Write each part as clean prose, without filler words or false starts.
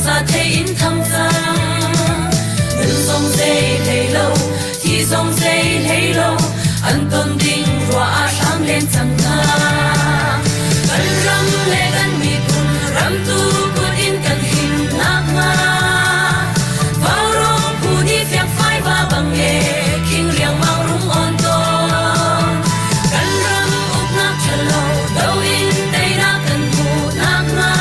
sa thế in thăng ra ngân sông dây thấy lâu thì sông dây thấy lâu anh tôn đinh roa sáng lên chẳng nga gần răng lệ gần mi cùng ram tu cùng in gần hình nát nga vào rong khu đi phép phai và bằng nghề kinh riêng mang rung on ton gần răng úp nát chân lâu đâu in tay na gần khu nát nga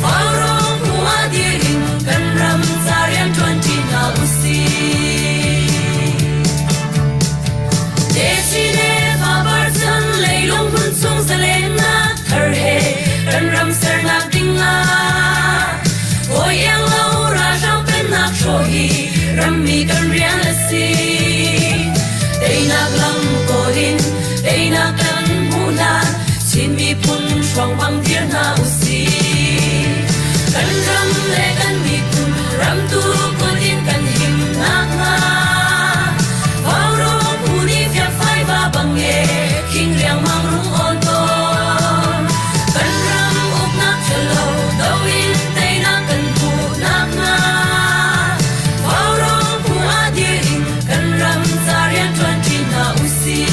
vào rong khu a đi in gần ram sa riêng tuan chi na usi Desine fabarsan leilong hunsung selena terhe dan ramser nak dinga Oi yang lau rajang penak shohi rami kan rian lesi Day nak lang kohin day nak kan mula Sin mi pun shuang bang dir na usi Kan ram le kan mi pun ram tu kohin kan him nak nga bằng nghề kinh riêng mang rung on ton cần răng úp nát chờ lâu đâu in tay na cần phụ nát nga vào rong phụ a đi in cần răng sa riêng tuan chi na usi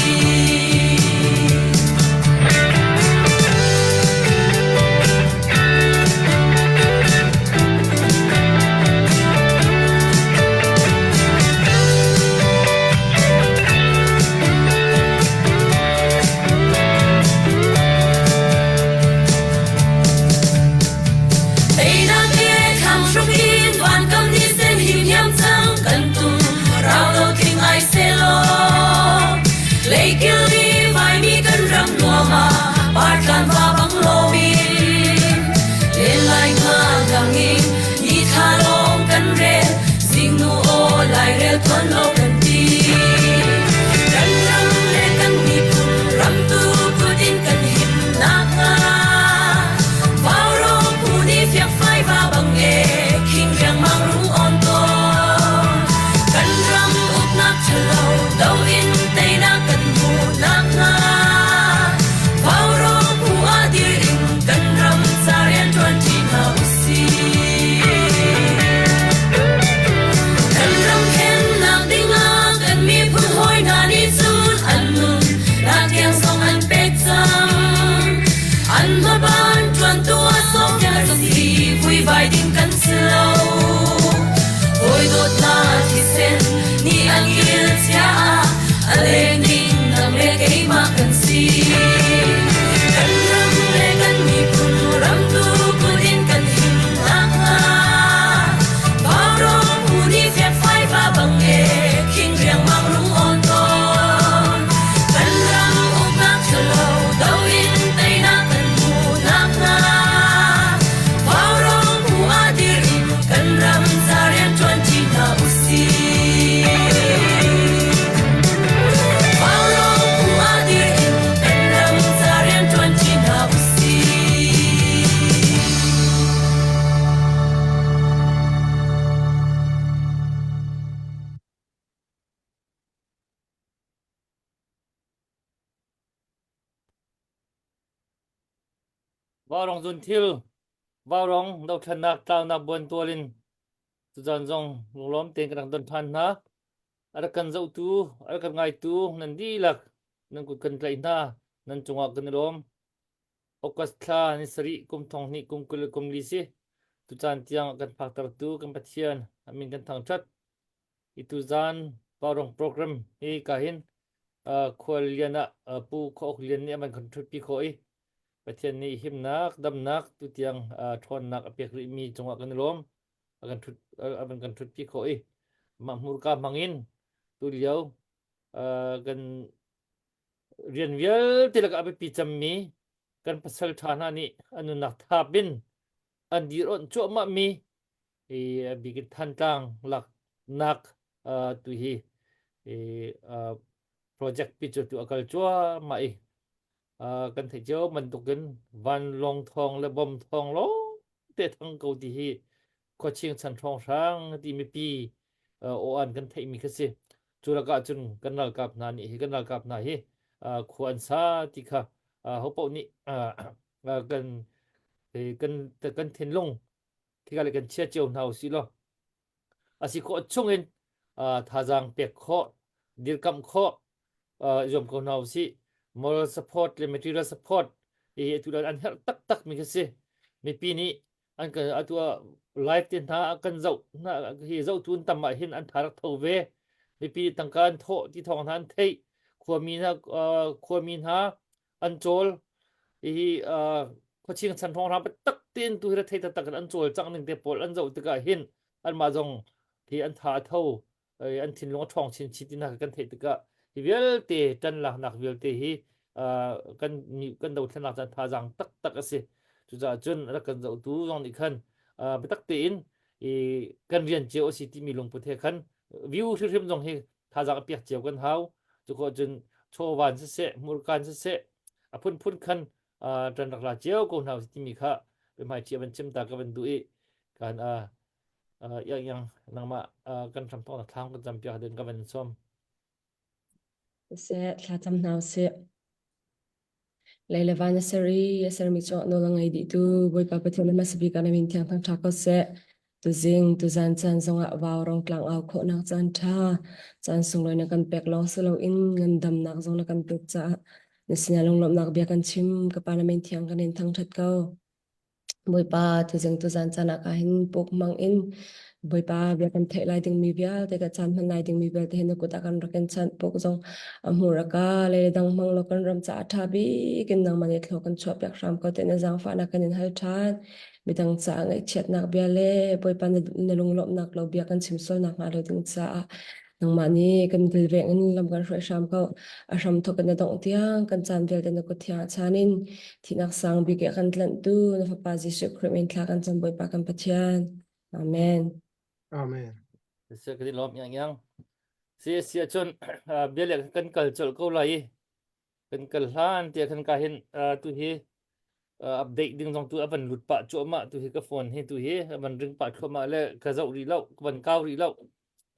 Kan va bang lo min le lai nga gang in ni tha long kan re sing nu o lai re thon lo kan ti kan ram le kan mi pu ram tu pu din kan him na nga vào ro pu ni fiak phai va bang e king riang mang rung on ton kan ram up nak chalo đâu in tay na kan pu na nga vai din kan slow oi dot na thi sen ni an il sia ale ning nam le ke ma kan si kan ram le kan mi kun ram tu kun in kan him na nga ba ro pu ni fe phai ba bang e king riang mang rung on ton kan ram uk na chalo đâu in tay na kan mu na nga kan ram sa rian tuan chi na usi vào rong pu a dir in kan ram sa rian tuan chi na usi vào rong zun thil vào rong đâu thân nak tao na buồn tua linh tu dàn dòng lom tiền cái đằng phan na ada kan zau tu ada kan ngai tu nan di lak nan ku kan tlai na nan chunga kan rom okas thla ni sari kum thong ni kum kul kum li si tu chan tiang kan phak tar tu kan pathian amin kan thang chat itu zan vào rong program hi ka hin khol liana pu kho lian ni man kan thu pi khoi pathian ni him nak dam nak tu tiang thon nak apek ri mi chunga kan rom akan kan thut pi khoi ma mur ka mangin tu liao kan rian vial tilaka ape pi chammi kan pasal thana ni anu nak thabin an diron cho ma mi e bigin than tang lak nak tu hi e project pi chu tu akal chua mai kan thei jo man tukin van long thong le bom thong lo te thang ko ti hi coaching chan thong sang ti mi pi o an kan thei mi khase chura ka chun kan nal kap na ni hi kan nal kap na hi khuan sa ti kha ho po ni kan kan thin long ที่กันเลยกันเชี่ยเจียวหนาวสิ咯อาศัยข้อช่วงเองท่าจางเป็กข้อดีกำข้อยมคนหนาวสิ moral support และ material support ตุลาอันตักมีกันสิมีปีนี้อันกันตัว life ที่ท่ากันเจ้าที่เจ้าทุนตั้มมาเห็นอันทารักเท่าเวมีปีตั้งการโทที่ทองทันเทควรมีนะอันโจลพอชิงสันทองทำไปตักเตียนตัวที่เทตักกันอันโจลจังหนึ่งเตปอลอันเจ้าตะกาเห็นอันมาจงที่อันทาเท่าอันทิ้งลงทองชินชิตินักกันเทตะกาที่เวลเตจันหลักนักเวลเตฮีกันดาวทนักจันทาจังตักสิจุดจนแล้วกันเจ้าตัวจงอีกขันไปตักเตียนกันเรียนเจ้าสิที่มีลงประเทศขันวิวที่เริ่มจงให้ทาจังเปียกเจ้ากันเท้าจุกจนโชวันเสะมูลการเสะพุ่นขันจันทร์ราเจ้าก็หนาวที่มีค่าเป็นหมายเชียบันชิมตากับบันดุอีการยังนังมากันทำต้องทางกันจำเปียเดินกับบันส้มเสะลาจำนาวเสะเลยเลวานเสรีเสริมิจโนลังไงดีตูบอยปาปะเทนมาสบิกันมินเทียงทั้งทักก็เสะตุจิงตุจันจันทรงอ่ะวาวรองกลางเอาโคนักจันท่าจันทรงเลยนักกันเป็กลองสโลอินเงินดำนักทรงนักกันเป็กจ้าในสัญญาลงลบนักเบียกันชิมกับปานามินเทียงกันเองทั้งทัดเก้าบอยปาตุจิงตุจันจันนักหินปกมังอินบอยปาเบียกันเทลายดึงมีเบียแต่กับจันมันลายดึงมีเบียแต่เห็นกุตากันรักกันจันปกทรงมูรากาเลยดังมังโลกันรำจ่าทาบีกินดังมันเอทโลกันชอบอยากรำก็เตนจังฟ้านักกันเห็นฮัลชานมีดังจ่าไงเช็ดนักเบียเล่บอยปาในลงลบนักเราเบียกันชิมโซนักมาเลยดึงจ่านังมันนี่กันกิลเวงันลำกันช่วยรำเขาอารมณ์ทกันในตรงเตียงกันจันเวลเดนกุเทียชานินที่นักสังบิเกกันลันดูนฟปาซิสุคริมินทากันจันบอยปากันปัจจันอาเมนอาเมนเสียกันที่ล้อมยังเสียจนเบี้ยเล็กกันเกิดจลก็ไหลกันเกิดล้านเตียกันกาเห็นตัวเฮอัปเดตดึงตรงตัวมันหลุดปะจั่วมาตัวเฮก็ฟอนให้ตัวเฮมันดึงปะเข้ามาแล้วกระเจ้ารีเล่ามันก้าวรีเล่า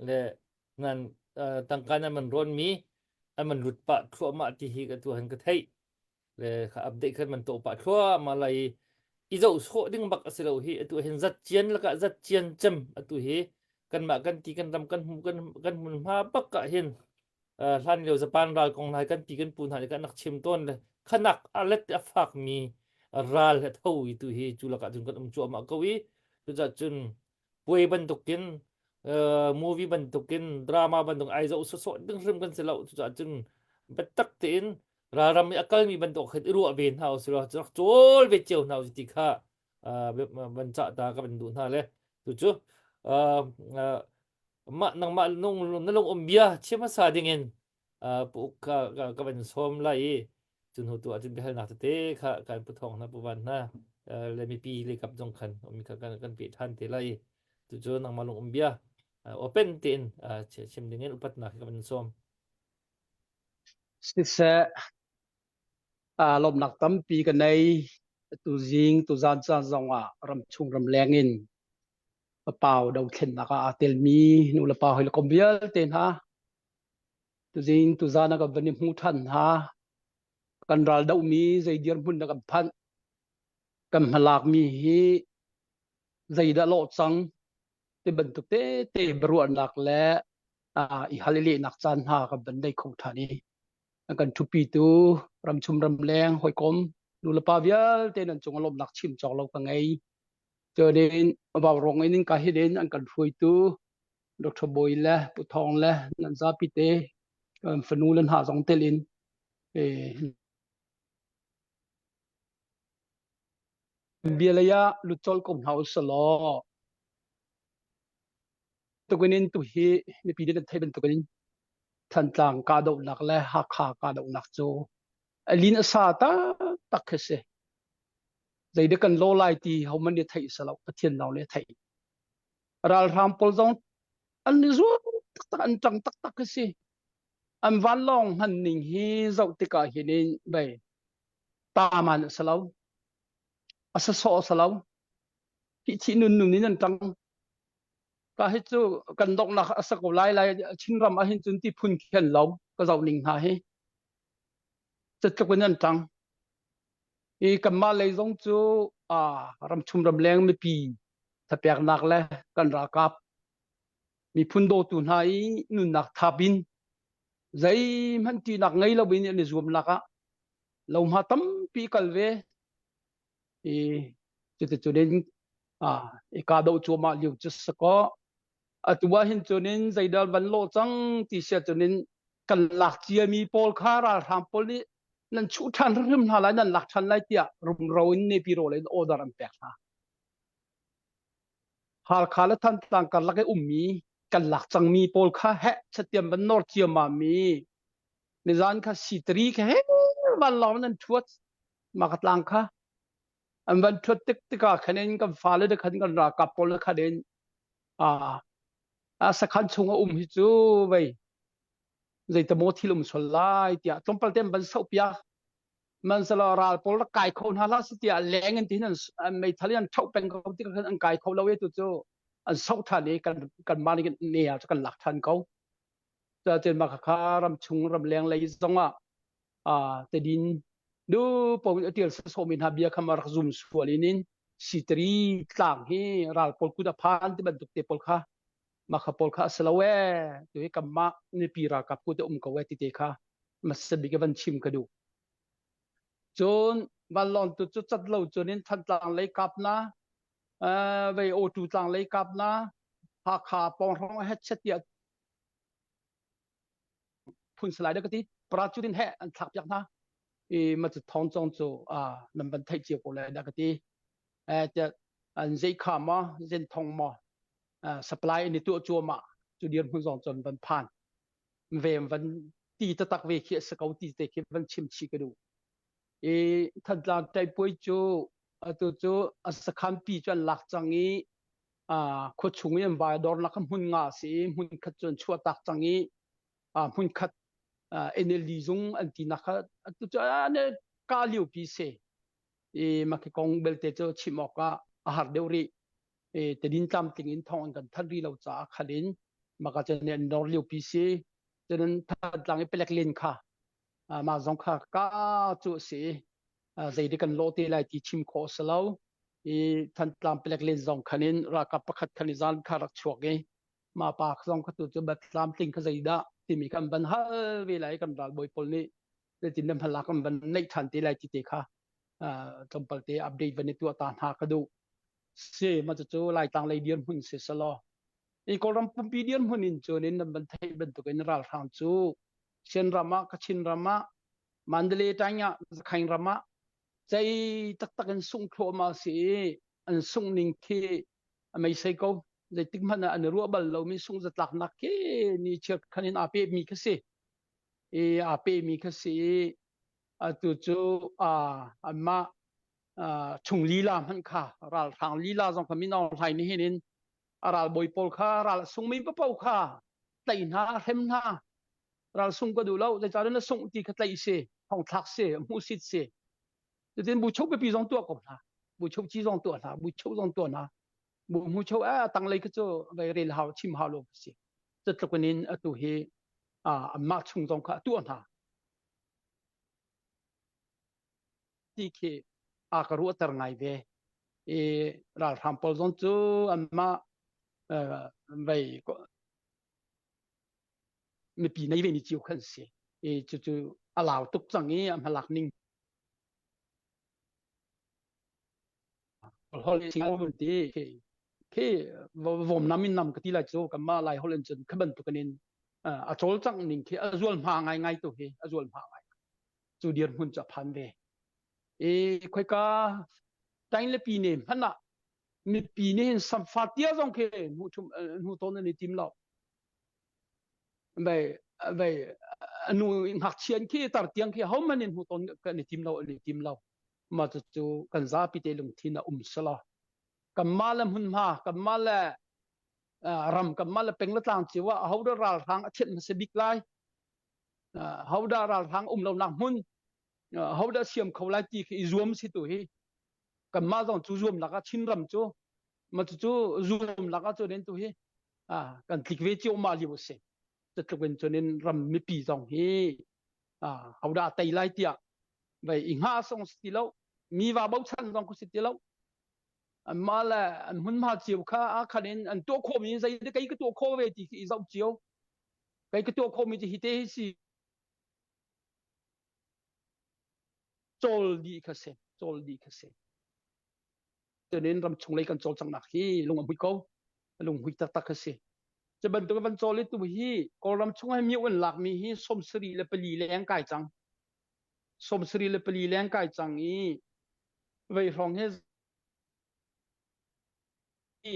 และงานตั้งการนั้นมันร้อนมีมันหลุดปะจั่วมาที่เฮกับตัวหันกระเทยและอัปเดตขึ้นมันโตปะจั่วมาเลยอีเจ้าโชดึงบักเสลาเฮตัวเห็นจัดเจียนแล้วก็จัดเจียนจำตัวเฮกันมากันตีกันดำกันหูกันมันมาปักกะเห็นท่านเดียวสปานรายกองนายกันตีกันปูนหายกันนักชิมต้นเลยขนักอเล็กอฟักมีราลเท่าอีตัวเฮจุลกะจุนกันจั่วมากวีจุดจุนป่วยบันทุกินมูวี่บันทุกินดราม่าบันทุกไอเจ้าสดดึงเริ่มกันเสลาจุดจุนเบ็ดตักเต็นรำมีอากาศมีบันทุกเห็ดรัวเบนเฮาสิละจักโจลเบเจียวเฮาจิติค่ะบันจ่าตากับบันดูน่าเลยจุดมานังมานุ่งนั่งลงอมเบียเชื่อมาซาดิ่งเงินปุ๊กก็เป็นสมไล่จนหัวตัวจนไปหาหนักเตะค่ะการพุทธองนะประวันนะเลยมีปีเลยกับจงขันมีการเปลี่ยนท่านเตะไล่จุดนังมาลงอมเบียโอเปนเต็นเชื่อมดิ่งเงินอุปัตนากับเป็นสมสิเสลมหนักตั้มปีกันในตุจิงตุจานจานจงอ่ะรำชุงรำแรงอินเป่าดาวเข็นนักอาเตลมีนูละเป่าให้ละคมเบียเต็นฮะตุจิงตุจานนักบันิมูทันฮะกันรัลดาวมีใจเดียร์บุญนักพันกันหลักมีฮีใจดาโลซังเตบันตุเตบรวนนักและอีฮัลลีนักจันฮะกับบันไดของท่านี้กันทุปีตูรำชุมรำแรงหอยกลมดูละปาเวียเตนันจงลมหลักชิมจอกเราปังไงเจอเดินบ่าวรงไอ้นิ่งกาเฮเดินอันกันฟุยตูดอกทบอยและปุทองและนันซาปิเตฟนูลันหาสองเตลินเบียระยะลุจอลกมเฮาสลอตัวกันนินตุฮีในปีเดือนไทยเป็นตัวกันนินทันต่างกาดนักและหักขากาดนักโจลินซาตาตักเสใจเด็กกันโลไลตีเขามันเดือดไทยสลับประเทศเราเนี่ยไทยรัลรามพอลจงอันนี้ซูตักอันจังตักเสอันวันลองหันนิงฮีเจ้าติกาเห็นไปตามันสลับอาศัยโซ่สลับที่นุ่นนี่นั่นจังก็ให้จูกันดอกนักสักไล่ชินรำอาหินจุนที่พุ่นเขียนเราก็เจ้าหนิงหาให้จะจะเป็นนั่นจังอีกมาเลยจงจูรำชุมรำแรงไม่ปี ถ้าเปียกหนักเลยกันรักมีพุ่นโดตุนให้นุนหนักทับินใจมันตีหนักไงเราบินเนี่ยรวมหนักอะเรามาตั้มปีกัลเวจุดนี้กาดูชัวมาเลี้ยวจุดสกอตัวเห็นจุดนี้ใจเดินบรรลุจังที่เสียจุดนี้กันหลักเจียมีโพลคาราทางโพลีนั่นชุดทันเริ่มหาอะไรนั่นหลักทันไรเตียรุมเราอินเนปิโรเลยโอดารัมเปียกนะหากขาลทันต่างกันลักไอ้มีกันหลักจังมีโพลคาเฮสเตียมบันนอร์เจียมามีในร้านคาสิตรีแค่บันเรานั่นทวดมากัดลังคาอันวันทวดติกาคะแนนกับฟ้าเลยคะแนนกันรักกับโพลคะแนนสักขันชงฮิจูไปใจตะโมที่ลุมสลายเตียจงประเด็นบันสุพิยามันสลาราโพลกายคนฮาลาสเตียแรงเงินที่นั่นไม่ทะเลอันเท่าเป็นเขาที่กันอันกายเขาเราเวตุจูอันสุดท้ายนี้กันมานี่เนี่ยจะกันหลักทันเขาจะเจนมาคารำชงรำแรงเลยจังว่าแต่ดินดูผมเตียสโสมินฮาเบียคำว่าซุมสวลินินสิตรีต่างที่ราโพลกุดาพานที่บรรทุกเตโพลค่ะมาขับโพลค่ะสลาเวตัวกำมาในปีรากับกุดากเวติเตค่ะมาสบิกวันชิมกระดูจนบัลลอนตุจัดเล่าจนนี้ทันต่างเลยกับนะไปโอตูต่างเลยกับนะหากขาปองร้องเฮ็ดเสียพุ่นสลายเด็กที่ปราจุดินแห่อันถักยักนะมันจะท้องจงโจนั่นเป็นไทยเจียวกันเลยเด็กที่จะอันใจขามาเส้นทองมาสปายในตัวจัวมาจุดเดียนพุ่นจงจนเป็นผ่านเวมวันตีตะตักเวเขียสเกาตีเตะเขียวันชิมชีกระดูท่านหลังใจป่วยจูตัวจูสักคำปีจนหลักจังงี้ขดชุ่มยังใบดอลนักหุ่นงาสีหุ่นขัดจนชั่วตักจังงี้หุ่นขัดเอเนลีซงอันที่นักตัวจูเนี่ยกาลิวพิเศษมาคิดกองเบลเตจูชิมออกก็อาหารเดวรีแต่ดินตามติงอินทองกันท่านรีเราจะขัดินมาก็จะเนี่ยนอร์ลิวพิเศษฉะนั้นท่านหลังเป็นเล็กเล่นค่ะมาจงค่ะก้าจุดสีใจดีกันโลตีไลที่ชิมโคสลาวท่านตามเปลกเล่นจงขันินรักกับประคัดขันิจานคารักชัวเกมาปากจงขัดตัวจะบัดตามติงขใจดาที่มีกันบันฮาเวลากันรักบอยพลนี่แต่จินดำพลักกันบันในทันตีไลที่เตค่ะจงปฏิอัปเดตวันนี้ตัวตานหากระดูเสียมาจะโจไลต่างไลเดียนหุ่นเสียสลอก็รำปุ่มปีเดียนหุ่นอินโจนินบันไทยบันตุกันรักทางจูเช่นรามากัชินรามามันเดลีตายะจะขังรามาใจตักกันส่งโครมาสิอันส่งนิ่งที่ไม่ใช่ก็ใจติ๊กมันอันรัวบัลเราไม่ส่งจะตักนักเกนี่เชื่อขันินอาเปมีกสิอาเปมีกสิตัวจูอันมาชงลีลามันค่ะรัลทางลีลาจงขมินเอาไทยนี่เห็นรัลบอยปอลค่ะรัลส่งไม่ปะเป่าค่ะไต่หน้าเห็นหน้าเราส่งก็ดูแล้วแต่จานั้นส่งที่ขัดไล่เสียห้องทักเสียมูสิตเสียแต่เดี๋ยวบุชกไปปีสองตัวก่อนนะบุชกจีสองตัวนะบุชกสองตัวนะบุชกตั้งเลยก็จะไปเรียนหาชิมหาโลกเสียจะตระกูลนี้ตัวเฮมาชงสองข้าตัวนะที่เคกรู้ตระไงเวเราทำพอสองตัวมาไปไม่ปีในเวนิจิวขันเสียจู่ๆอาลาวตุกจังงี้มาหลักนิ่งฮอลลีสิงห์วันที่ผมน้ำมินนำกติลายโจกับมาลายฮอลเลนจนขบันตุกันนินโจลจังนิ่งจวนมาไงตัวจวนมาไงจู่เดียนหุ่นจะพันเวค่อยก็ตั้งแต่ปีนี้พันน่ะมีปีนี้สัมผัสเดียวจงหูต้นในทีมเราไปนูหักเชียนขี้ตัดเตียงขี้เขามันหูต้นกันในทีมเรามาจู่กันซาพิเตลุงทีน่ะสละกับมาลหุ่นมากับมาลรำกับมาลเป็นละต่างจีว่าเขาได้ราทางเช่นมันสบิกไลเขาได้ราทางเราหนักหุ่นเขาได้เสียมเขาไล่ตีขี้รวมสิตัวฮีกับมาต้องจู่รวมหลักชินรำจู่มาจู่รวมหลักจู่เด่นตัวฮีกันติกเวจิโอมาลิบุเซจะตระเป็นจนนั้นรำไม่ปีสองฮีเขาได้ไต่ไล่ตีไปอิงหาส่งสติแล้วมีว่าบุชันต้องกุศลแล้ว mà là muốn mà chiều khá khả nên tua khô mình dây cái tua khô về thì dòng chiều cái tua khô mình thì thế gì trôi đi cái gì cho nên làm chung lấy cần trôi chẳng nạc hi lùng âm bụi câu lùng bụi tắc tắc cái gìจะบันตัวบันโจลิตัวฮีก็รำช่วยมีวันหลักมีฮีสมสรีเลปลีแรงกายจังสมสรีเลปลีแรงกายจังอีไว้รองเฮอี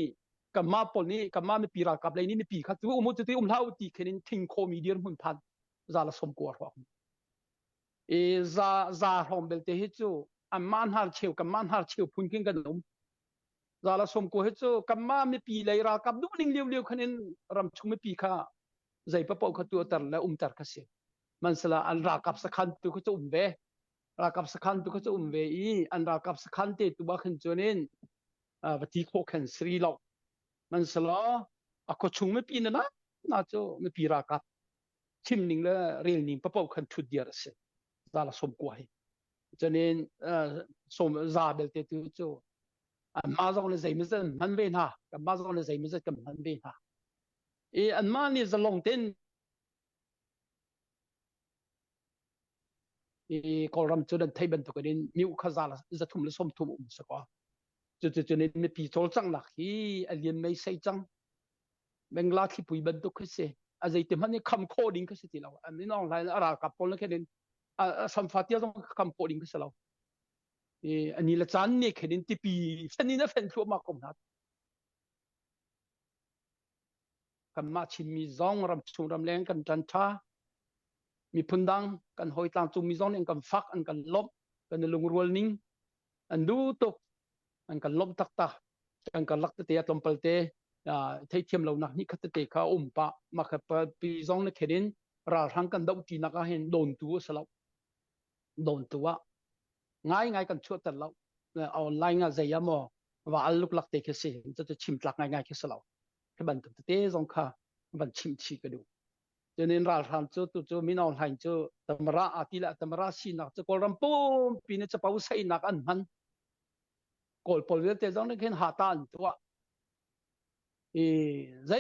กับมาปนนี้กับมาไม่ปีรักกับอะไรนี่ไม่ปีครับตัวมุดตัวเล่าตีแค่นี้ทิ้งโคมีเดียร์หุ่นพันซาละสมกวดหรอกซาหอมเบลเตฮิจูอันมันหาเชียวกับมันหาเชียวพุ่งขึ้นกันนุ่มซาละสมกวดฮิจูกับมาไม่ปีเลยรักกับดูนิ่งเลี้ยวแค่นี้รำช่วยไม่ปีค่ะใจพระปกขตัวตันและตัดกษีมันสละอันรักกับสักขันตัวเขาจะเวรักกับสักขันตัวเขาจะเวอีอันรักกับสักขันเตตัวขึ้นจนินปฏิโคขันสรีหลอกมันสละก็ชงไม่ปีนะน่าจะไม่ปีรักกับชิมนิ่งและเรียนนิ่งพระปกขันทุดเดียร์เสียซาละสมกวดจนินสมซาเบลเตตัวจูมาจงเลยใจไม่ใช่มันเวน่ากับมาจงเลยใจไม่ใช่กับมันเวน่าอันมานี่จะลงเต้นกอลรัมจุดนั้นไทยเป็นตัวกันมิวขจาลจะทุ่มเลยสมทุ่มสักว่าจุดนี้ไม่ปีโจลจังหลักที่อเลียนไม่ใช่จังเบงลาที่ปุยเป็นตัวขึ้นเสียอาจจะมันนี่คำโคดิ้งขึ้นเสียทีเราอันนี้น้องไลน์อะไรกับพอลนั่นแค่นี้สัมผัสที่ต้องคำโคดิ้งขึ้นเสียเราอันนี้ละจันนี่แค่นี้ที่ปีฉันนี่น่าเป็นชัวร์มากกว่านั้นกันมาชิมมีซองรำชุมรำแรงกันจันทรามีพุ่นดังกันหอยตามจุมีซองอันกันฟักอันกันลบกันลงรัวนิ่งอันดูตกอันกันลบตักตาอันกันลักเตะตอมเปลเตะเทียมเราหนักนี่คัตเตะข้าปะมาขับปีซองในเขดินราทั้งกันดาวตีนักเห็นโดนตัวสลับโดนตัวง่ายกันชั่วแต่เราเอาไล่งาใจยามอว่าอัลลุกลักเตะแค่สิจะชิมลักง่ายแค่สลับแค่บันตึกเตะซองข้าบันชิมชีกันดูจนราทำจู่มีน้องหายจู่ตมระอาทิละตมระสีนักจะกอลรำปูปีนี้จะเป่าใส่นักอันมันกอลปอลเวลเตจงนี่เห็นหาตานตัวใจ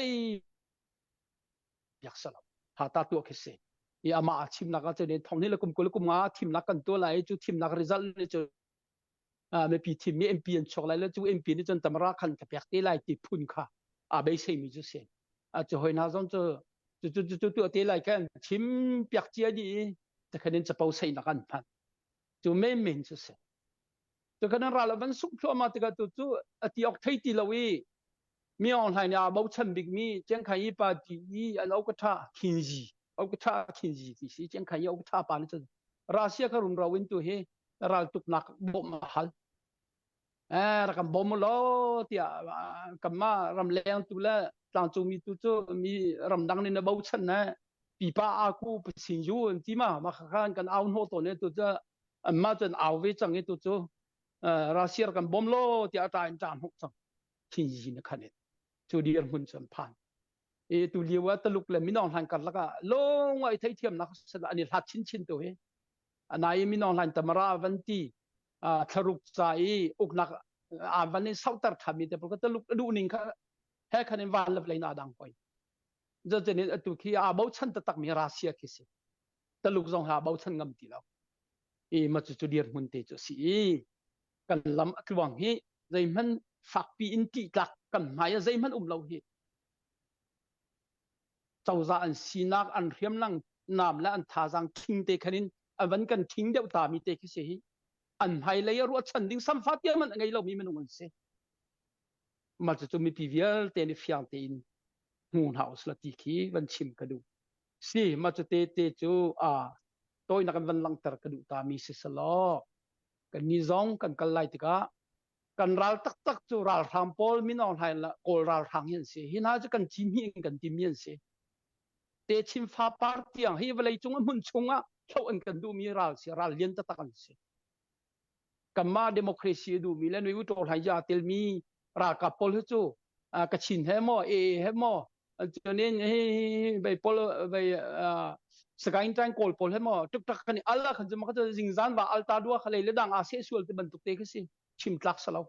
อยากสลับหาตาตัวแค่เสียอามาชิมนักจะเนี่ยทองนี่ละกุมงาทีมนักกันตัวไหนจู่ทีมนักริซัลนี่จู่ไม่ปีทีมมีMPนช็อกไรแล้วจู่MPนี่จนตมระขันกับยักษ์ที่ไล่ติดพุ่นค่ะไม่ใช่มีจู่เสียจะหอยน่าจงจู่ตัวเตลัยกันชิมเปียกเจียดีแต่คะแนนจะเป่าใส่นักกันพันจู่ไม่เหม็นจะเสียแต่คะแนนเราละมันสุกชัวมาติกันจู่ที่ออกไทยตีลาวีมีออนไลน์เนี่ยบ่าวชันบิ๊กมีเจ้าขายปาจีอันเอากระทะขินจีที่สิเจ้าขายเอากระทะปานจะรัสเซียก็รุนเราวินตัวเฮเราตุกนักบ่มหัลรักบ่มล้อที่กับมารำเลี้ยงตัวละตามจูมีตัวมีรำดังในนบ่าวชันนะปีป้าอากูไปสินยูที่มาข้างกันเอาโนตัวเนี่ยตัวจะมาจนเอาไว้จังเนี่ยตัวรัสเซียกันบ่มล้อที่อาจารย์จานหกจังขินจีนะคันเนี่ยจูเดียร์หุ่นสัมพันธ์ตัวเลี้ยวตลุกเลยมีน้องหันกันแล้วก็ลงไว้ไทยเทียมนักสดอันนี้หัดชิ้นตัวเองอันนี้มีน้องหันตมราวันที่ทรุกใจอุกนักวันนี้เศร้าตัดทำมีแต่ปกติตลุกดูนิ่งค่ะแค่คะแนนวันละเลยน่าดังไปจะเนี่ยตัวขี้บ่าวชันตักมีรัสเซียคิดตลุกจงหาบ่าวชันงำตีแล้วมาจูเดียร์หุ่นเตจสิกันลำกลวงฮีใจมันฝักปีอินติกักกันหมายใจมันเราฮีเจ้าจะอันสีนักอันเรียมลังนามและอันท่าจังทิ้งเตะคันินอันวันกันทิ้งเดียวตามีเตะคิดสิอันไฮเลยรัวชันดิ้งสัมผัสยังมันไงเรามีมันมันเสมาจะมีพิเวลเตนิฟิอันเตนหูหาวสลัดที่ขี้วันชิมกระดูสิมาจะเตะจูตัวนักวันลังตระกระดูตามีสิสลอกันนิซองกันกันไล่ติกากันรัลตักจูรัลทำพอลมินออนไลน์ละกอลรัลทางยันเสียหินาจะกันจิมยันกันจิมยันเสียเตชิมฟ้าปาร์ตี้ยังเฮ้ยเวลาจุงมันจุงเขาอันกันดูมีรัลเสียรัลเลียนตะตะกันเสียกันมาเดโมคราซีดูมีแล้วในวิถีไทยจะเตลมีรัลกับพอลจูกระชินเฮมอเฮมอจนนี้เฮ้ไปพอลไปสกายอินทร์กอลพอลเฮมอทุกทักกันอัลละขันจะมาก็จะจิงซันว่าอัลตาดัวเขาเลยเรื่องอาเซียนส่วนที่บรรทุกเตะกันสิชิมตักสลาว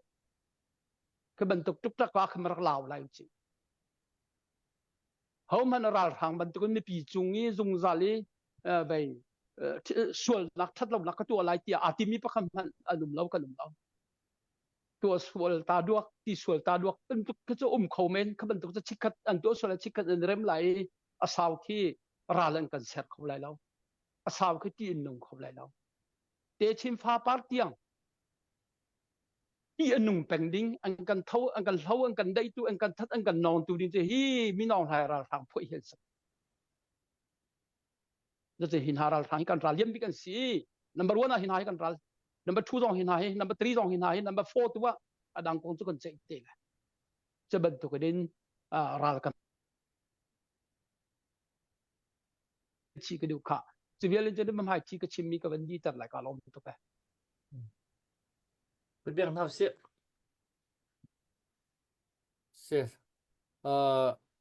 cái bên tục trúc trắc quá khăm rắc lào lại chứ hậu mà nó ra hàng bên tục cái pi chung ý dùng ra li về xuân lạc thắt lâu lạc cái tua lại tia à tim mi bắt khăm anh lâu cái lâu tua xuân ta đuốc ti xuân ta đuốc bên tục cái chỗ khâu men cái bên tục cái chiết anh tua xuân chiết anh rem lại à sao khi ra lên cần xét khâu lại lâu à sao cái ti nung khâu lại lâu để chim pha part tiếng hi anh nung pending anh cần thâu anh cần đây tu anh cần thắt anh cần non tu đi chứ hi mi non hay ra hàng phơi hết jadi hin haral thang kan ral yem bikan si number 1 hin hai kan ral number 2 dong hin hai number 3 dong hin hai number 4 tu wa adang kong tu kan cek te la ceban tu kedin ral kan chi ke du kha civil jadi mam hai chi ke chimmi ka ban di tar la ka lom tu ka Bên biển nào sẽ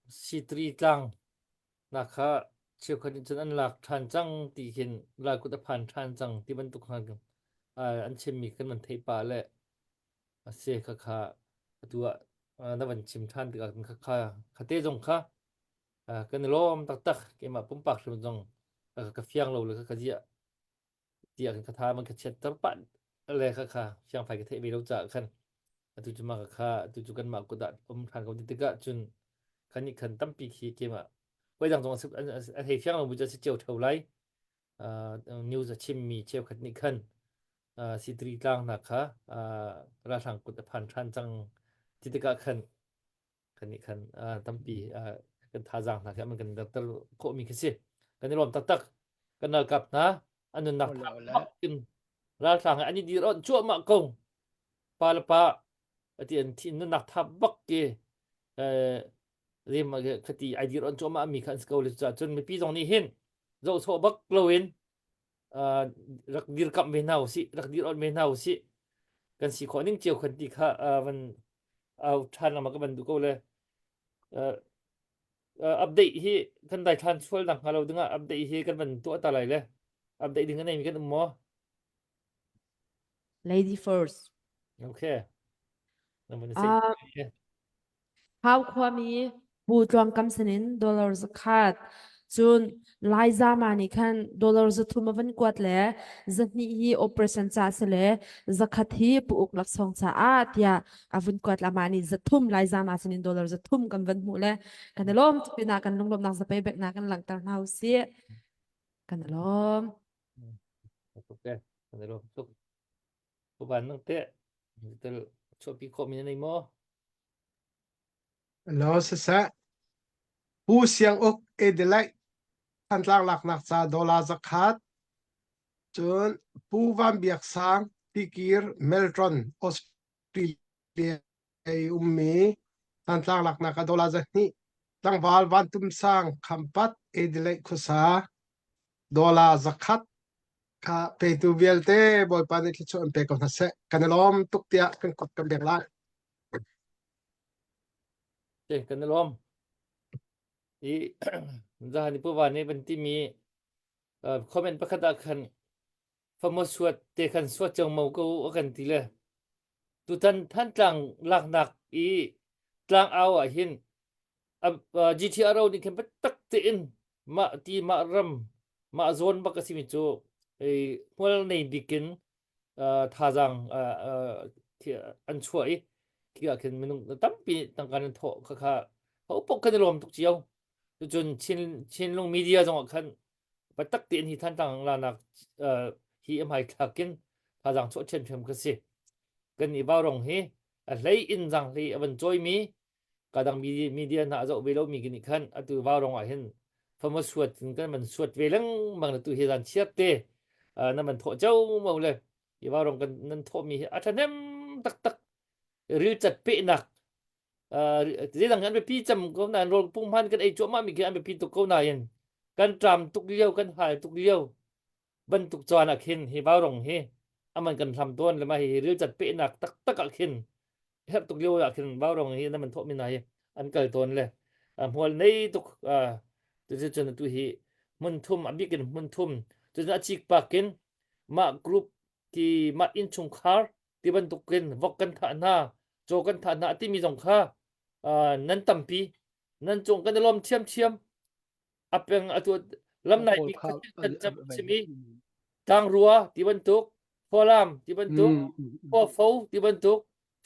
C3 tlang naka chiều khẩn chân ăn lạc than trăng thì hiện là cũng đã phản than trăng thì vẫn tục hàng anh chim mi cần mình thấy bà lệ sẽ khá tua nó vẫn chim than thì khá tê giống khá cái này lom tắc tắc cái mà bấm bạc rồi giống cái phiang lâu là cái gì ạ thì cái thà mình cái chết tập bạn lệ khá phiang phải cái thế bị lâu trả khăn tu cuma tu juga mak aku tak kan kau tiga chun kan ni kan tampi khi ke ma quay rằng trong sự hay phiang là bây giờ sẽ chiều thầu lấy news chim mi chiều khát ni kan si tri tang na kha ra thang kut phan than chang tiga kan ni kan tampi kan tha jang na kan kan dak ko mi khisi kan ni lom tak tak kan na kap na anun nak kin ra thang ani di ron chu ma kong pa la pa tiền thì nó nạp tháp bắc kia rồi mà cái thì ai đi ăn chỗ mà mình khăn câu là chân mình pi dòng này hen dẫu số bắc lâu hen đặc đi cầm về nào xí đặc đi ăn về nào xí cần xí khó những chiều khẩn thì khá vẫn than là mà các bạn đủ câu là update hi kan dai transfer dang halo dunga update hi kan ban to ta lai le update ding này mình kan mo Lady first. okay na mình sẽ How kwami bu tuang kam senin dollars khat chun laiza mani khan dollars thuma van kwat le zani hi operation cha sele zakhat hi pu uk lak song cha a tia avun kwat la mani zathum laiza ma senin dollars zathum kan van mu le kan lom pina kan lunglom nak zapai bek na kan lang tar nau si kan lom okay kan lo so ban nang te tel cho pi ko mi nei mo lo sa pu siang ok edelai than tlang lak nak cha dola zakhat chun pu van biak sang tikir meltron Australia ummi than tlang lak nak dola zakni tlang wal van tum sang khampat edelai khusa dola zakhat ka pe tu velte boy pani ki chon pe ko na se kanelom tuktia kan kot kan bek lai kan lom i za ni pu van ni ban ti mi comment pa khata khan famous suat te khan suat chang mau ko kan ti le tu tan than tlang lak nak i tlang aw a hin GTR ni kan tak te in ma ti ma ram ma zone ba ka simi chu ei hol nei dikin tha jang an chuai ki a ken minung tampi tang kan tho kha ho pok kan lom tuk chiao tu chun chin long media jong khan ba tak te hi than tang la nak hi em hai thakin tha jang cho chen phem ka si kan ni ba rong hi a lei in jang lei aban choi mi kadang media na zo velo mi gini khan atu ba rong a hin famous suat kan man suat velang mang tu hi ran chiat te na man tho chau mo le i ba rong kan nan tho mi a thanem tak tak ril chat pe nak dễ dàng ăn pi chấm câu này rồi pung han cái ấy chỗ mà mình cái ăn pi tục câu này kan tram tục liêu kan hai tục liêu ban tục tròn à khin hi bao rong hi mình cần làm tuôn là mà hi ril chat pe nak tak tak à khin hết tục liêu à khin bao rong hi na mình thọ mình này ăn cởi tuôn le hual nei tục tu chân tu hi mun thum abi kin mun thum tu na chik pa kin ma group ki ma in chung khar ti ban tục kin vok kan tha na cho kan tha na ti mi jong kha nan tampi nan chong kan lom chiam apeng atu lam nai bi khal kan chap chimi tang rua ti bentuk folam ti bentuk po fo ti bentuk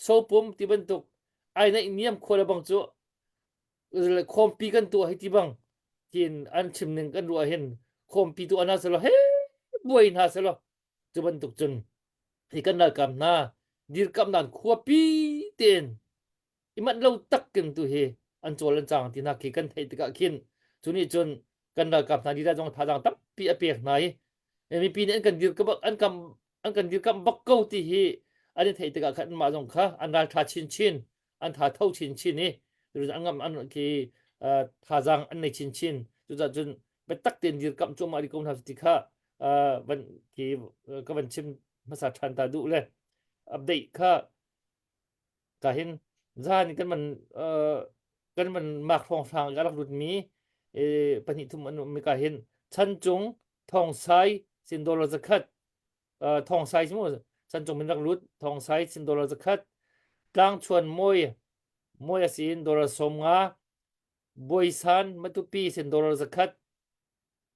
sopum ti bentuk ai na niam khola bang chu khom pi kan tu hai ti bang kin an chim ning kan rua hen khom pi tu ana selo he buai na selo chu bentuk chun thì kan na kam na dir kam nan khua pi ten imat lo tak ken tu he an chol an chang ti na ki kan thei tika khin chuni chun kan na kam na di da jong tha jang tap pi a pek nai mi pi ne kan dir ka bak an kan dir kam bak ko ti hi an thei tika khan ma jong kha an ra tha chin an tha thau chin ni rồi an ngam an ki tha jang an nei chin chu za chun be tak ten dir kam chu ma di kong na ti kha van ki ka van chim ma sa than ta du le update kha ka hin za ni kan man mak thong sang ga rak lut mi pani thum an mi ka hin chan chung thong sai sin dollar zakat thong sai mo chan chung min rak lut thong sai sin dollar zakat tlang chuan moi sin dollar som nga boi san matupi sin dollar zakat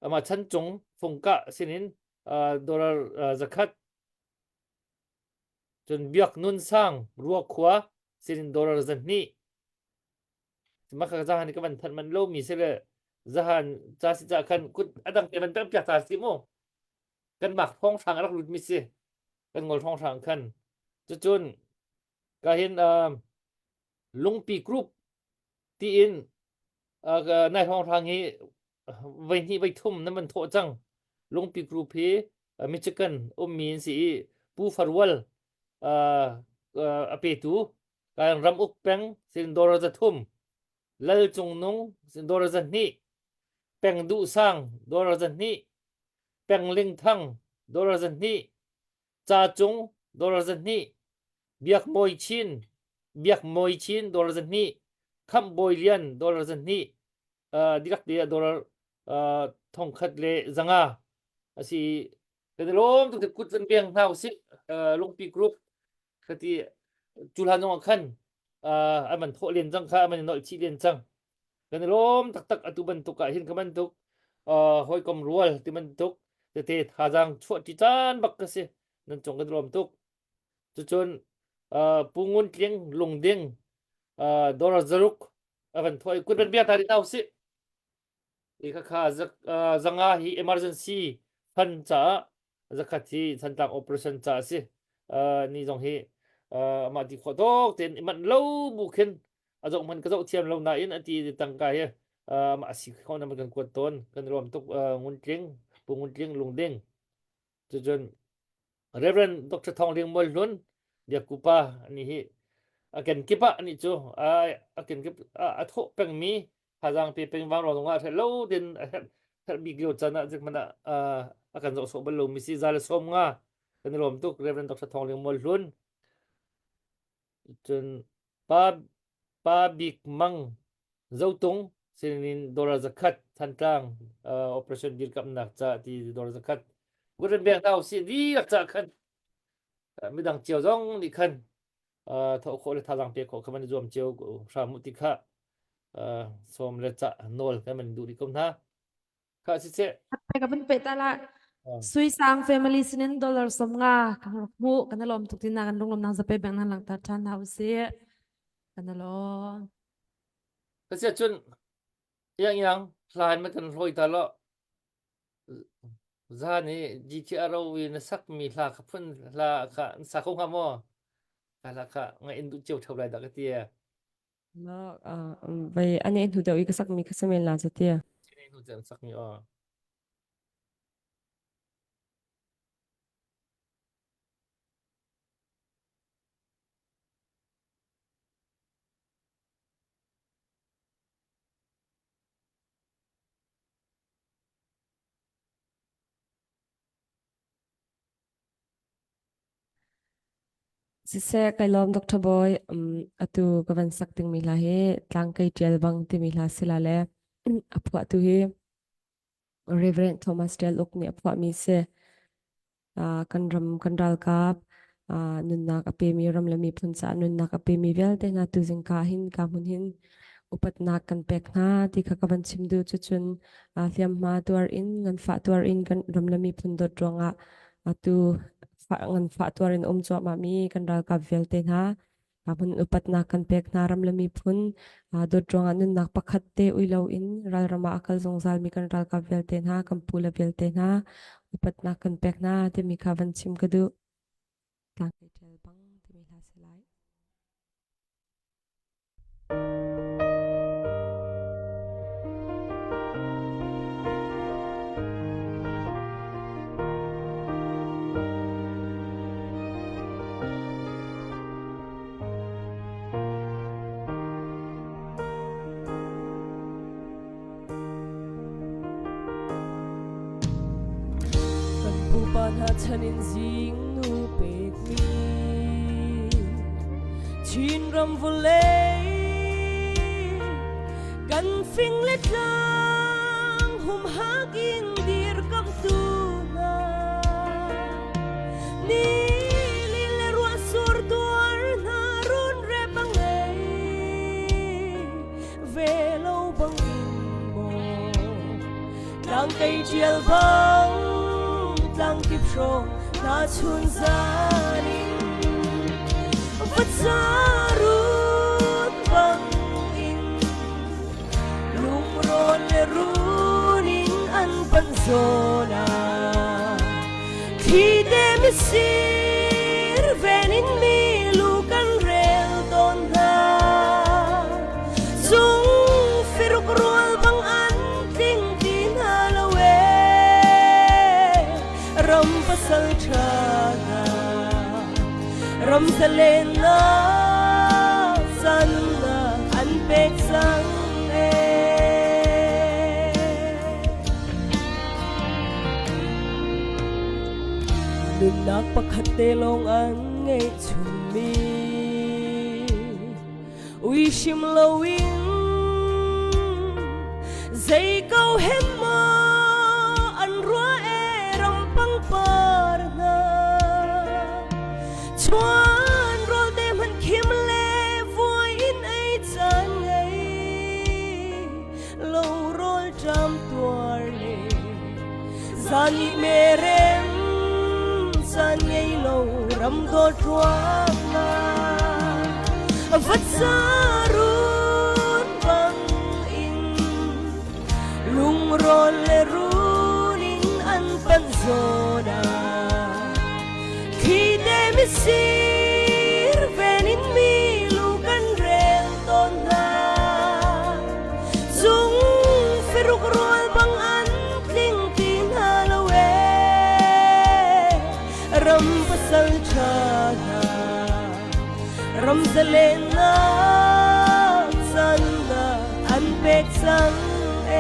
ama chan chung phongka sinin dollar zakat chun biak nun sang ruak khwa sin dollar zan ni maka zahan ka man than man lo mi sele zahan cha si cha khan kut adang te man tam pya ta si mo kan mak thong sang rak lut mi si kan ngol thong sang khan chu chun ka hin lungpi group ti in nai thong thang hi vai ni vai thum na man tho chang lungpi group hi michigan min si pu farwal ape tu kan ram uk peng sin dollar za thum lal chung nung sin dollar za ni peng du sang dollar za ni peng ling thang dollar za ni cha chung dollar za ni biak moi chin dollar za ni kham boi lian dollar za ni dirak dia dollar thong khat le zanga asi cái lom tu kut zen biang nau si lungpi group khati chulhan nong khan aman tho len jang kha aman nol chi len chang kan lom tak atu ban tu ka hin kaman tu hoi kom rual ti man tu te tha jang chho ti chan bak ka se nan chong kan lom tu chu chon pungun tleng lungding dollar zaruk avan thoi kut ban bia ta ri nau si kha zanga hi emergency fund cha zakati santang operation cha si ni jong hi ma ti kho dok ten man lo bu khen azok man ka zo thiam lo na in ati tang ka he ma si kho na man kan ko ton kan rom tok ngun tleng lungding chu jon reverend dr thong ling mol lun dia kupa ni hi aken kipa ni chu aken kip a tho peng mi hazang pe peng wang ro nga lo den bi gyo chana jek mana akan zo so balo mi si zal som nga kan rom tuk reverend dr thong ling mol lun chun pa big mang zautung sinin dollar zakat thantang operation dir kap nak cha ti dollar zakat guren beng tau si di lak cha khan midang chiao jong ni khan tho kho le thalang pe kho khaman zom chiao sha mu ti kha som le cha nol ka man du ri kom na kha si se pe ka ban pe ta la sui sang family sinin dollar som nga kan mu kan lom tuk tin na kan lom nang za pe bang na lang ta than hau se kan lom ka se chun yang hlan ma kan hloi ta lo za ni gtr wi na sak mi hla kha phun hla kha sa khong ha mo la kha nga in du chiao thau lai da ka tia lo vai ane thu deu ik sak mi khasamen la chatia ni nu jan sak mi si se kai lom dr boy atu kawan sak ting mi la he tlang kai tel bang ti mi la sila le apwa tu he reverend thomas tel ok ni apwa mi se kan ram kan dal kap nun nak ape mi ram lami phun cha nun nak ape mi vel te na tu jing ka hin ka mun hin upat nak kan pek na ti kha ka ban chim du chu chun thiam ma tuar in ngan fa tuar in kan ram lami phun dot ronga tu fa ngan fa tuar in cho ma mi kan ral ka vel te na kapun upat na kan pek na ram lami phun dot ronga nun nak pakhat te uilo in ral rama akal zong zal mi kan ral ka vel te na kan pula vel te na upat na kan pek na te mi kha ban chim ka du tang te tel bang te mi la selai Pana chanin zing nu pek mi chin ram volei kan phing let lang hum hagin dir kam tu na ni li le rua sur duar na run re bang ei ve lo bang in mo lang cây chiel bang lang kip sho na chun zanin vat zarun bang in lung ron le runin an ban zona khi de mi sir venin mi lukan rel don ha zung firuk rual bang an ting tin halawe ram pasal chana ram salena sanna an pek sang e nun nak pakhat te long an nge chun mi ui shim lowin zai câu hem ma an rua par na chuan rol de man kim le voi in ai chan ngai lo rol jam tuar le zani merem san ngai lo ram do chuan na vat sarun bang in lung rol le zona khi de mi sir venin mi lukan rel ton na zung firuk rual bang an tling tin halawe ram pasal chana ram zalena sanna an pek sang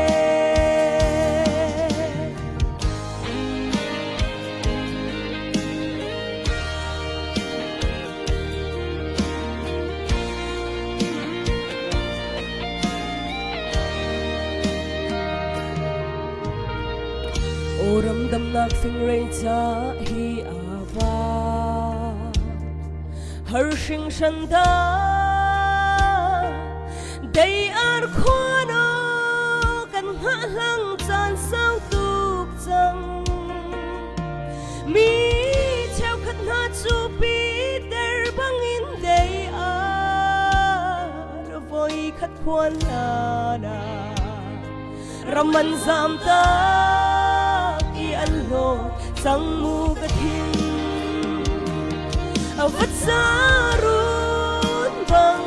e Oram dam nak phing rei cha hi ava har shing shanda dei ar khona kan ha lang chan sao tuk chang mi cheu khat na chu pi der bang in dei ar voi khat khwan na raman zam ta lo sang mu ka thin vat zarun bang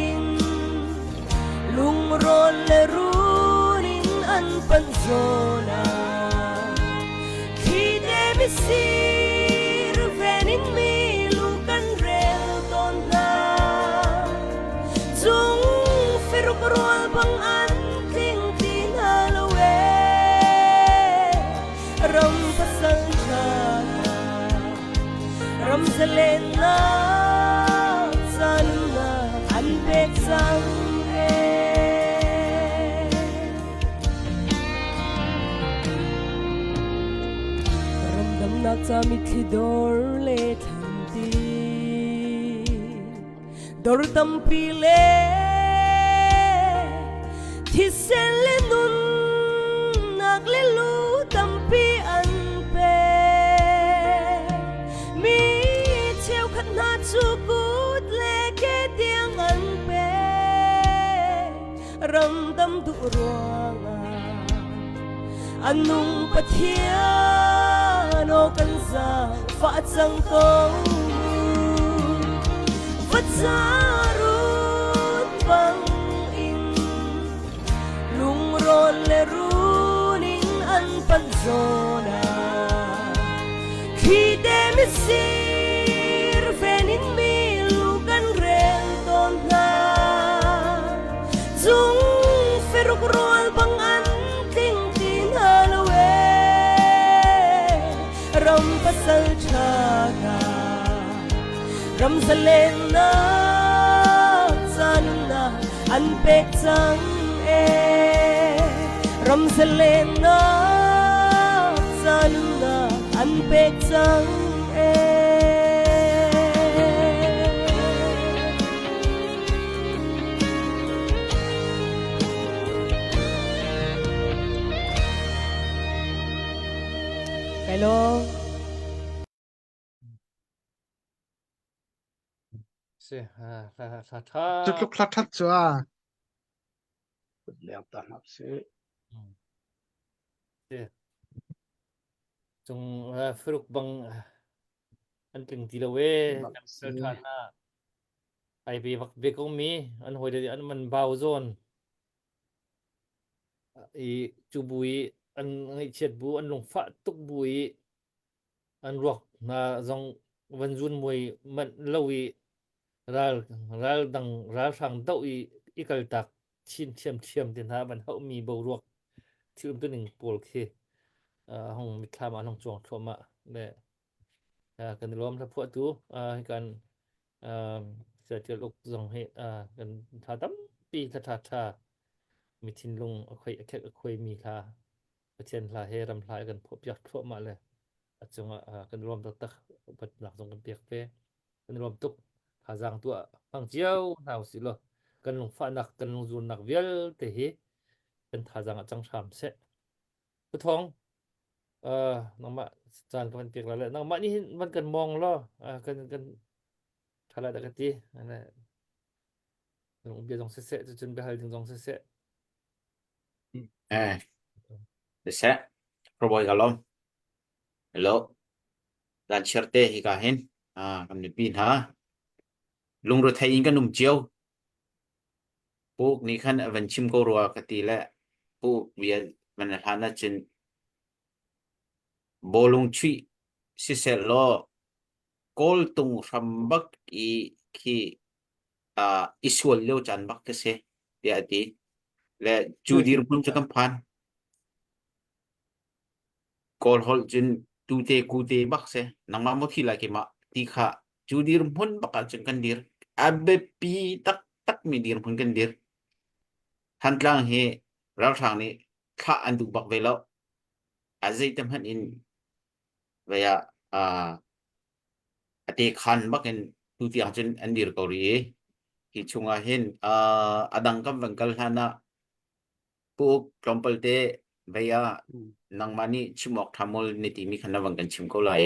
in lung ron le runin an pan zona khi de mi sir venin mi lukan rel don na zung firuk rual bang an ting tin halawe ram pasal chana ram zalena sanna an pek sang e ram dam nak cha mi thidor le than ti dor tampi le thi sen le nun nak le lu tampi an pe mi cheu khat na chu gut le ke tiang an pe ram dam du ruanga anung pathiano kan sa fa chang tong Vatsarun bang in lung ron le runin an panzona khi dem sir fenin mi lugan rel don na zung feruk rol bang an ting tin halawe ram pasal chaga ram zalen na zanun na an pek chang e ram zalen na zanun na an pek chang e hello se thaจุดลุกคลัดทัดจัว leng tan hap se se chung fruk bang an ting ti lawe Bang kan se. tha na ai bi vak be kong mi an hoi de an man bau zon i chu bui an ngai chet bu an long fa tuk bui an ruak na zong van jun mui man lawi ral dang ral sang dau i kal tak chin thiam tin ha ban hau mi bo ruak thum tu ning pol khi hong mi thama hong chong thoma le kan lom tha phu tu kan se tel uk zong he kan tha tam pi tha mi thin lung khoi khek khoi mi tha chen la he ram lai kan phu pyak thoma le achunga kan lom tak bat nak zong kan pek pe kan lom tuk tha jang tu hang chiao nào xí lo kan lung fa nak kan lung zun nak vial te hi kan tha jang chang tham se ku thong nang ma chan kan pek la le nang ma ni man kan mong lo kan thala da ka ti ana lung bia jong se chu chun be hal ding jong se Để sẽ proboi galom hello dan cherte hi ka hen kam ni pin ha lung ro thai in kan num chiao puk ni khan avan chim ko ro ka ti la puk bia man hana chin bolung chui si se lo kol tung ram bak i khi isual leo chan bak ke se dia ti le chu dir pun chakam phan kol hol chin tu te ku te bak se nang ma mo thi la ke ma ti kha chu dir pun bakal chen kan dir abe pi tak mi dir pun kan dir han tlang he rau thang ni kha an du bak ve lo azai tam han in veya ate khan baken tu tiang chen an dir ko ri hi chunga hen adang kam wangkal hana puk klompal te veya nang mani chimok thamol ni ti mi khana wangkan chim ko lai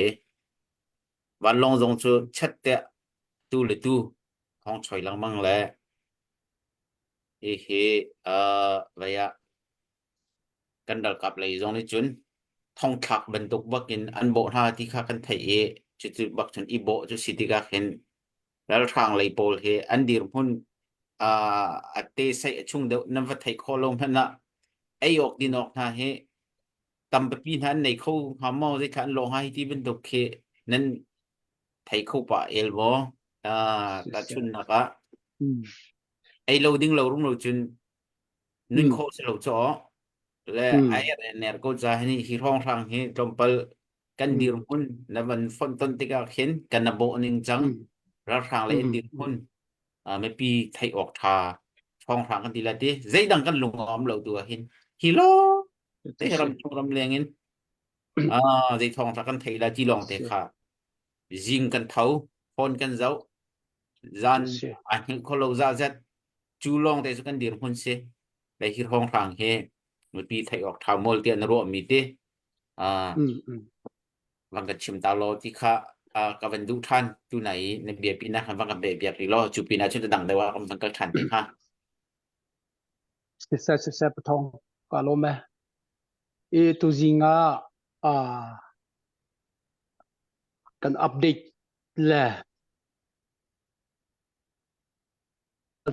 wan long zong chu chat te tu le tu hong choi lang mang le he veya kandal kap lai zong ni chun thong thak bentuk bakin an bo ha ti kha kan thai e chu bak chun i bo chu sitika khen ral thang lai pol he an dir hun ate sai chung de nam va thai kholom hana ayok dinok na he tam pi han nei kho ha mo de khan lo hai ti bentuk khe nan thai kho pa el bo ta chun na ka ai lo ding lo rum lo chun nun kho se lo cho le ai ner ko cha ni hi rong rang hi tompal kan dir hun na van fon ton tika khen kan na bo ning chang ra rang le dir hun me pi thai ok tha rong rang kan ti la ti zai dang kan lung om lo tu hin hi lo te ram leng in zai thong ra kan thai la chi long te kha jing kan thau phone kan zau gian se anh hình kholo za zet chu long te kan dir hun se le hi hong thang he nu pi thai ok thau mol tian ro mi te à vang kan chim ta lo ti kha ka van du than tu nai ne bia pi na kan vang ka be bia ri lo chu pi na chu dang de wa kan ka than te kha se patong ka lo me e tu zinga kan update le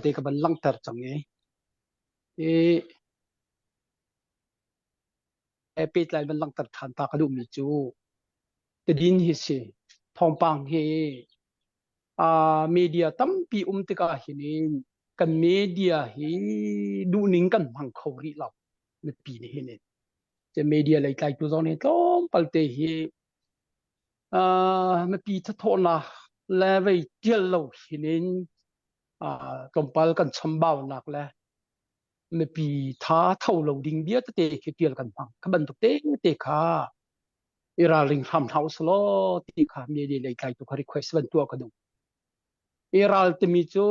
te ka ban lang tar chang e pet lai ban lang tar than ta ka du mi chu te din hi se thong pang he media tam pi te ka hinin kan media hi du ning kan hang khori law ne pi ne hinin je media lai kai tu zon he tom palte hi me pi tha thona le vei tiel lo hinin kompal kan chambao nak le me pi tha thau lo ding bia te ke tiel kan hang ka ban te kha ira ring ham house lo ti kha media lai kai tu request ban tu ka du iral te mi chu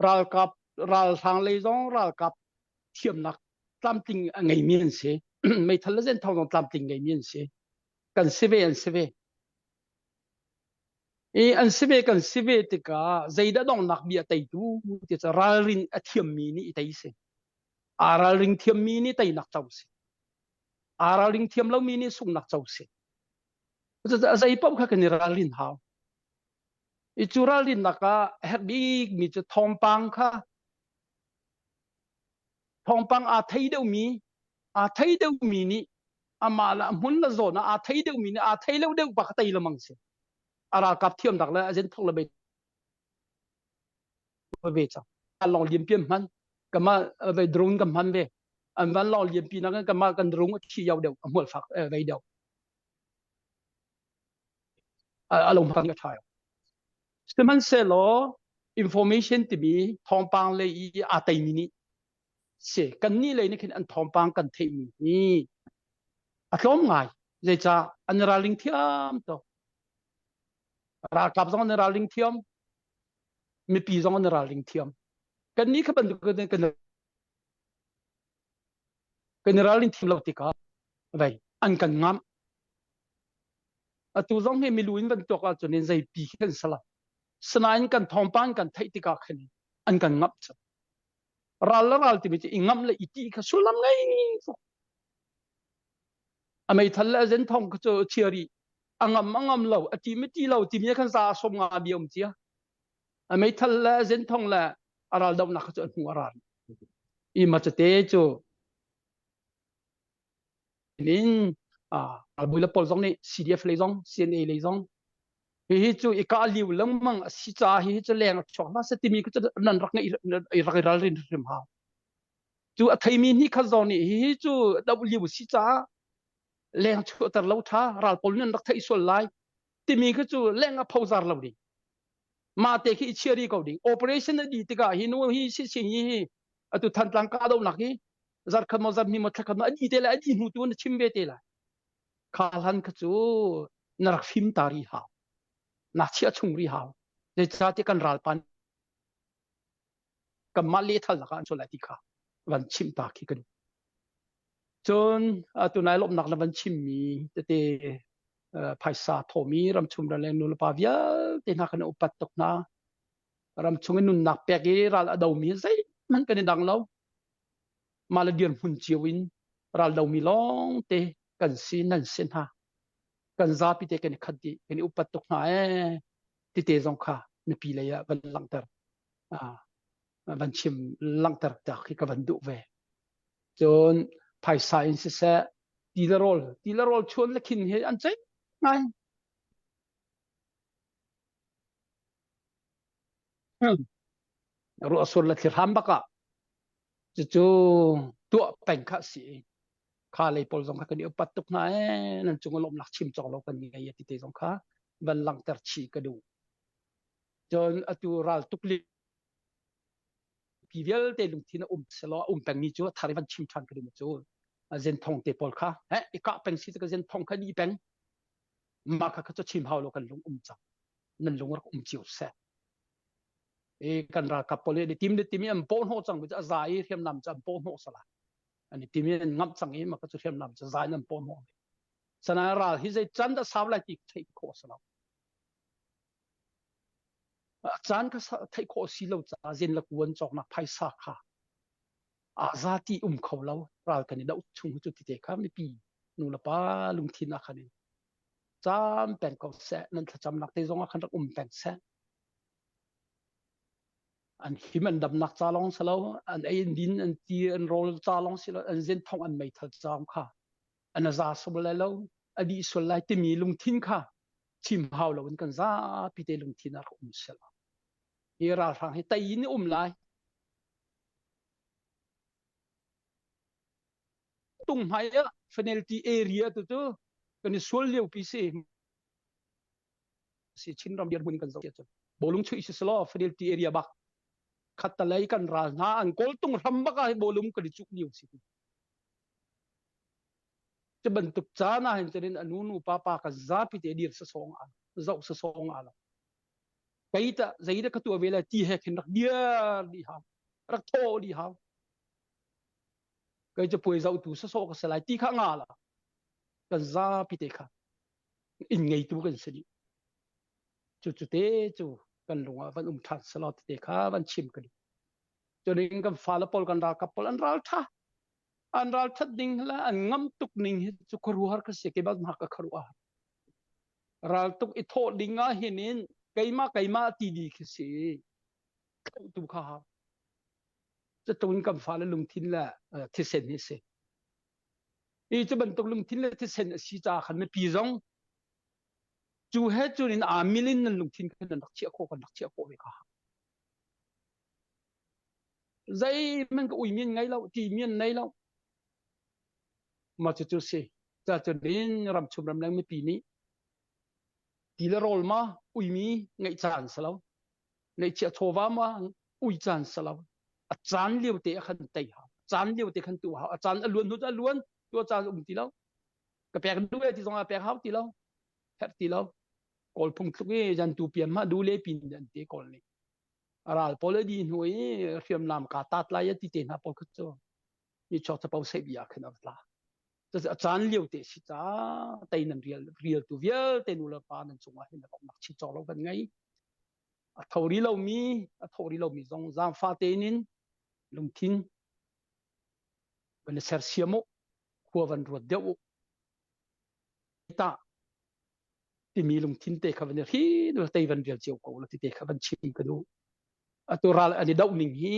ral kap ral sang le zong ral kap thiam nak tlam ting ngai mien se mai thal zen thong tlam ting ngai mien se kan seve an seve an seve kan seve te ka zaida dong nak bia tai tu ti cha ral rin a thiam mi ni tai se aral ring thiam mi ni tai nak chau se aral ring thiam lo mi ni sung nak chau se zai pom kha kan ral rin haw i chural rin naka her big mi chu thong pang kha thong pang a thai deu mi ni ama la mun la zona a thai deu mi ni a thai lo deu ba tai la mang se ara kap thiam dak la ajen thok la be ve cha long liam piam man kama ve drone kam man ve an van long liam pi na kama kan drone chi yaw deu amol fak ve deu a long phang ka thai steman se lo information ti bi thong pang le i a tai mi ni se kan ni le ni kin an thong pang kan thei mi ni a tlom ngai le cha an ra ling thiam to ra kap zong an ra ling thiam mi pi zong an ra ling thiam kan ni kha ban kan ra ling thiam lo ti ka vai an kan ngam a tu zong he mi luin ban to ka chunin zai pi khen sala sanain kan thong pang kan thei ti ka khen an kan ngap cha ral ti mi chi ngam le iti kha sulam ngai amai thalla zen thong ka cho chiari angam lo ati mi ti lo ti mi khan sa som nga biom chia amai thalla zen thong la aral dau na ka cho hu aral i ma chate cho nin albuila pol zong ni cdf le zong cna le zong hi chu i ka liu lang mang si cha hi chu leng chok ma se ti mi ka cho nan rak ngai rak ral rin rim ha chu a thai mi ni kha zong ni hi chu dau liu si cha leng chu tar lo tha ral pol nan rak thai sol lai ti mi ka chu leng a phau zar lo di ma te khi chiari ko ding operation di ti ka hi no hi si hi atu than tlang ka do nak hi zar khan mo zar mi mo thak ma di te la di hu tu na chim be te la khal han ka chu narak phim tari ha na chia chung ri ha le cha te kan ral pan ka ma le thal ka an so la ti kha van chim ta khi kan chon atu nai lop nak la van chim mi te paisa thomi ram chum ra leng nul pa via te na kan upat tok na ram chung nun nak pe ge ral adaw mi zai man kan dang lo mala dian hun chiwin ral daw mi long te kan sin nan sin ha kan za pi te kan khadi kan upat tok na ti te zong kha ni pi le ya ban lang tar ban chim lang tar ta khi ka ban du ve chon paisa in se ti la rol chon la khin he an chai ngai ro asur la thir ham baka chu tu pen kha si kha le pol zong kha kan upat tuk na nan chung lom lak chim chong lo kan ngai ti te zong kha ban lang tar chi ka du chon atu ral tuk li pivel te lung thina selo peng ni chu thari ban chim than ka du chu zen thong te pol kha he ka peng si ka zen thong kha ni peng ma kha cho chim haw lo kan lung cha nan lung rak chiu se kan ra kapole di tim em pon ho chang bi zai thiam nam cham pon ho sala ani tim en ngam chang e ma ka chu thiam nam cha zai nam pon ho sana ra hi zai chan da saw la ti thei ko sala chan ka thei ko si lo cha zin la kuan chok na phai sa kha azati kho lo ra kan ni dau chung chu ti te kha mi pi nu la pa lung thin na khani cham pen ko se nan tha cham nak te zonga khan pen se an him an dam nak cha long salo an ai din an ti an rol cha long silo an zen thong an mai tha cham kha an za so la lo adi so lai te mi lung thin kha chim hau lo kan za pi te lung thin a sela hi ra rang hi tai ni lai tung hai a penalty area tu kan sol leu pi se si chin ram biar bun kan zo bolung chui si selo penalty area bak khatalai kan ra na an kol tung ram ba ka bolum ka di chuk niu si che ban tuk cha na hin chen anu nu pa ka za pi te dir sa song a zau sa song a kai ta zaida ka tu vela ti he khin rak dia di ha rak tho di ha kai che poi zau tu sa so ka salai ti kha nga la kan za pi te kha in ngai tu kan se di chu te chu kan lunga van that salot te kha van chim ka di cho nên kan fa la pol kan ra ka pol an ral that ding la an ngam tuk ning chu kharu har ka se ke ba ma ka kharu a ral tuk I tho dinga hinin kaima ti di ki se tu kha cha tun kan fa la lung thin la thi sen ni se I chu ban tuk lung thin la thi sen si cha khan me pi zong chu he chu in a milin nan lung thin kan nak chia ko ve ka zai man ka ui min ngai lo ti min nei lo ma chu se cha chu din ram chum ram lang me pi ni ti la rol ma ui mi ngai chan sa lo ngai chia thova ma ui chan sa lo a chan liu te khan tai ha chan liu te khan tu ha a chan luan tu chan ti lo ka pek du ti zong a pek ha ti lo her ti lo kol phung thu ge jan tu pian ma du le pin jan te kol ni aral pole di hnui riam nam ka tat lai ti te na pol kho ni chok cha pau se bia khna la cha chan liu te si cha tai nam real tu vial te nu la pa nan chunga hin na nak chi chok lo kan ngai a thori lo mi zong zam fa te nin lung thin ban ser siamo kho van ro deu ta ti mi lung thin te kha van hi no tai van vial chiu ko la ti te kha van chim ka du atural ani dau ning hi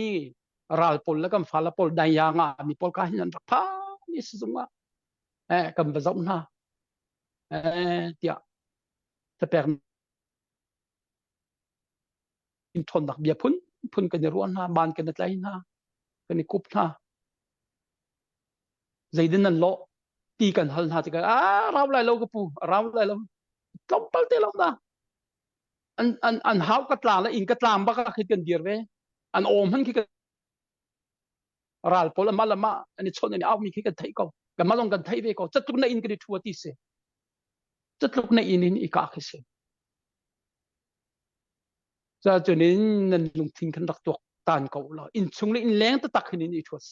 ral pol la kam fa la pol dai ya nga mi pol ka hin rak pha ni sunga kam ba zong na tia ta per in thon dak bia phun kan ruan ha ban kan tlai na kan kup na zaidin nan lo ti kan hal na ti ka raw lai lo ka pu raw lai lo tlom pal te lo da an how ka tla la in ka tlam ba ka khit kan dir ve an om han ki ka ral pol malama ani chon ani aw mi ki ka thai ko ka malong kan thai ve ko chatuk na in ki thu ti se chatuk na in I ka khi se cho nên nan lung thing kan dak tok tan ko la in chung le in leng ta tak hin I thos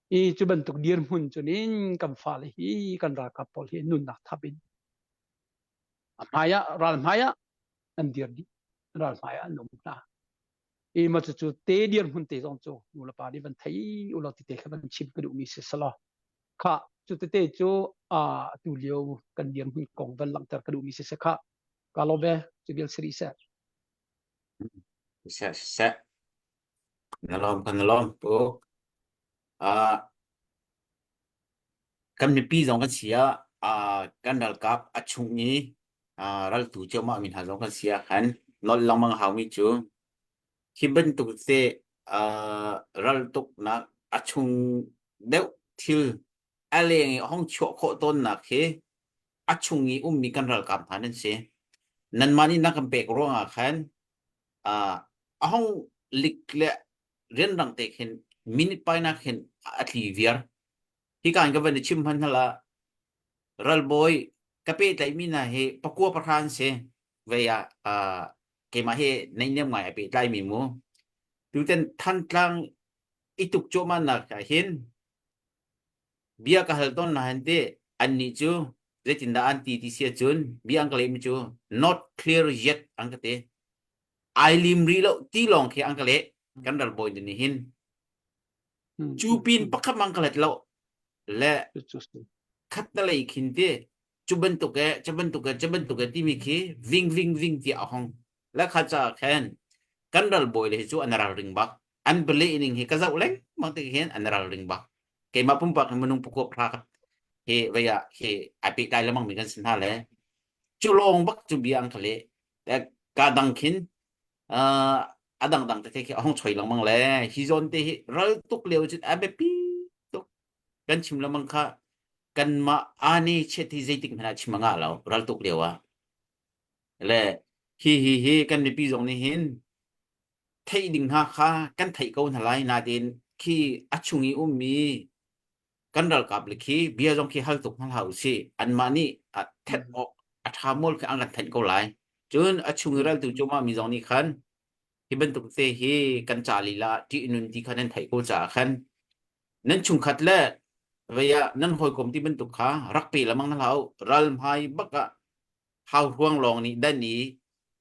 I chu ban tuk dir mun cho nên kam fa le hi kan ra ka pol hi nun na thabin maya an dir di ral maya num na I ma chu te dir mun te zong chu nu la pa di ban thai u lo ti te kha ban chim ka du mi se sala kha chu te chu tu liu kan dir mun kong ban lang tar ka du mi se kha ka lo be chu bil sri se sẽ kan lom po kan ni pi zong kan sia kan dal kap achung ni ral tu cho ma min ha zong kan sia han not long mang hau mi chu khi ben tu se ral tuk na achung deu thil aleng hong cho kho ton na khe achung ni mi kan ral kap hanen se nan mani na kan pek ro nga khan hong lik le ren rang te khen minute pai na khen atli viar hi kan ka van chim han hala ral boy kape tai mi na he pakua pathan se veya cái mà hệ nên nhầm ngoài bị tai mì mua tu ten than tlang ituk cho man na ka hin bia ka hal ton na hante an ni chu zetin da anti ti sia chun biang claim chu not clear yet ang ka te ai lim ri lo ti long khi ang ka le kan dal boy ni hin chu pin pakhat mang ka let lo le khát ta lại kinh tế chú bên tục cái tim khi ving ti ahong la khát cha khen kan dal boy le chu anara ring bak an bele ining he ka zau leng mang te hen anara ring bak ke ma pum pak menung pukop ra he vaya he api dai lamang mi kan sin ha le chu long bak chu biang khale ta ka dang khin adang dang te ke ahong choi lang mang le hi zon te ral tuk leo chu abe pi tuk kan chim lamang kha kan ma ani cheti zaitik na chimanga law ral tuk lewa le hi kan ni pi zong ni hin thei ding ha kha kan thei ko na lai na din khi achungi ummi kan dal kap le khi bia zong khi hal tuk hal hau si an ma ni a thet ok a thamol ka ang kan thei ko lai chun achungi ral tu choma mi zong ni khan hi ben tuk te hi kan cha li la ti nun ti khan thei ko cha khan nan chung khat le vậy nên hồi cùng thì bên tục khá rắc bị là mang nó hậu ral hai bắc à hao huang lòng ni đan ni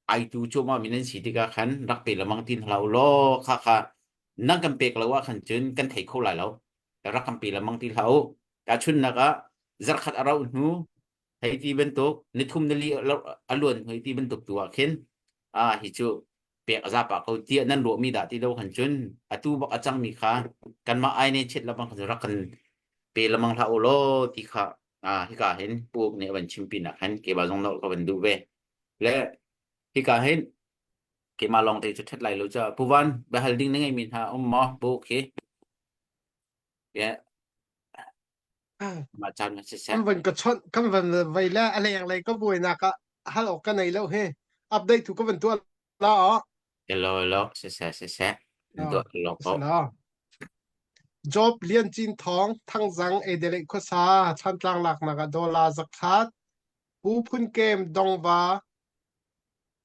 ai tu cho mà mình nên chỉ thì cả khán rắc bị là mang tin hậu lo khá khá năng cầm bẹc làว่าkhẩn chân cần thấy khâu lại lâu rắc cầm bị là mang tin hậu cả chun là cả rất khát arau nu thấy thì bên tục nên thum nên li luôn thấy thì bên tục tua khen hi chu bẹc ra bạc câu tiện nên lụa mi đã thì đâu khẩn chân tu bạc achang mi khá cần mà ai nên chết là bằng khẩn rắc khẩn pe lamang la ulo ti kha hi ka hen puk ne ban chimpin na han ke ba jong no ka ban du ve le hi ka hen ke ma long te chu thet lai lo cha puwan ba holding ne ngai min ha mo bu ke ya ma chan ma se se cam vẫn có chọn cam vẫn vậy là anh em lại có buổi nào cả hello cái này lâu he update thu có vẫn tua lo lo se do lo ko lo job liên chin thong thăng răng e dele ko sa chan tlang lak naga dollar zakat pu phun kem dongwa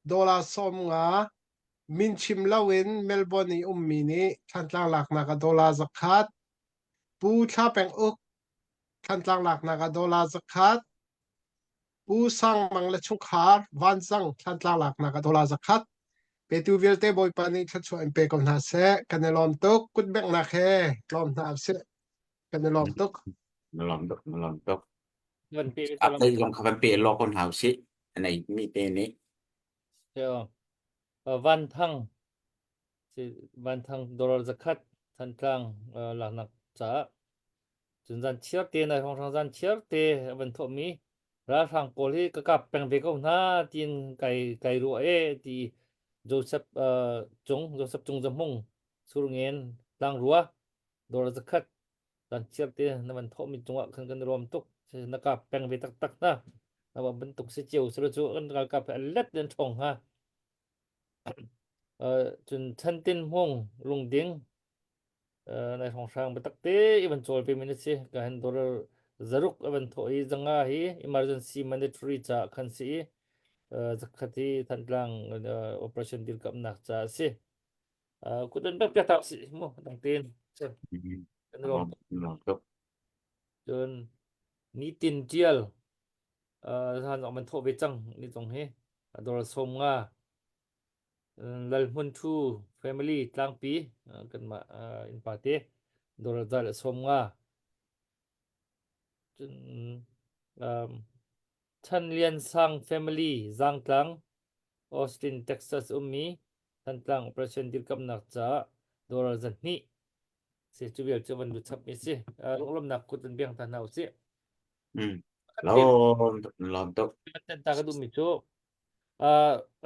dollar som nga min chim lawin melbourne ummini chan tlang lak naga dollar zakat pu tha peng uk chan tlang lak naga dollar zakat pu sang mang la chung khar van sang chan tlang lak naga dollar zakat pe tu vil te boy pani chat chu em pe kom na se kanelom tok kut bek na khe lom na se kanelom tok lom tok วันปี ap dai jong kha ban pe lo kon hau si anai mi pe ni เจ้าวันทั้งสิวันทั้งดอลลาร์จะคัดทันกลางหลักนักจ้าจนจันเชียร์เตในของทางจันเชียร์เตวันทมีราทางโพลีก็กับแปลงเบกเอาหน้าจีนไก่รัวที่โจเซฟจงจำมงสุรเงินลังรัวดอลลาร์จะคัดจันเชียร์เตในวันทมีจังหวะกันรวมตุกนักกับแปลงเบตักนะนะว่าบรรทุกเสียเจียวสุรจุกันกับเล็ดเดินทงฮะจนทันตินมงลุงดิงในของทางไปตักเตะอีวันโจลไปมินิสิก็เห็นตัวจรุกอีวันโถอีจังอาฮี emergency mandatory จะคันสิจะขัดที่ทันกลางoperation ดีลกับนักจะสิกูเดินแบบจะตักสิมั่วตั้งเต้นใช่กันรวม lom tok จนนี่ตินเจียลท่านออกมันโทไปจังนี่ตรงนี้ตัวสมงาลลมุนทูแฟมิลี่ตั้งปีกันมาอินปาเต้โดนจัลสมงาจนท่านเรียนสร้างแฟมิลี่จังตังออสตินเท็กซัสมีท่านตังประชันดิลกับนักจ้าโดนจันนี่เสียชีวิตจะวันดุชับมิสิลมนักกุตันเบียงท่านเอาสิ lom tok เป็นตากระดุมมิโจ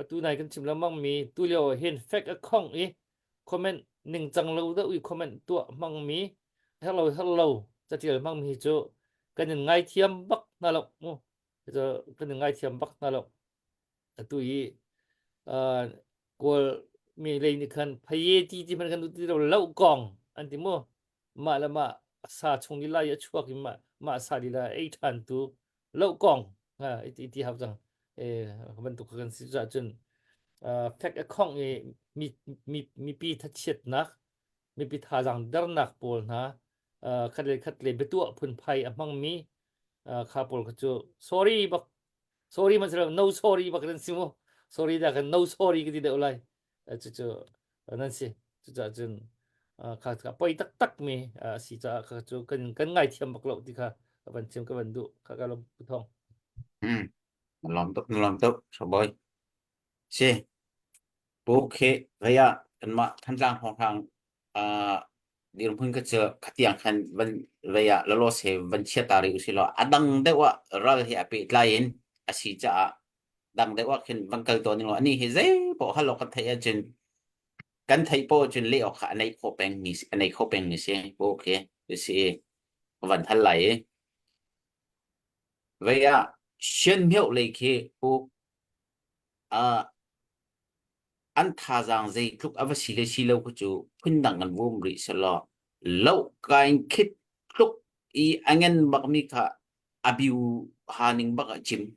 ตัวไหนกันชิมแล้วมั่งมีตัวเดียวเห็นแฟกต์ข้องคอมเมนต์หนึ่งจังเราได้คอมเมนต์ตัวมั่งมีฮัลโหลจะเที่ยวมั่งมีโจกันยังไงเทียมบักนั่นหรอกจะกันยังไงเทียมบักนั่นหรอกตัวกูมีอะไรนี่คันพยที่มันกันดูที่เราเล่ากองอันที่มั่วมาแล้วมาซาชงลีลายชั่วกินมาซาลีลาทันตัวเล่ากองที่เขาจังบรรทุกกันสิจ้าจน fact account mi pi that chet nak mi pi tha jang dar nak pol na khat le betu phun phai amang mi kha pol chu sorry man sera no sorry bak ren simo sorry da kan no sorry ki de ulai chu nan si chu cha chen kha poi tak mi si cha kha chu kan ngai thiam bak lo ti kha ban chem ka ban du kha ka lo pu thong làm tốt sao bơi xe bố khé vậy à anh mà tham gia hoàn thành đi làm cái chờ khách hàng khăn vẫn vậy à lo sẽ vẫn chia tari usi lo adang dewa ral hi api lain asija dang dewa khen vẫn câuตัวนึงloนี่เฮเซบ่ฮัลโหลกันไทยจนกันไทยโปจนเลี้ยวขาในโคเปงนี่ในโคเปงนี่เสียโอเคดูสิวันทันไหลvậy à xuyên miệu lấy khi bố anh thà rằng gì lúc ở xí lâu của chú phun đằng ngân vô m리 sẽ lo lâu cái khít lúc anh em bác mi cả abiu haning bác chim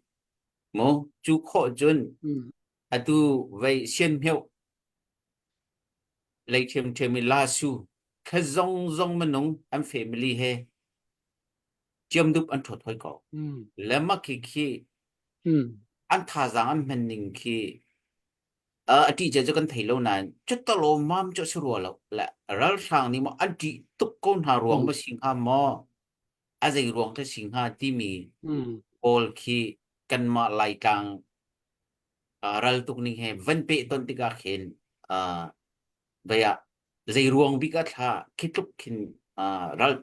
mô chú khó chun tu vậy xuyên miệu lấy thêm mình la su cái dòng mà nông anh family he chiêm đúc anh thuật thôi cậu lẽ mà khi anh thà rằng anh mình nín khi đi chơi cho con thấy lâu nè chút tao lo mam cho sửa rồi là ra sang ni mà anh đi tục con hà ruộng mà sinh ha mò anh dạy ruộng cho sinh ha tí mi all khi cần mà lại càng ra tục ni he vẫn bị tôn tí cả khen vậy à dạy ruộng bị cả thà khi tục khen ra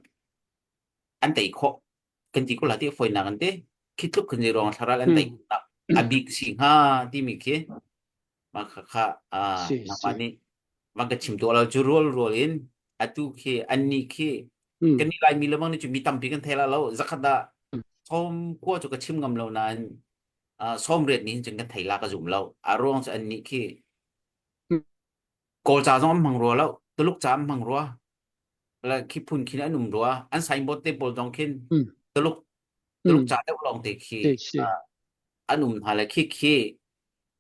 anh thấy khó cần chỉ có là tiếc phơi nặng thế khi tục khen dạy ruộng thà ra anh thấy anh bị sinh ha tí mi kia maka namanya maka cimtu ala rolin atu ke anni ke kanilai mi lamang ni cumi tampi kan thela lo zakada som ko chu ka chim ngam lo nan som ret ni jeng kan thaila ka zum lo arong sa anni ke ko cha jom mang ro lo tuluk cha mang ro la ki phun kin anum ro an sai bot te bol dong kin tuluk cha te long te ki anum hala ki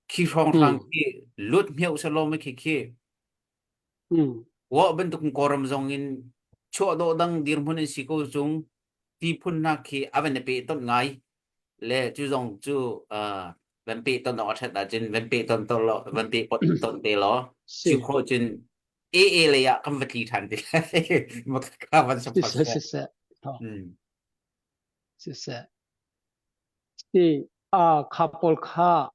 khi phong thang khi lút miêu sa lo mấy khi wa bên tục koram zong in cho do dang dir mun si ko chung ti phun na khi aven pe ton ngai le chu zong chu ven pe ton no that da jin ven pe ton to lo ven pe pot ton te lo chu kho jin e le ya kam vati than ti ma ka van sa pa se ti couple kha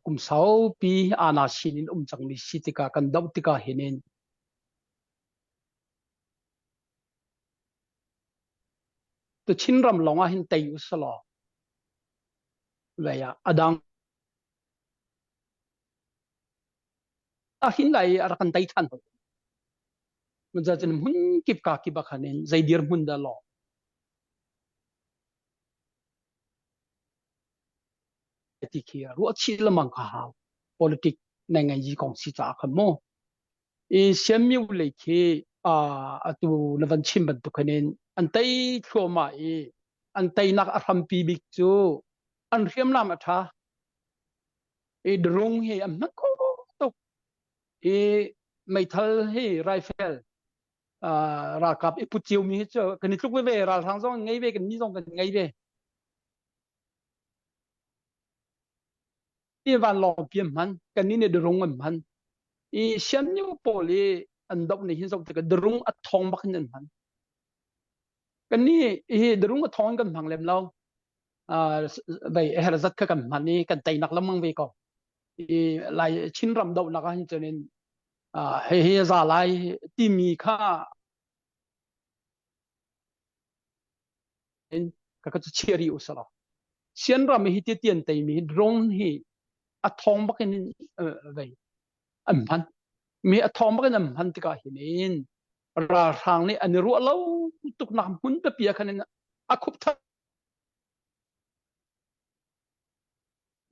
kum sau pi ana sinin chang mi sitika kan dau tika hinin to chinram longa hin tei usalo veya adang hin lai arakan tai than mun za chen mun kip ka ki ba khanin zaidir mun da lo ti kia ru chi la mang kha ha politic nai ngai ji kong si cha khan mo e siam miu le khi atu na van chim ban tu khanin an tai thlo ma an tai nak a tham pi bik chu an riam lam a tha e drung he am na ko to e mai thal he rifle ra kap e pu chiu mi chu kan tluk ve ra thang zong ngai ve kan ni zong kan ngai ve i van lo piam man kan ni ne drung man i siam ni poli an dok ni hin zok te ka drung a thong bak nen man kan ni hi drung a thong kan phang lem lo bai her zat ka kan man ni kan tai nak lamang ve ko i lai chin ram do na ka hin chenin he za lai ti mi kha en ka ka cheri usala sian ram hi ti tian tai mi drong hi a thong bak in bai man mi a thong bak in man ti ka hinin ra rang ni an ru lo tuk nam hun pe pia khanin a khup tha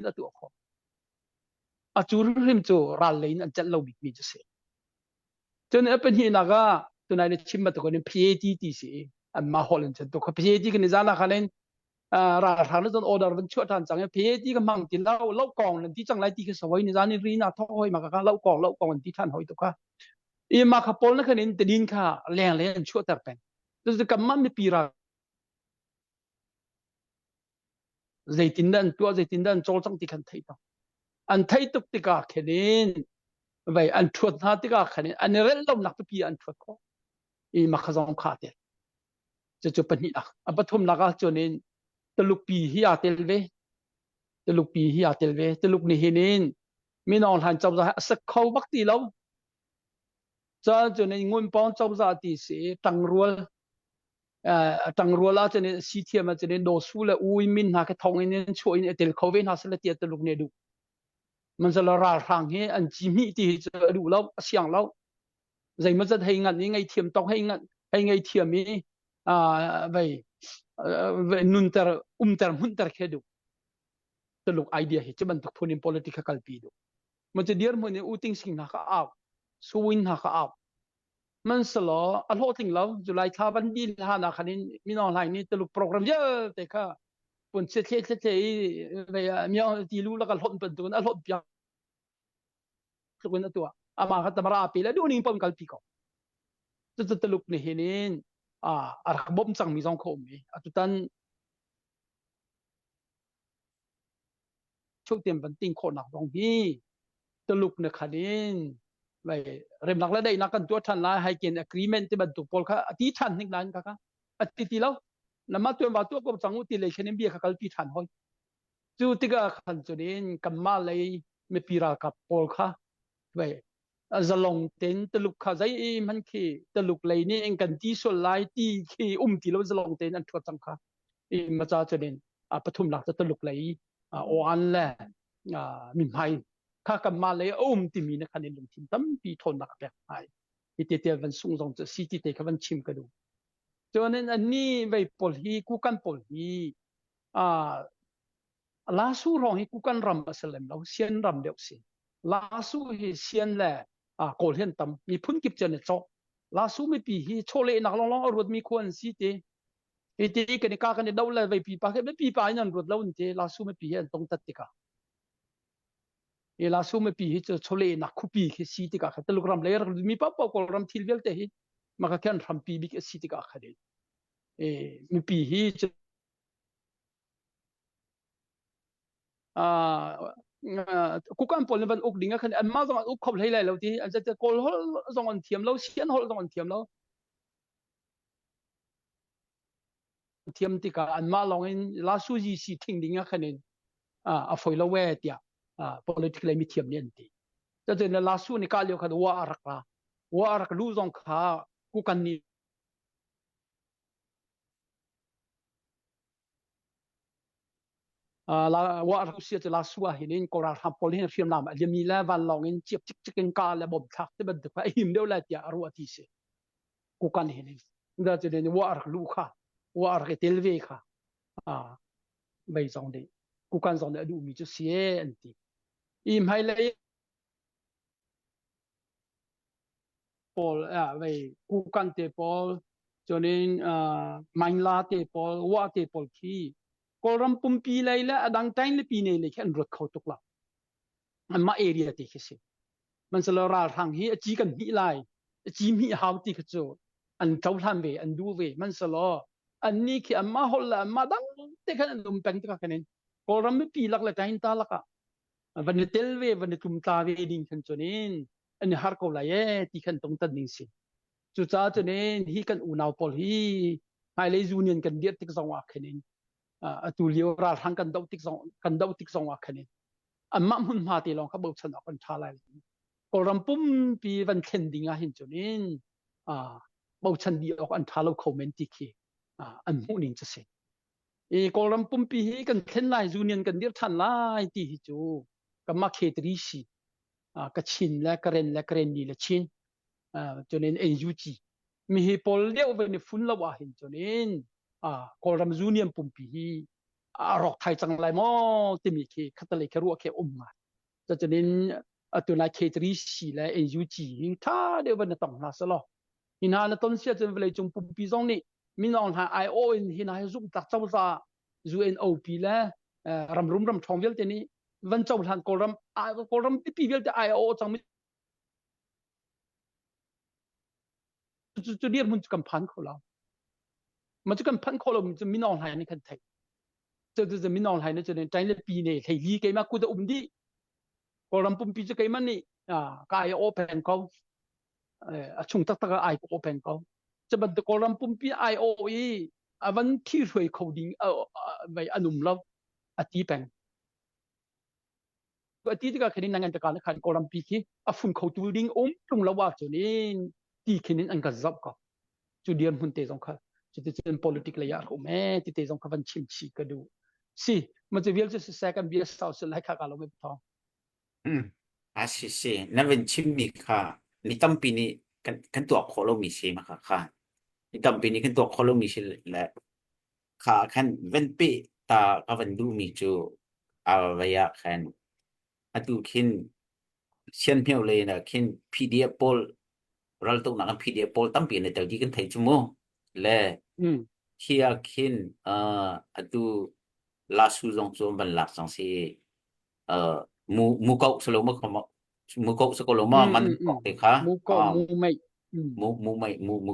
na tu kho a chur rim chu ral lein an chal lo bik mi se chen a pen hi na ga tu nai ne chim ma to ko ni phet ti si an ma holen chen to ko phet ti ni za na khanen ra thằng nó dân order vẫn chữa thằng chẳng phê tí cái măng tiền lâu còn lần tí chẳng lại tí cái sợi này ra nên rina thôi mà cái lâu còn lần tí thằng hỏi tụi ka mà cái Paul nó cái nên tiền ka leng chữa tập pen tức là cái mắm mi pira dây tin đan cho chẳng tí kan thấy đâu anh thấy tục tí ka cái nên vậy anh chuột ha tí ka cái nên anh rất lâu nạp pi anh chuột có mà cái dòng khát đấy cho bên này à bắt thum naga cho nên teluk pi hi atel ve teluk ni hinin min on han chau za sa khâu bắc ti lâu cho nên ngun pon chau za ti se tang rual la cho nên si thiam cho nên do su la ui min ha cái thong in choi in tel khâu ve ha sa la ti teluk ne du man sa la ra rang he an chi mi ti du lâu siang lâu dây mất rất hay ngặt những ngày thiam tóc hay ngày thiam mi vậy vậy nunter munter khedu teluk idea hi chaban tuk phunin politika kalpi do man che diar mon uting sing na ka aw suwin ha ka aw man salo a lo ting lo julai tha ban din ha na khanin minol hai ni teluk program je te kha pun che ve myo ti lu la ka lhon pen tun a lhon pya tukun atua ama ka tamara api la du ning pom kalpi ko teluk ni hinin ar bom chang mi jong kho mi atutan chuk tiam ban ting kho nak dong hi teluk na khanin vậy rem nak la dai nak kan tu than la hai ken agreement te ban tu pol kha ati than nik dan ka ati ti lo lama tu ba tu ko changu ti le khenem bi kha kal pi than hoi chu ti ga khan chu din kamma lei me pira ka pol kha vậy zalong ten teluk kha zai man khi teluk lei ni eng kan ti so lai ti khi ti lo zalong ten an thot chang kha ma cha chu din pathum lak teluk lei o an la min hai kha kamma lei ti mi na khanin lum thim tam pi thon nak pek hai ti van sung jong chu city te kha van chim ka du cho nên anh ni vậy pol hi ku kan pol hi la su rong hi ku kan ram asalem lo sian ram deuh sin la su hi sian la kol hian tam mi phun kip chen cho la su mi pi hi chole nak long long rut mi khuan si te ti kan ka kan dau la vai pi pa ke pi pa nan rut lo te la su mi pi hian tong tat ti ka la su mi pi hi chole nak khu pi ke si ti ka telegram layer mi pa pa kol ram thil vel te hi ma ka kan ram pi bi ke si ti ka khade mi pi hi ku kan pol ban uk dinga khan an ma zong uk khop lei lai lo ti an cha kol hol zong on thiam lo sian hol zong on thiam lo thiam ti ka an ma long in la su ji si thing dinga khanin a foi lo we tia politically mi thiam nen ti cha chen la su ni ka lio khan wa arak lu zong kha ku kan ni la wa rusia te la suah hinin kora ham pol hin film lam mi la van long in chip chicken ka la bob thak te bad pa him deu la tia ru ati se ku kan hinin da te ne wa ar lu kha wa ar ke telve kha bai zong de ku kan zong de du mi chu sie anti im hai le pol bai ku kan te pol cho nên main la te pol wa te pol khi koram pumpi lai la adang tain le pi ne le khan rot khau tuk la ma area te khisi man sala ra thang hi achi kan hi lai achi mi haw ti khacho an chau than ve an du ve man sala an ni khi amma hol la ma dang te khan dum pang ta khanen koram mi pi lak la tain ta la ka van tel ve van tum ta ve ding khan chonin an har ko la ye ti khan tong tan ning si chu cha chonin hi kan u naw pol hi hai le union kan diet tik zawa khanin tu liu ra thang kan dau tik zong wa khanin amma mun ma ti long kha bo chan kan tha lai ko ram pum pi van khen dinga hin chunin bo chan di ok an tha lo comment ti khi an mu ning cha se ko ram pum pi hi kan khen lai union kan dir than lai ti hi chu ka ma khe tri si ka chin la karen ni la chin chunin AUG mi hi pol deu ve ni fun la wa hin chunin koram union pumpi hi rok thai chang lai mo ti mi khi khatale ke ru ke ma cha chanin atuna khetri si la AUG hin tha de ban tong na sa lo ina na ton sia chen vele chung pumpi zong ni min on ha IO in hin ha zum tak chau za UNOP และรำรุมรำทองเวลเตนี้วันเจ้าทางกอรัมปีเวลเตIO จังมิจะเรียกมันจะกำพันเขาเรามันจะกำพันเขาเรามันจะไม่นอนหายในคันไทยจะไม่นอนหายในจะในใจในปีนี้ให้ลีเกมากูจะดีกอรัมปุ่มปีจะเกมันนี่ก็IO แผ่นเขาช่วงตักIO แผ่นเขาจะบันทึกกอรัมปุ่มปีIOวันที่รวยเขาดิ้งไปอนุมเราอธิแปงก็ที่ที่ก็คืนนั่งกันตะการขันกอรัมปีที่ฝุ่นเขาตูดิ้งตรงละว่าจนี้ที่คืนอันก็จับก็จุดเดียนหุ่นเตะสงค่ะจุดที่เป็น politic เลยอะผมที่เตะสงค่ะวันชิมชีก็ดูสิมันจะเวียนจะแสกันเบียร์สาวสุดไล่ข้ากันเราไม่พอสินั่นเป็นชิมมีค่ะนี่ตั้มปีนี้กันตัวโคโลมีเชมาค่ะนี่ตั้มปีนี้กันตัวโคโลมีเชแหละค่ะคันเว้นปีตาก็เป็นดูมีจูเอาไว้ยะคันดูคินเช่นเพียวเลยนะคิน PDF โพลเราต้องนั่ง PDF โพลตั้มปีในแต่ดีกันไทยชั่วโมงและที่คินดูลาสูจงบรรลักสังสีมูเกาสโลมเขามูเกาสโกลมามันบอกเลยค่ะมูไม่มู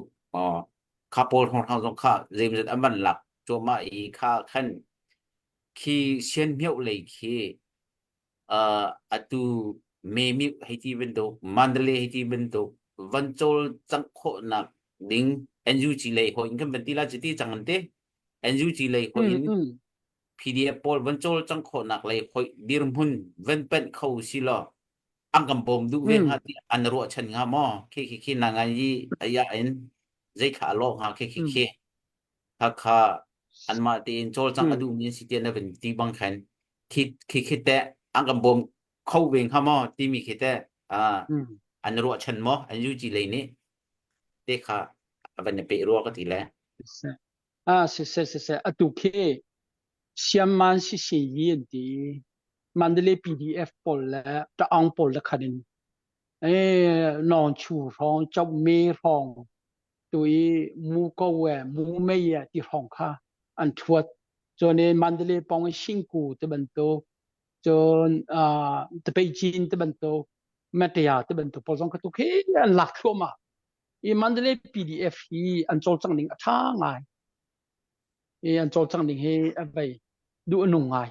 ข้าโพลของเราต้องข้าเรียนบรรลักโจมาอีข้าขั้นคีเช่นเพียวเลยคีatu memi hiti bentuk mandalay hiti bentuk vancol cangkho nak ding NU chilei ho ingkan bentila jeti changante NU chilei ho in PDF pol vancol cangkho nak lei ho dirmun venpen khau silo angkam bom du ven hati anro chan nga mo ke nangai aya in zai kha lo ha ke kha anma tin chol chang adu min sitian na ben ti bang khan ki te angkam bomเข้าเวงข้ามอที่มีแค่อันรัวชันมออันยูจีเลยนี่เด็กค่ะอันนี้เปรัวก็ทีแล้วเสตุเคเชียมมันสิยีนดีมันได้เลย PDF ปอลแล้วจะอังปอลแล้วคันนี้นอนชูร้องจับเมร้องตัวมูก็แหวมูไม่ยที่ร้องค่ะอันทวดจนมันได้เลยปองชิงกูจะบรรทุกจนตะไปจีนตะบันโตแมตยาตะบันโตพอสองกตุกเฮหลักทั่วมามันได้เลย PDF ฮีอันโจลจังหนิงท่าง่ายอันโจลจังหนิงเฮไปดูอันนุ่งง่าย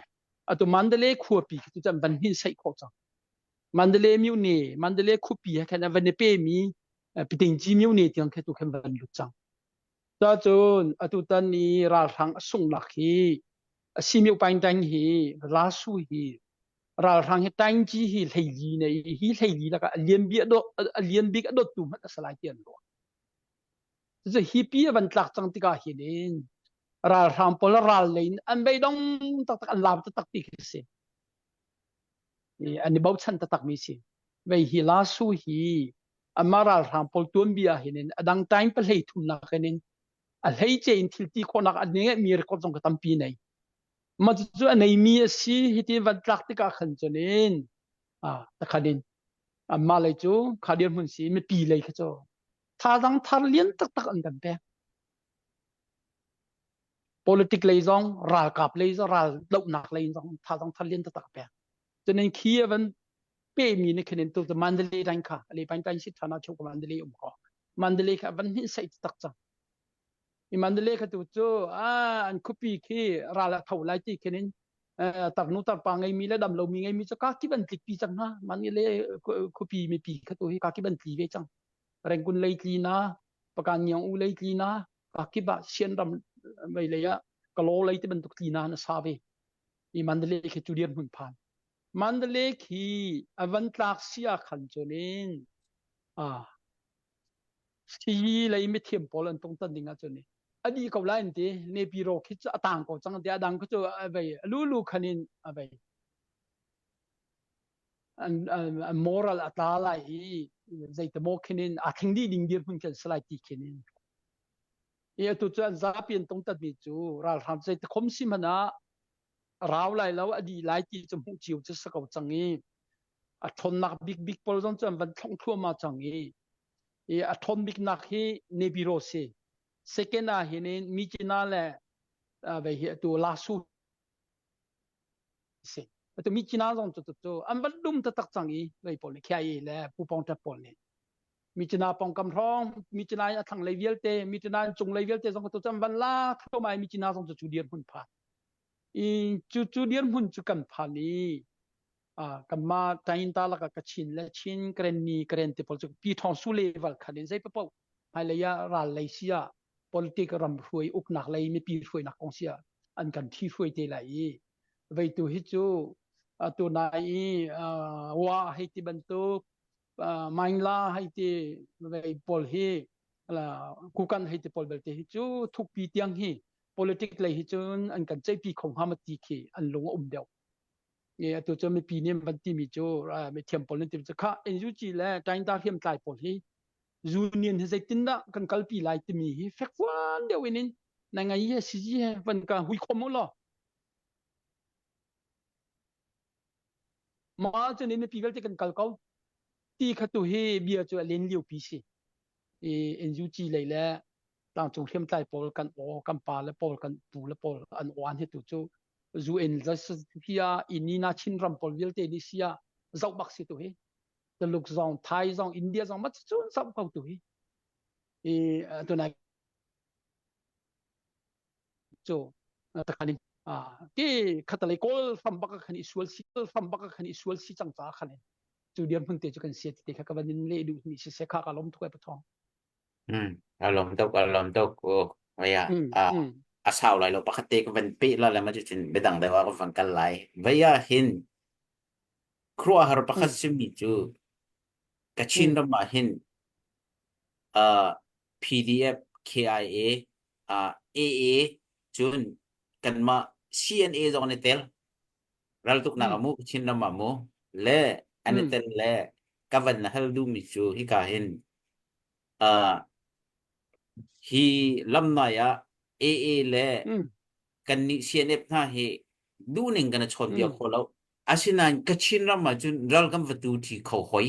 ตัวมันได้เลยขัวปีที่จะบันหินใส่ข้อจังมันได้เลยมิวเน่มันได้เลยขัวปีแค่นั้นวันนี้เป้มีปีติงจีมิวเน่ที่อันแค่ตัวแค่บันลุจังแต่จนตัวตอนนี้ราทางส่งหลักฮีซีมิวไปดังฮีลาสูฮีเราทางให้ตั้งจีฮีไทยลีในฮีไทยลีแล้วก็เลียนบีกดตุ่มมันสลายเตียนหลวงจะฮีปีบันทักจังติกาเห็นเราทำพลเราเลยอันไปต้องตักอันลาบตักติกสิอันนี้บ่าวฉันตักมีสิไปฮีลาสูฮีอันมาเราทำพลตัวบีเห็นดังตั้งไปเลยทุนนักเห็นอันให้เจนทิลตีคนนักอันนี้มีรคดจงกระทำปีไหนมันจะอันไหนมีสิที่วันหลักที่การขันจนินแต่ขัดินมาเลยจูขัดินมันสิไม่ปีเลยเขาจูถ้าดังทาร์เลียนตักอันกันเปะ politic เลยจงรัลกับเลยจงรัลเล่าหนักเลยจงถ้าดังทาร์เลียนตักเปะจนในคีย์วันเป้มีในคะแนนตัวมันเดลีดังค่ะอะไรไปไปสิฐานะชกมันเดลีก็มันเดลีค่ะวันนี้ใส่ตักจังมันเดลีค่ะตัวจูอันคุปีคีรัลเท่าไรที่คะแนนตักนู้ตักปังไงมีแล้วดำเรามีไงมีจะก้ากี่บันทิกปีจังนะมันนี่เลยคุปีไม่ปีค่ะตัวที่ก้ากี่บันทิกเวจังแรงกุนเลยกีนะประการยังอูเลยกีนะก้ากี่บาเชียนดำไม่เลยอะกะโลเลยที่บันทุกกีนะนะซาเวมันเดลีค่ะจูเดียนหุ่นผ่านมันเดลีคีอวันตักเสียขันจนินที่เลยไม่เทียมพอลันตรงตันดิ่งอ่ะจนินอดีตเขาไล่เนี่ยในปีโรคิดจะต่างกันจังเดียดังก็จะไปลู่คันินไปอันมอรัลอัตราไล่ใจแต่โมคันินทิ้งดีดิ่งเดียร์พุ่งกันสไลด์ตีคันินตัวจะจับยันตรงตัดมิจูเราทำใจแต่คมสิมันนะเราไล่แล้วอดีตไล่ตีจมูกจิ๋วจะสกัดจังงี้ทนนักบิ๊กพอลจะมันท่องทั่วมาจังงี้ทนบิ๊กนักให้ในปีโรเซ่second เห็นมีจีน่าแหละ về hiện tu la su se tu mi china zong tu an ban dum ta tak chang i về pol khai le pu pong ta pol ne mi china pong kam thong mi china ya thang level te mi china chung level te zong tu cham ban la tho mai mi china zong chu dian hun pha i chu dian hun chu kan pha ni kan ma tain ta la ka chin le chin kren ni kren te pol chu pi thong su level khanin sai pa pau hai le ya ra le sia politic ram hui uk nak le mi pi hui nak kong sia an kan thi hui te lai vậy tu hi chu tu nai wa hay ti ban tu main la hay ti vậy pol hi là kukan hay ti pol bel te hi chu thuk pi tiang hi politics lai hi chun an kan chai pi khong ha ma ti khi an lung deu ye tu chu mi pi nem ban ti mi chu mi thiam pol ni ti chu kha en ju chi la tain ta thiam tai pol hi union he zai tin da kan kal pi lai ti mi hi fek wan deu in na ngai ye si ji he van ka hui khom lo mà cho nên people thì cần cầu ti khát tu he bia cho lên liu pi si NUG lấy lẽ đang chung thêm tại pol kan o kan pa le pol kan pu le pol an oan he tu chu UN just here inina chin ram pol vil te ni sia zau bak si tu he the look zong Thai zong India zong mat chu sam kau tu he tu na chu ta khani cái khát lấy call from bắc khani sual si chang cha khani chu diam phun te chu kan se te kha ka ban le du ni se kha ka lom thoi pa thong alom tok ko vaya asau lai lo pakate ko ban pe la ma chin bedang da wa ko fan kal lai vaya hin krua har pakhat simi chu kachin ram ma hin PDF KIA AA chun kan ma CNA zong ne tel ral tuk na mu chin ram ma mu le anitel le kavan na hal du mi chu hi ka hin hi lam na ya AA le kan ni CNF na he du ning kan chon dia kho lo asina kachin ram ma chun ral kam vatu thi kho hoi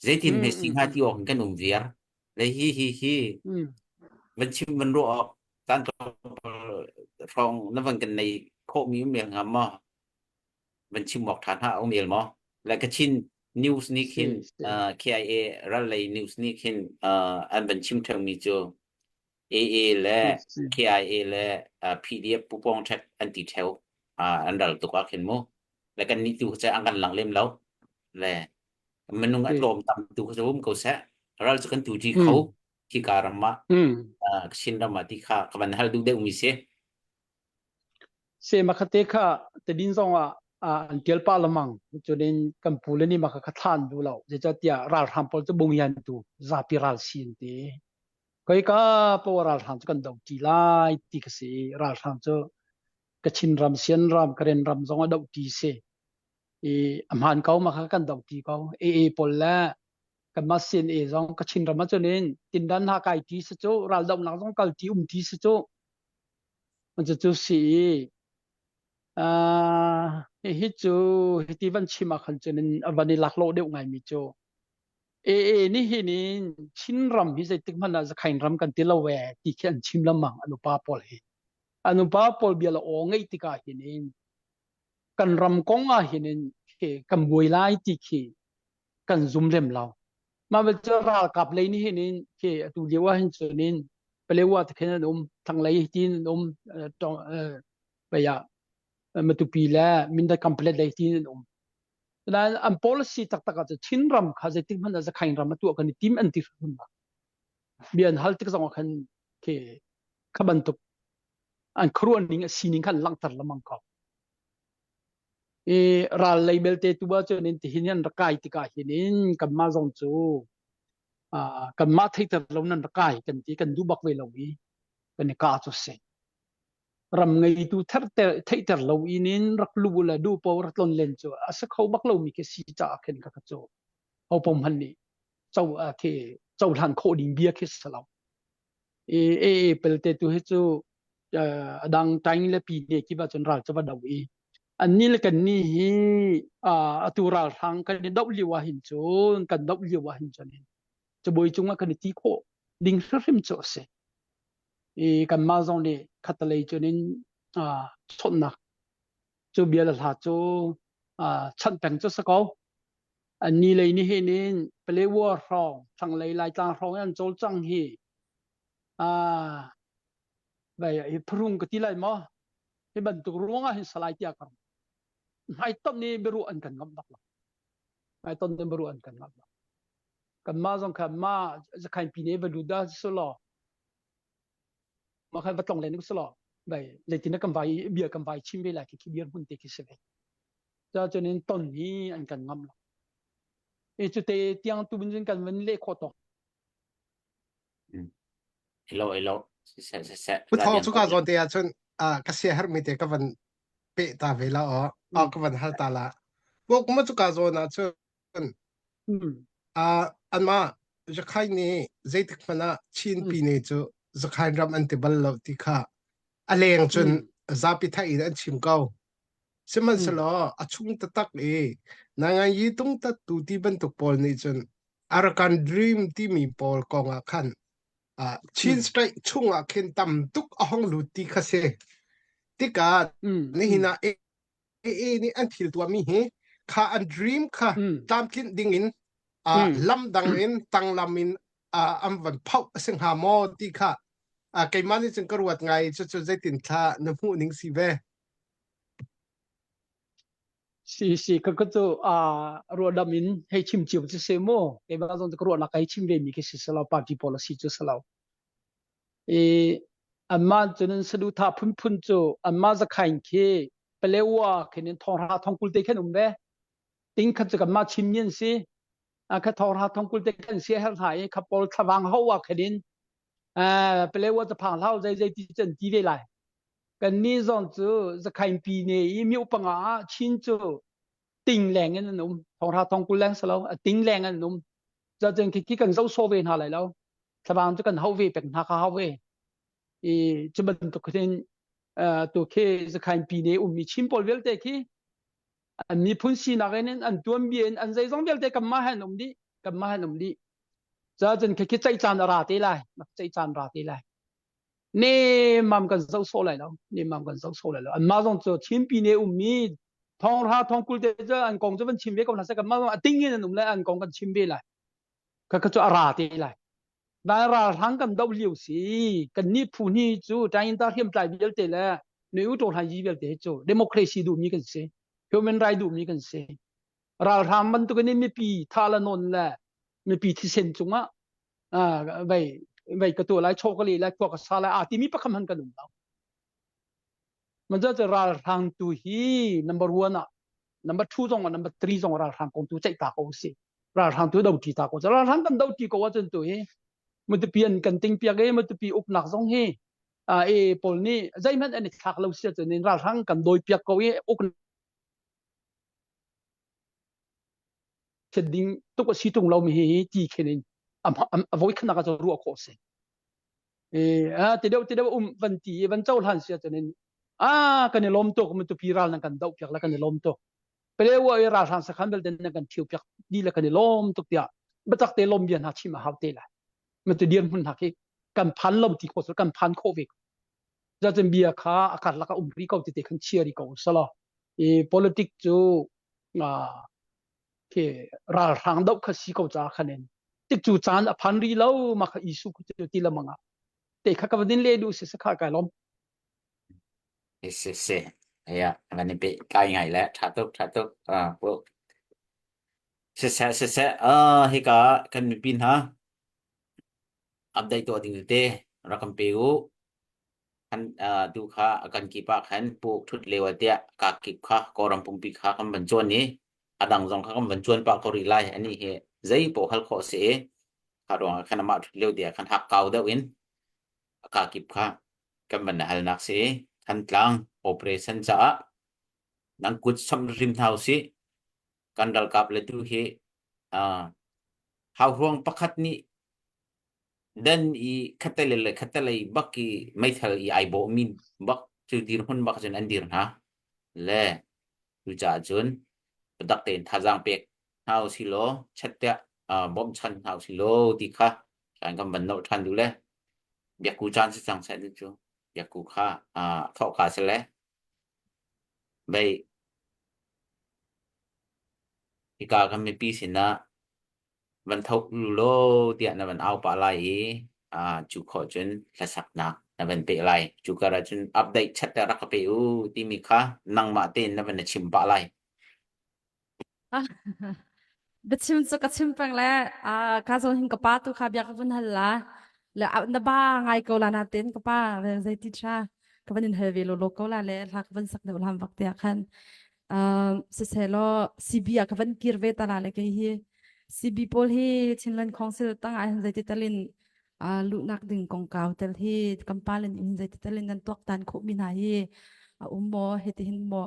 zaitin me sing ha ti ong kan um viar le hi vẫn chim vẫn rộ tan phong nó vẫn cần này khô miếng miệng hàm mà vẫn chim mọc thản hạ ông miệng mà lại cái chin news nikin KIA ra lại news nikin anh vẫn chim theo mi cho AA là KIA là PDF bupong check anh ti theo anh đã tụi các hiện mô lại cái ní tụi sẽ ăn gần lặng lên lâu là mình nung ăn lồm tầm tụi sẽ uống cầu sẽ ra cho cái tụi gì khâu khi cả ram mà xin ram mà thì khá các bạn hãyดูđược mi se ma khate kha te din zong an tel pa lamang cho nên kam pul ni ma kha than du lo je cha tia ral ham pol chu bung yan tu za pi ral sin te koi ka po ral ham chu kan dau ti lai ti ka se ral ham chu ka chin ram sian ram karen ram zong dau ti se am han kau ma kha kan dau ti kau pol la kan ma sin zong ka chin ram cho nên tin dan ha kai ti se chu ral dau na zong kal ti ti se chuมันจะจูสีฮิจูฮิติวันชิมาขันจนวันนี้หลักโลเดียวไงมิจูนี่เห็นชินรำฮิใจตึกมันจะขันรำกันที่เราแหวที่แค่ชิมละมังอนุปาปอลอนุปาปอลเบียละโองไอติกาเห็นกันรำกงเห็นกันบวยไล่ที่กันซุ่มเล่มเรามาเป็นเจ้ารากับเลยนี่เห็นตัวเดียวว่าเห็นจนไปเรียกว่าที่นั่นทางไหนที่นั่นตรงไปมาตุปีแล้วมินได้คอมเพล็กเลยที่นั่นแล้วอัน policy ตักจะชินรำข้าจะทิ้งมันจะขันรำมาตัวกันทีมอันที่รุ่นมาเบียนฮัลติกสังกันขบันตุอันครัวนิ่งซีนิ่งขันลังตัดละมังเขารัลเลเบลเตตัวจนที่หินยันรักไก่ที่กาหินกันมาจงจูกันมาที่แต่เรานั่นรักไก่กันที่กันดูบักเวลาวีกันกาจุเสรำไงตูทัดที่แต่เราอินินรักลูบุลดูปอรัตลนเลนจูอาศัยเขาบักเรามีแค่สีจ่าเข็นกับจูเอาปมพันนี่เจ้าทันโคดินเบียคิสเราเปลเตตัวให้จูดังใจเละปีนี้คิดว่าจนเราจะว่าดาวีอันนี้ละกันนี่ตัวเราทางกันดับเลียวหินจูกันดับเลียวหินจูนี่จะบ่อยจุงว่ากันที่โคดิ้งเริ่มจูเสกันมาจงเลย ขัดเลยจนนี้ชนนะจูเบียร์ละจูชั้นแปงจูสกาวอันนี้เลยนี่เห็นนี่เปลวัวรองทั้งเลยลายตาร้องอันโจลจังฮีไปพรุ่งก็ที่ไรมั้งให้บรรทุกร่วงให้สลายเตียกันไอ้ต้นนี้ไม่รู้อันกันงับนักหรอกไอ้ต้นนี้ไม่รู้อันกันงับนักกันมาจงกันมาจะใครปีนี้ไปดูได้สลอมาใครไปตรงเลยนึกสลอไปเลยที่นักกันไปเบียร์กันไปชิมไปแหละที่เบียร์หุ่นเด็กเสียจะจนนี้ต้นนี้อันกันงับหรอกจุดเตียงตุบจนกันวันเล่โคตรhello se ผู้ทองสุกาโซนเตียชนกษีหรมีเตก็วันเปตาเวลาก็วันฮัลตาละพวกมันสุกาโซนะชนอันมาจะใครนี่ใจติกมันชินปีนี้จูจะใครรำอันติบัลลาวติค่ะอะไรอย่างจนซาปิทาอินอันชิมเก้าสมันสลอชุ่มตะตักเลยนางยี่ตุ้งตัดตูที่บรรทุกปอลนี่จนอารักันดรีมที่มีปอลกองขันชินสไตรชุ่งเข็นตำตุกห้องลุติคาเซติกานี่หินะนี่อันที่ตัวมีเหข้าอันดรีมค่ะตามกินดิ่งอินลำดังอินตังลำอินอันวันเผาสิงหาโมติค่ะไกมันนี่จึงกรวดไงจะใจตินท่าน้ำหูนิ่งสิเวสิก็จะรัวดามินให้ชิมจิวจะเสโมไอ้บ้านต้องกรัวนักไอ้ชิมเวมีก็สิสลาวปาร์ตี้ policy จะสลาวอันมาจนนั้นสะดุท่าพุ่นจูอันมาจะขันเคเปลว่าแค่นี้ทองราทองกุลเตแค่นุ่มเว้ติ้งขัดจะกันมาชิมยันสิแค่ทองราทองกุลเตแค่เสียหายขับปอลทวางเขาว่าแค่นี้เปลว่าจะพังเล่าใจที่จันทีได้ไรกันนี่ส่วนจูจะขันปีนี้มีอุปงาชินจูติ้งแรงกันนุ่มทองราทองกุลแรงสลาวติ้งแรงกันนุ่มจะจึงคิดกันเจ้าโซเวนหาอะไรแล้วทวางจะกันเขาเวเป็นหักเขาเวจะบรรทุกขึ้นตัวเคจะขันปีนี้มีชิมปอลเวลเตคีอันมีพุ่นซีนักเนี่ยอันตัวมีอันใจสองเวลเตกับมาให้หนุ่มดีจะจนคิดใจจานราตีเลยใจจานราตีเลยนี่มั่งกันเจ้าโซ่เลยแล้วอันมาส่งตัวชิมปีนี้มีทองราทองกุลเตจะอันกองจะเป็นชิมเวกับนักกับมาติ้งเงินหนุ่มเลยอันกองกันชิมเวเลยก็จะราตีเลยนายราทั้งกันดาวเลี้ยวสิกันนี่ผู้นี้จูใจอินตาเทียมใจเบลเตละในอุตโตหันยีเบลเตจูเดโมคราซีดูมีกันสิฮิวแมนไรดูมีกันสิราทำมันตัวกันนี่ไม่ปีทาลนนละไม่ปีที่เซนจุงะไปกระตัวไรโชคลีไรพวกสาละที่มีประคำหันกันหนุ่มเรามันจะราทำตัวฮี number 1 อ่ะ number 2 จงอ่ะ number 3 จงราทำกองตัวใจตาโกสิราทำตัวดาวตีตาโกราทำกันดาวตีโกว่าจนตัวเฮมันจะเปลี่ยนกันติ้งเปียกมันจะเปลี่ยนอุปนักสองเฮปอลนี่ใจมันอันนี้ทักเราเสียจนราทั้งกันโดยเปียกเขาอุปเช่นดิ้งตุกสีตุงเรามีจีแค่นี้avoid ขนาดจะรู้โคเสทีเดียววันที่วันเจ้าหันเสียจนกันล้มตกมันจะพิราลนั่งกันดาวเปียกแล้วกันล้มตกเปรี้ยวราทั้งสักครั้งเบลเดนนั่งกันเที่ยวเปียกดีแล้วกันล้มตกเดียวบัตักเตล้มเบียนหักชิมาหาเตละมันจะเดียนหุ่นหักกันพันลมที่โคตรกันพันโควิดจะเป็นเบียร์ค้าอากาศละก็ริกาติดขันเชียริกาสละpolitics จูที่ราทางดาวขัดสิกาจ้าคะแนนติดจูจานพันรีแล้วมาขอิสุกุจะตีละมังอ่ะแต่ข้ากับดินเลดูสิสักข้าไก่ล้มเสวันนี้ไปไกลไงแล้วชาตุกพวกเสฮิกากันมีปินฮะอัปเดตตัวดิ่งเตะรักกันเปียวคันดูค่ากันกีปากขันปลูกทุดเลวเตียกากิบค่ากอรัมปุงปีค่ากันบรรจวนนี้อดังจงค่ากันบรรจวนปากกอริไลอันนี้ใจโปฮัลโคเสข้าดวงขันมาทุดเลวเดียขันหักเกาเดวินกากิบค่ากันบรรหัลนักเสขันกลางโอเปอเรชั่นจ้านังกุดสมริมเท้าสิกันดัลกับเลดูหาวห่วงปักขัดนี้dan khatalai baki mai thal I aibo min bak chu dir hun bak jan andir na le tu cha chun dak ten thajang pek hau silo chatya bom chan hau silo ti kha kan kam ban no than du le byak ku chan se chang sa du chu yaku kha thọ kha sele bai ika kami pi sina van thok lo tia na van au pa lai chu kho chen la sak na van pe lai chu kara chen update chat ra ka pe u ti mi kha nang ma ten na van chim pa lai Bechim so kachim pang le ka zo hin kapa tu kha bia ka bun halla le na ba ngai ko la na ten kapa le zai ti cha ka ban hal ve lo ko la le la ka ban sak de lam vak te khan se se lo cb ka ban kir ve ta la le ke hi cb pol hi chinlan council tang a zai ti talin lu nak ding kong kaw tel hi kampalan in zai ti talin nan tok tan kho mi na hi mo he ti hin mo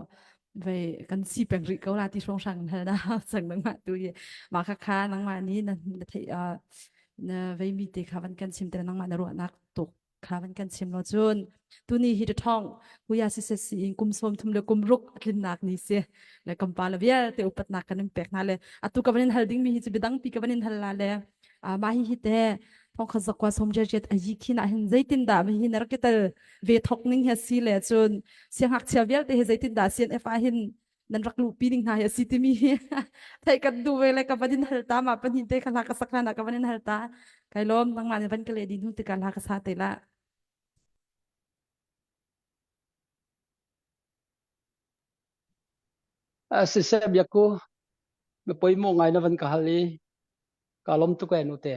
về căn si bèn rị câu là thì song sang thế đó sang nắng mà tôi mà khá khá nắng mà ní là thấy về mi thì khá vẫn căn sim tên nắng mà nó ruộng nát tục khá vẫn căn sim lo chun tu ni hi thong ku ya si si kum som thum le kum ruk tlin nak ni se le kam pa la via te upat nak kan pek na le atu ka banin halding mi hi bidang pi ka banin hal la le ma hi hi te phong khazak kwa som jet a yi khina hin zaitin da mi hi nar ke tal ve thok ning ha si le chun siang hak chia vial te he zaitin da sian fa hin nan rak lu pi ning ha ya si ti mi thai kan du ve le ka badin hal ta ma pan hin te khala ka sakla na ka banin hal ta kai lom nang ma ne ban ka le din hu te ka la ka sa te la si se yaku me poi mo ngai na van ka hali kalom tu ka nu te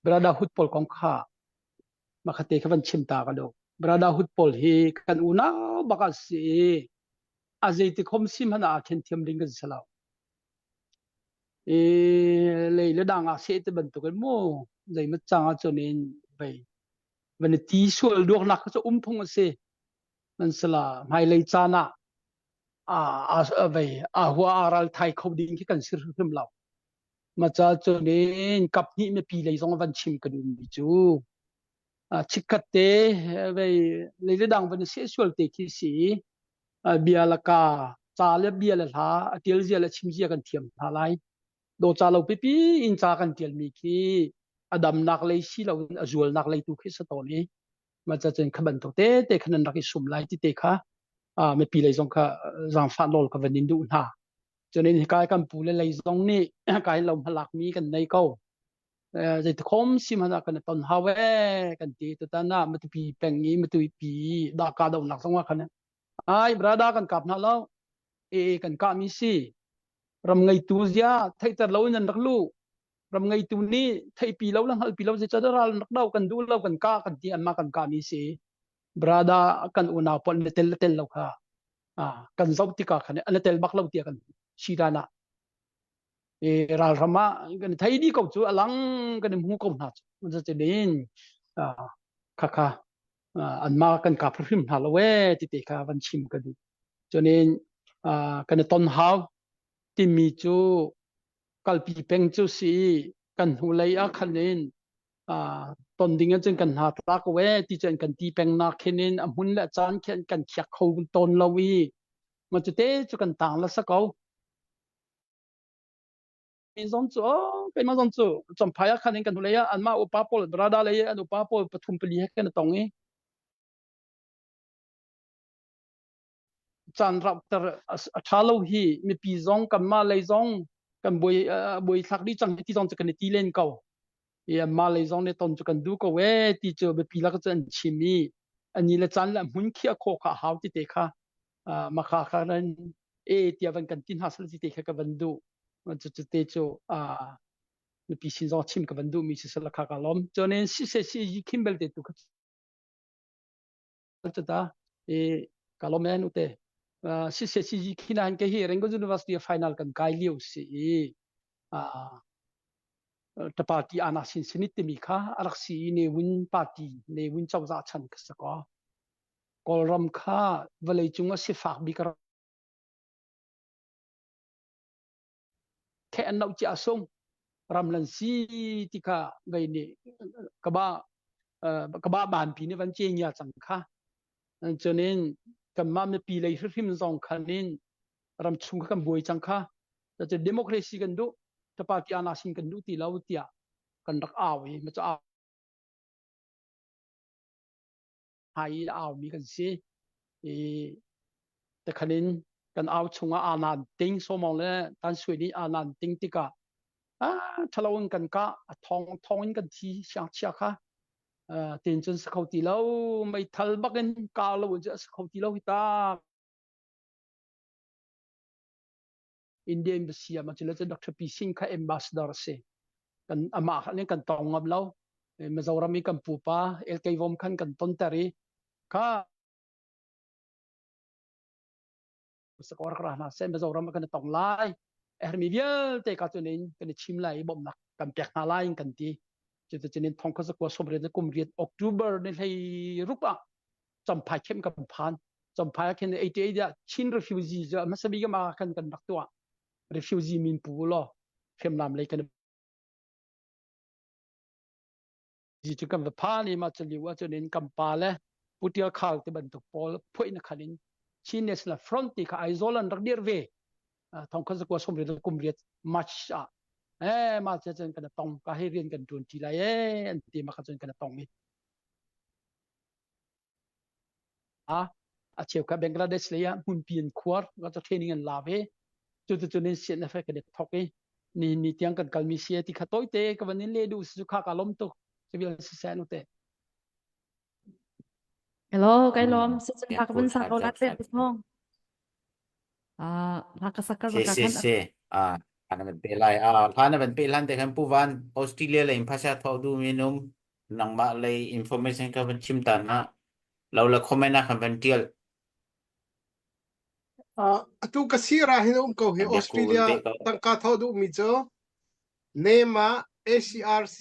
brotherhood pol kong kha makate ka van chim ta ka do brotherhood pol hi kan una baka si azai ti khom sim hana khen thiam ding kan sala le le dang a se te ban tu kan mo zai ma changa chonin bai van ti sual duak nak so thong se man sala mai lei chana bai hua aral thai khâu ding ki kan sir him law ma cha chonin kap ni me pi lei zong van chim kan mi chu chikate bai le le dang van se sual te ki si bialaka cha le biala tha atil zia la chim zia kan thiam tha lai do cha lo pi in cha kan tel mi ki adam nak lei si lo azul nak lei tu khi sa to ni ma cha chen khaban to te khanan rak sum lai ti te kha me pi lei zong kha zang fa lol ka vanin du na cho nên cái kan pu le lei zong ni kai lom halak mi kan nei ko zai khom sim hana kan ton hawe kan ti tu ta na ma tu pi peng ni ma tu pi da ka do nak song wa khan ai brada kan kap na lo kan ka mi si ram ngai tu zia thai tar lo nan rak lu ram ngai tu ni thai pi lo lang hal pi lo je cha ral nak dau kan du lo kan ti an ma kan ka mi si brada kan una pol ne tel lo kha kan zau ti ka khan an tel bak lo ti kan si dana ral rama kan thai di ko chu alang kan mu ko na man cha din kha kha an ma kan ka phrim na lo we ti te kha van chim ka du cho nên kan ton hau ti mi chu kalpi peng chu si kan hu lei a khanin ton ding chen kan ha ta ko we ti chen kan ti peng na khenin amun la chan khen kan khyak kho ton lowi ma chu te chu kan tang la sa ko mi zon chu kai ma zon chu chom phaya khanin kan hu lei a an ma upa pol brada lei an upa pol pathum pali he kan tong e chan rap tar thalo hi mi pi zong kan ma lei zong kan boi thak di chang ti zong kan ti len ko ya ma lei zong ne ton chu kan du ko we ti chu be pi la ka chen chimi ani la chan la mun khia kho kha haw ti te kha ma kha kha nan ti avan kan tin hasal ti te kha ka van du chu chu te chu mi pi sin zong chim ka van du mi si sala kha ka lom cho nên si se si kimbel te tu ka chu ta ka lom en u te si se si khinan ke hi Rangoon University final kan kai liu si ta party ana sin sinit mi kha arak si ne win party ne win chaw za chan ka sa ko kolram kha valei chunga si fak bi ka the an nau chi asong ramlan si ti kha gai ne ka ba ban pi ne van che nya chang kha cho nên kan ma me pi lei hrim zong khanin ram chung kan boi chang kha ta democracy kan du ta party ana sin kan du ti lau tia kan rak awi ma cha hai aw mi kan si i te khanin kan aw chunga anan ting so mong le tan sui ni anan ting tika thalawun kan ka thong in kan thi siang chia kha tin chun sa khauti lo mai thal bakin ka lo ja sa khauti lo hita Indian embassy ma chila cha Dr. P Singh kha ambassador se kan ama khan kan tong ngam lo Mizoram kan pupa LK Vom khan kan ton tari kha skor kra na se Mizoram kan tong lai mi vial te ka chunin kan chim lai bom nak kan pek na lai kan ti chu chunin thong kha sakwa somre de kumriat October ni hei rupa cham phai khem kan phan cham phai khen 88 ya chin refugee ja masabi ga ma kan dak tua refugee min pu lo khem nam lai kan ji chu kan pha ni ma chali wa chunin kam pa le putia khal te ban tuk pol phoi na khanin chin national front ti kha aizolan rak dir ve thong kha sakwa somre de kumriat march ma cha chen kan tong ka he rian kan tun ti lai an ti ma kha chen kan tong mi a cheu ka Bangladesh le ya mun pin khwar ga cha training an la ve chu nen sian na fa ka de thok ni tiang kan kalmi sia ti khatoi te ka banin le du su kha ka lom to civil sa nu te hello kai lom se chen Ya phak put ban sa hat lo that lat le hat. bisong phak ka sakar Se ka se khan se ana ben pe lai thana ben pe lan te kan puwan Australia le phasha thau du minum nang ma le information ka ban chim tan na lo la comment na kan ban tial tu kasira hin ko he an ya ku Australia be ka tangka tho du mi cho nema ACRC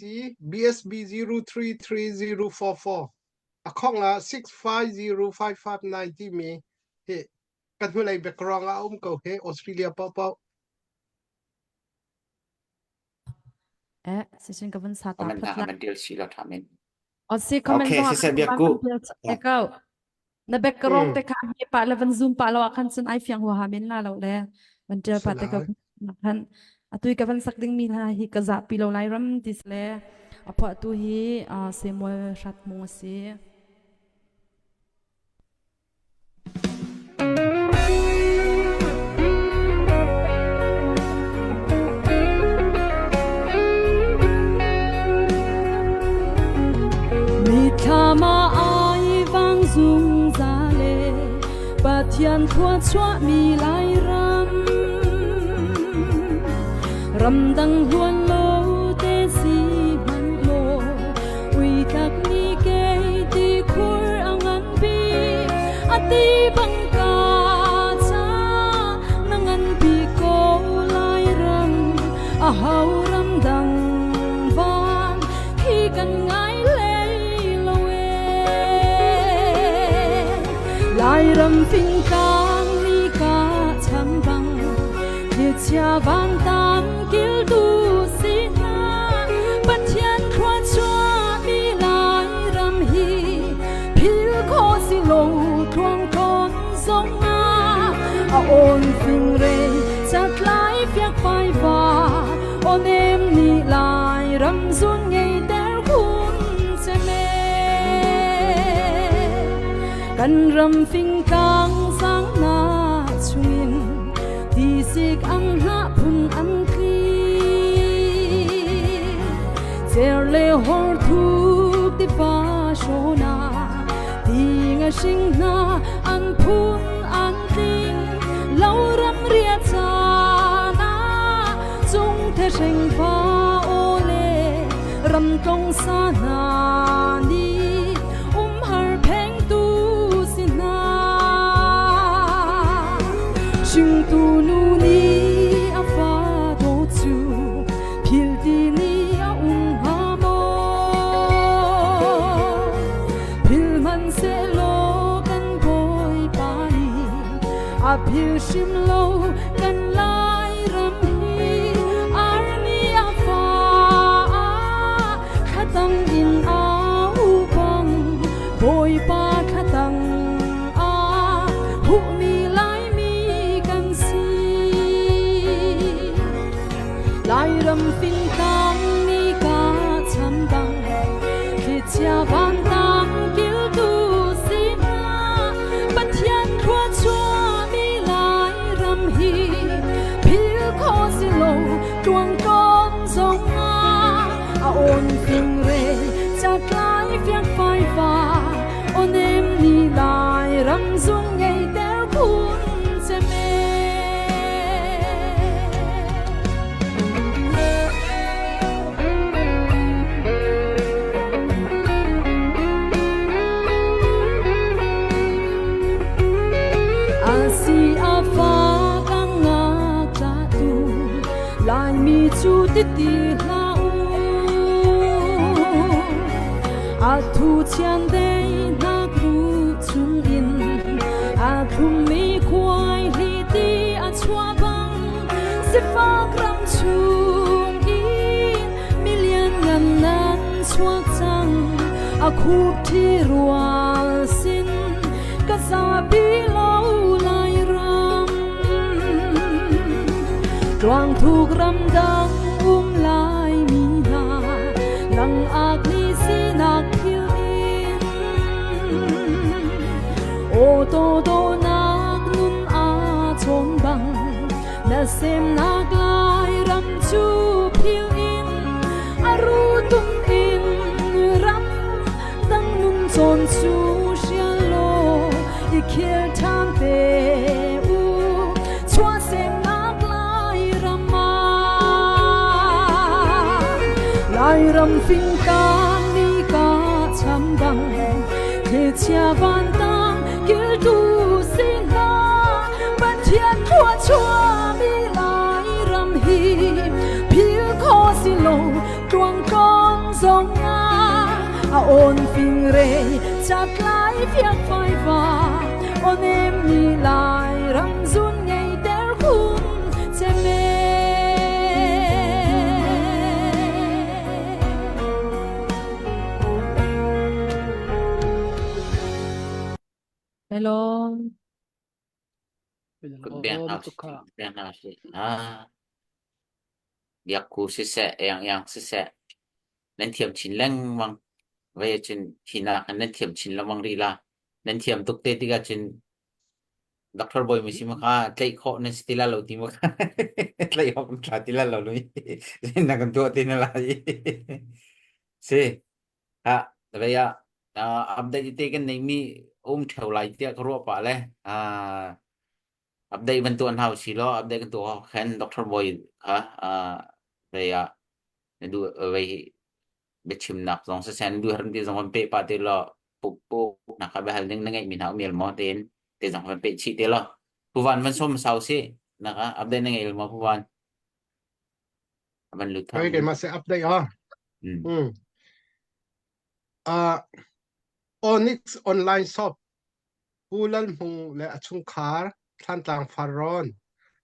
BSB 033044 akhonga 6505590 mi he kan hu lai background ko he Australia pa se chen ka ban sa ta comment na phat la kan tial si la thamin si comment okay zong se se akan bia ba ku kan te kau na background te ka mi pa levan zoom pa lo akan chen ai fiang wa hamin la lo le ban tel pa te ka kan atui ka ban sak ding mi ha hi ka za pi lo lai ram tis le apa tu hi se mo shat mo se Thama ai vang dung za le Pathian thua chua mi lai ram dang huan lo te si man lo ui tak ni ke ti khur angan bi ati bang ka cha nangan bi ko lai ram a hau ram dang van hi kan ngai lai ram phing kang ni ka cham bang ye chia van tan kil tu si na pathian khwa chua mi lai ram hi phil kho si lo thuang thon song na a on phing re chat lai phiak phai va on em ni lai ram zun ngei der hun che me kan ram phing kang sang na chungin ti sik ang na phun an kli zer le hor thu ti fa shona ti nga sing na an phun an ting lau ram ria cha na chung the sing fa ole ram tong sa na ni har pheng tu Shing tu nu ni a fa do chu phil di ni a ha mo phil man se lo kan boy pa ni a phil shim lo kan lai ram hi ar ni a fa khatang in a u bang boy pa khatang a hu mi lai lai ram phing kang ni ka tuang con sông a ôn phình rê chặt lái phiếc phai pha ôn em đi lại răng dung nhảy téo cuốn xe mê Asia pha căng ngạc cha tu lại mi chu tít tì la u a thu chiang đây na gru chung in a thum mi quay li ti a chua bang se pha gram chung in million ngàn nan chua chang a khu thi rual sin ka sa bi lo lai ram Quang thu ram dang lai mi na nang ag ni sinak hiu in o to nak nun a chon bang na sem nak lai ram chu hiu in aru tum in ram dang nun chon chu lo i khel tham te u chua sem nak lai rama lai ram phing tang ni ka cham bang the chia van tang kil tu sin na ban thian thua chua mi lai ram hi phil kho si lo tuang con zong a ôn phình rê chặt lái phiếc phai pha ôn em đi lại răng run nhảy téo khun che mê Hello. Kun biang na si biak ku si se yang si se nên thiểm chín leng mang về trên khi nào nên thiểm chín là mang đi là nên thiểm tục tê thì cái trên doctor boy mình xem mà cái khó nên stila lâu thì mà cái học trả stila lâu luôn nên là cần tua tin là gì si vậy à update thì cái này mi theo lại tiếc rồi pa le update bên tuần hậu xí lo update cái tuần khen doctor boy vậy à nên du vậy bechim nak zong sa sen du harum ti zong pe pa te lo pu nak ka bahal ning nangai min ha miel mo ten te zong pe chi te lo puwan man som sau si naka update nangai mo puwan aban lu tham Cái mà sẽ update Onyx online shop Pulan mung le achung khar than tlang faron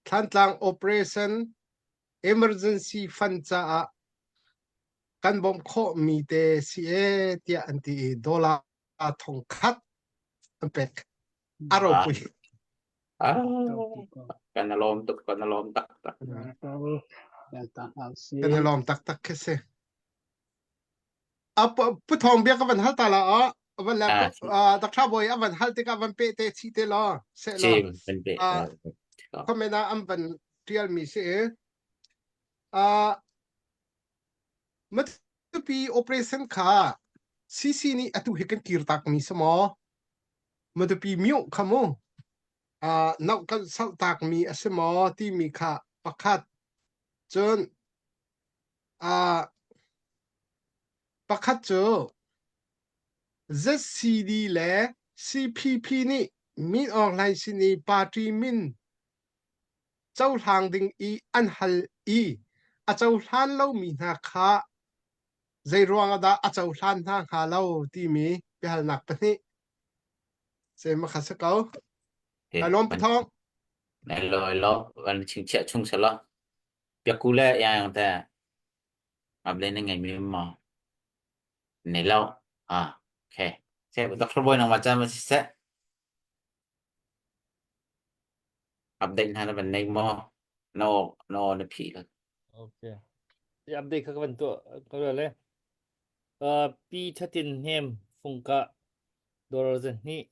than tlang operation emergency fund cha kan bom kho mi te si e tia anti dollar thong khat pek aro pui kan lom tak kan lom tak kese ap puthong bia ka van hal ta la van la ta kha boy van hal te ka van pe te chi te lo se lo ben pe comment am van real mi se mat pi operation kha cc ni atu hekan kirtak mi samo mat pi miu khamo nau kan sal tak mi asemo ti mi kha pakhat chon pakhat cho ZCD le CPP ni min online sini party min chau hlang ding I an hal I a chau hlan lo mi na kha zai ruang da a chau hlan na kha lo ti mi pe hal nak pa ni se ma kha sa kau alom thong lo van ching che chung sa lo pya ku le yang ta update nangai mi mo ne lo okay se doctor boy nang macam se update hana ban nei mo no na phi la Okay. Thì update các bạn tụi có được lên. Pi chắc tin hem phung cả đồ rồi nhỉ.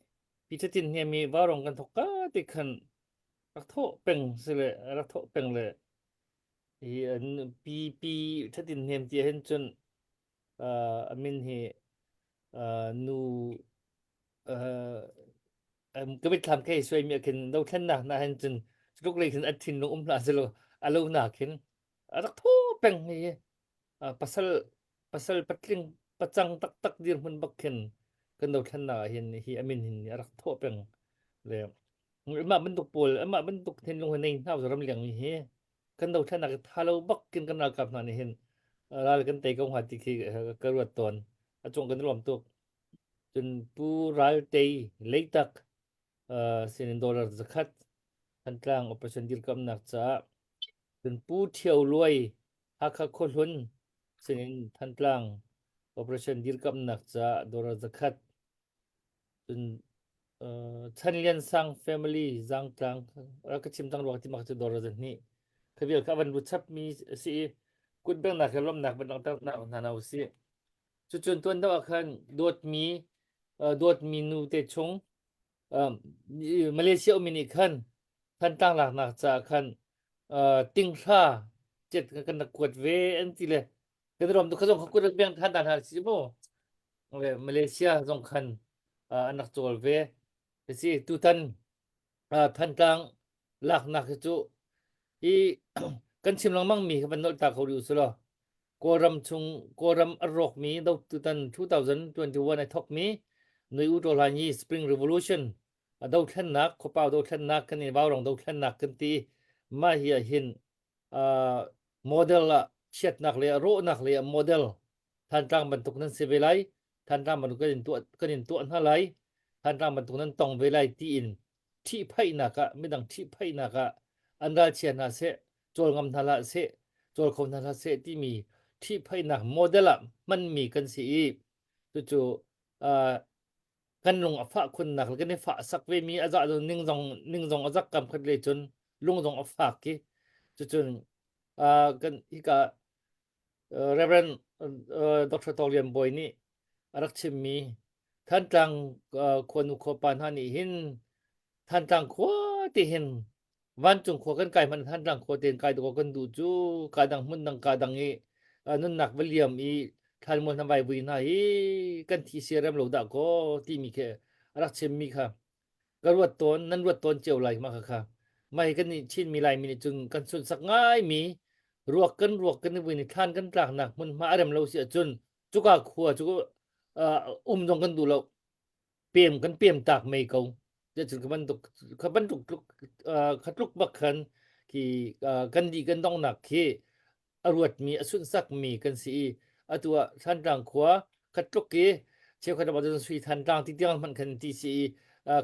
Pi chắc tin hem mi vào rongกันทุกข์ก็ติดขันรักโทษเป็นสิเลยรักโทษเป็นเลย hi an pi thatin hem ti hen chun amin hi nuก็ไม่ทำแค่ช่วยมีกันเราท่านนะเห็นจนลูกเลยถึงอัดทิ้งลงหน้าสิโลอาลูหนักเห็นรักทูเป็นไงpasal patling pacang tak dir mun bakken kan dawท่านนะเห็นhi amin hinรักทูเป็นเลยมาบรรทุกปูลมาบรรทุกเห็นลงในหน้าสรำเลียงมีเฮกันdawท่านนะถ้าเราบักกันกันกับนั่นเห็นเรากันเตะกงหัดที่กระวดตนจงกันรวมตัวจนปูรัลเตยเล็กตักsinin dollar zakat tantlang operation dirkam nak cha tun pu thiau loi hakha kholun sinin tantlang operation dirkam nak cha dollar zakat tun chanlian sang family zang tlang rakachim tang ro ti mak cha dollar zan ni khabil ka ban lu chap mi si kut bang nak lom nak ban tak na na si chu chun tuan da khan dot mi nu te chungมาเลเซียมีนี่คันท่านตั้งหลักนักจากคันติงค่าเจ็ดกันนักกวดเวอันที่เลยกันรวมตัวเขาส่งเขากวดเบียงท่านต่างหากสิบ่มาเลเซียส่งคันอันนักโจลเวสิทุท่านท่านตั้งหลักนักจุอีกันชิมลังมั่งมีเขาเป็นนกตาเขาดูสิล่ะกอรัมอรกมีดาวทุท่าน2021ในท็อกมีในอุตรายนีสปริงรีวอลูชันดาวท่านนักขบเอาดาวท่านนักกันนี่บ่าวรองดาวท่านนักกันตีมาเฮียหินโมเดลละเช็ดนักเลยโรนักเลยโมเดลท่านตั้งบรรทุกนั้นเสียเวลาท่านตั้งบรรทุกกันตัวนั่นไรท่านตั้งบรรทุกนั้นต้องเวลาที่อินที่ไพ่นักะไม่ดังที่ไพ่นักะอันราเชียนาเสโจลงำนาละเสโจลคมนาละเสที่มีที่ไพ่นักโมเดลละมันมีกันสิจู่กันลงอฟ้าคนหนักกันในฟ้าสักเวมีอาจารย์นิ่งจงอาจักกำคัดเลยจนลุงจงอฟ้ากี่จนกันอีกเรเวนดร.ตอเลียนบอยนี่รักชิมมีท่านจังคนอุคปานฮันนี่หินท่านจังขวที่หินวันจงขวกันไก่มันท่านจังขวเตียนไก่ตัวกันดูจูกาดังมุนดังกาดังนี้นั่นหนักวิลเลียมอีท่านมันทำไมวินากันที่เสียเริ่มหลุดก็ที่มีแค่รักเชมมีค่ะก็รวดต้นนั้นรวดต้นเจียวไหลมาค่ะไม่กันนี่ชินมีลายมีจึงกันสุดสักง่ายมีรวกกันในวินิท่านกันกลางหนักมันมาเริ่มเราเสียจนจุกขัวจุกตรงกันดูเราเปี่ยมตากไม่เกาจะถึงขับรรทุกขัดลุกบักขันที่กันดีกันต้องหนักที่อรวดมีสุดสักมีกันสีตัวท่านต่างขวาขัดลุกกี้เชื่อขัดมาจนสุดท่านต่างที่เดียวมันคันที่สี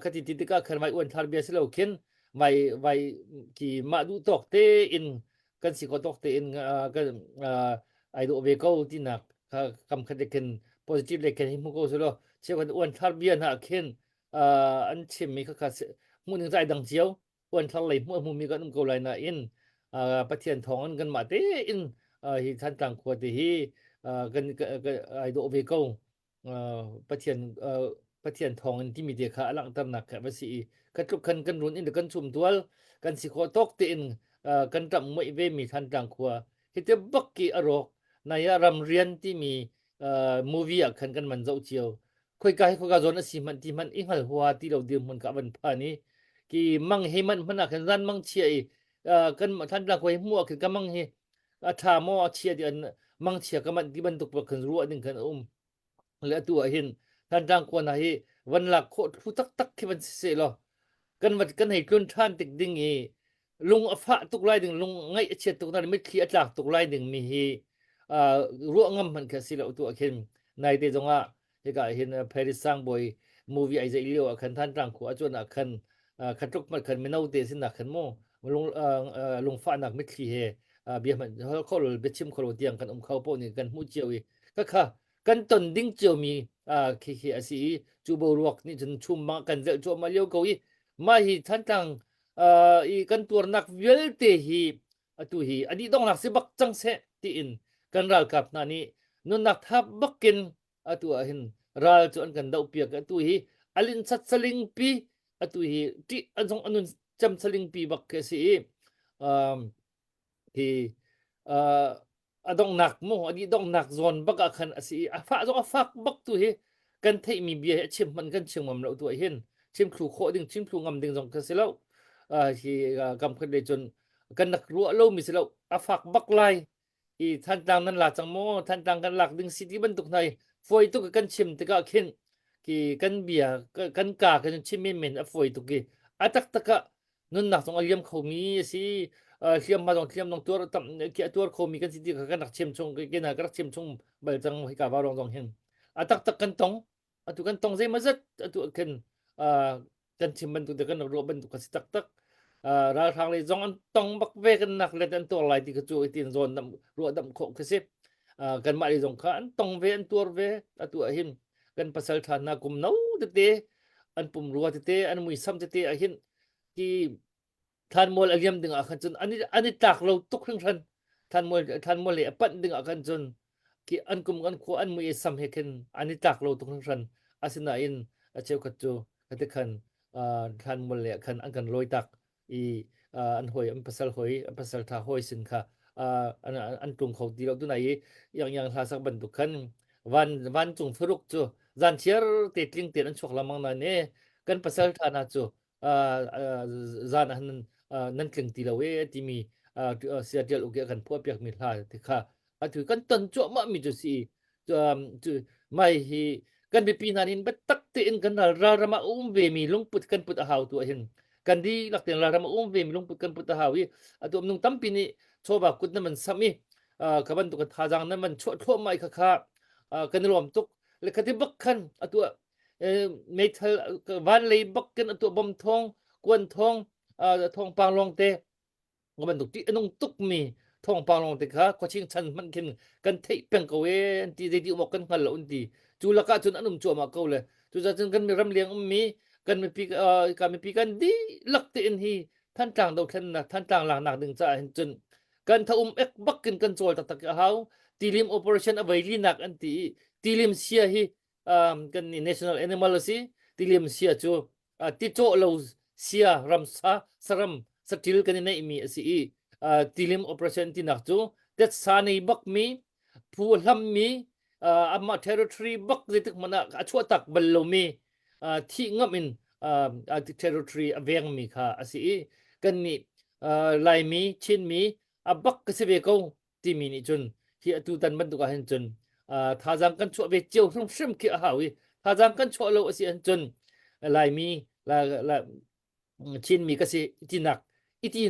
ขัดที่ติดก็ขันไม่อ้วนทาร์เบียสเราเข็นไม่ที่มาดูตอกเตอินกันสิก็ตอกเตอินกันไอโดเวก้ที่หนักคำขัดเด็กpositive เลยเข็นให้มุกโอสุโลเชื่อขัดอ้วนทาร์เบียนะเข็นอันเชื่อมีขัดมุ่งถึงใจดังเจียวอ้วนทาร์เลยมุ่งมีกันก็เลยนะอินปะเทียนทองกันมาเตอินที่ท่านต่างขวดที่กันไอโดเวก้ปะเทียนทองที่มีเดียขาหลังตำหนักแค่ภาษีกันทุกกันรุนอินกันชุมตัวกันสิโคตกเตอินกันจำไม่เวมีท่านต่างขวดที่จะบักกี้อรกในรำเรียนที่มีมูวี่กันมันเจ้าเจียวคุยกันจนสิมันที่มันอิงหัวหัวที่เราเดือดมันกับวันพานี้กี่มั่งให้มันกันรันมั่งเชียกันท่านต่างขวดมั่วคือกันมั่งให้ชาโมเชียเดือนมั่งเชียกันมันที่บรรทุกประกันรัวหนึ่งกันและตัวเห็นท่านต่างคนให้วันหลักโคตรผู้ตักที่มันเสียหรอกันวัดกันให้กลุ่นท่านติดดิ่งลุงอฟ้าตุกไล่ดึงลุงไงเชียตุกนั้นไม่ขี้อาจากตุกไล่ดึงมีรัวงำมันแค่สิเราตัวเห็นในเตจงอ่ะที่ก็เห็นเพริสซังบอยมูวี่ไอเจเลียวคันท่านต่างขวาจนคันขัดตุกมันคันไม่น่าเตสินักคันโมลุงฟ้านักไม่ขี้เบียมันเขาเบ็ดชิมเขาเตียงกันเขาพวกนี้กันมูเจียวก็ค่ะกันตนดิ้งเจียวมีขี้สีจูบรวกนี่จนชุ่มมากันจะจูมาเลี้ยวเกาอีมาฮีท่านต่างอีกันตัวนักเวลเตฮีตัวฮีอันนี้ต้องนักสิบักจังเสตีอินกันรัลกับนานี่นุ่นนักทับบักกินตัวเห็นรัลจวนกันดาวเปียกตัวฮีอลินสัตสลิงปีตัวฮีที่อันสองอันนุนจำสลิงปีบักเกสีที่ อดองหนักโมอดีดองหนักโซนบักคันสิฟ้าจงฟักบักตัวเฮกันเทมีเบียชิมมันกันเชิงมันเราตัวเห็นชิมครูโคดึงชิมครูงำดึงจงกันสิแล้วที่กำคันเลยจนกันนักรัวเล่ามีสิแล้วฟักบักไลอีท่านต่างนั้นหลักจังโมท่านต่างกันหลักดึงสิที่บรรทุกในฝอยตุกกันชิมตะกะเข็นกี่กันเบียกันกากันชิมเมนฝอยตุกี้ตักตะกะนั่นหนักตรงอารมณ์เขามีสิเทียมมาตรงเทียมตรงตัวตั้มเกี่ยตัวเขามีกันสิที่กันนักชิมชงกันนักชิมชงเบลจังให้กับว่าลองตรงเห็นตักกันตรงtu kan tong zai mazat tu kan kan chimban tu kan ro ban tu kasi tak ra thang le zong an tong bak ve kan nak le an to lai ti ka chu tin zon dam ro dam kho kasi kan ma le zong kha an tong ve an tur ve tu a hin kan pasal than na kum no te an pum ro te an mui sam te a hin ki than mol aliam ding a khan chun ani tak lo tuk khang than than mol le pan ding a khan chun ki an kum an kho an mui sam he ken ani tak lo tuk khang than asina in acheu khachu ate khan than mol le khan an kan loi tak i an hoi an pasal tha hoi sin kha an tum khau ti lo tu nai yang tha sak ban tu khan van chung phuruk chu zan chiar te tling te an chok lamang na ne kan pasal tha na chu zan han nan tling ti lo we ti mi sia tel u ge kan pho pek mi hla ti kha a thu kan ton chu ma mi chu si chu mai hi kan be pinanin bet tak te in kan rama ve mi lungput kan put a hau tu hin kan di lak ten rama ve mi lungput kan put a hau hi atu nung tampi ni choba kut na man sami kaban tu ka thajang na man tho mai kha kan rom tuk le khati bak khan atu metal van lei bak kan atu bom thong kwan thong thong pang long te kaban tu ti anung tuk mi thong pang long te kha ko ching chan man kin kan thei peng ko we ti de ti mok kan hal lo ti chu laka chun anum chu ma ko le chu za chun kan mi ram liang mi kan mi pi kan di lak te in hi than tang do khan na than tang lang nak ding cha hin chun kan tha ek bak kin kan chol tak hau tilim operation avai li nak an tilim sia hi kan ni national animal si tilim sia chu ti cho lo sia ramsa saram satil kan nei mi si tilim operation ti nak chu that sani bak mi pu lam mi ama territory bak zitik mana achwa tak ballo mi thi ngamin territory aveng mi kha asi kan ni lai mi chin mi abak ka sebe ko ti mi ni chun hi atu tan ban tu ka hen chun thajang kan chwa be cheu hrum shrim ki hawi thajang kan chwa lo asi an chun lai mi la chin mi ka si ti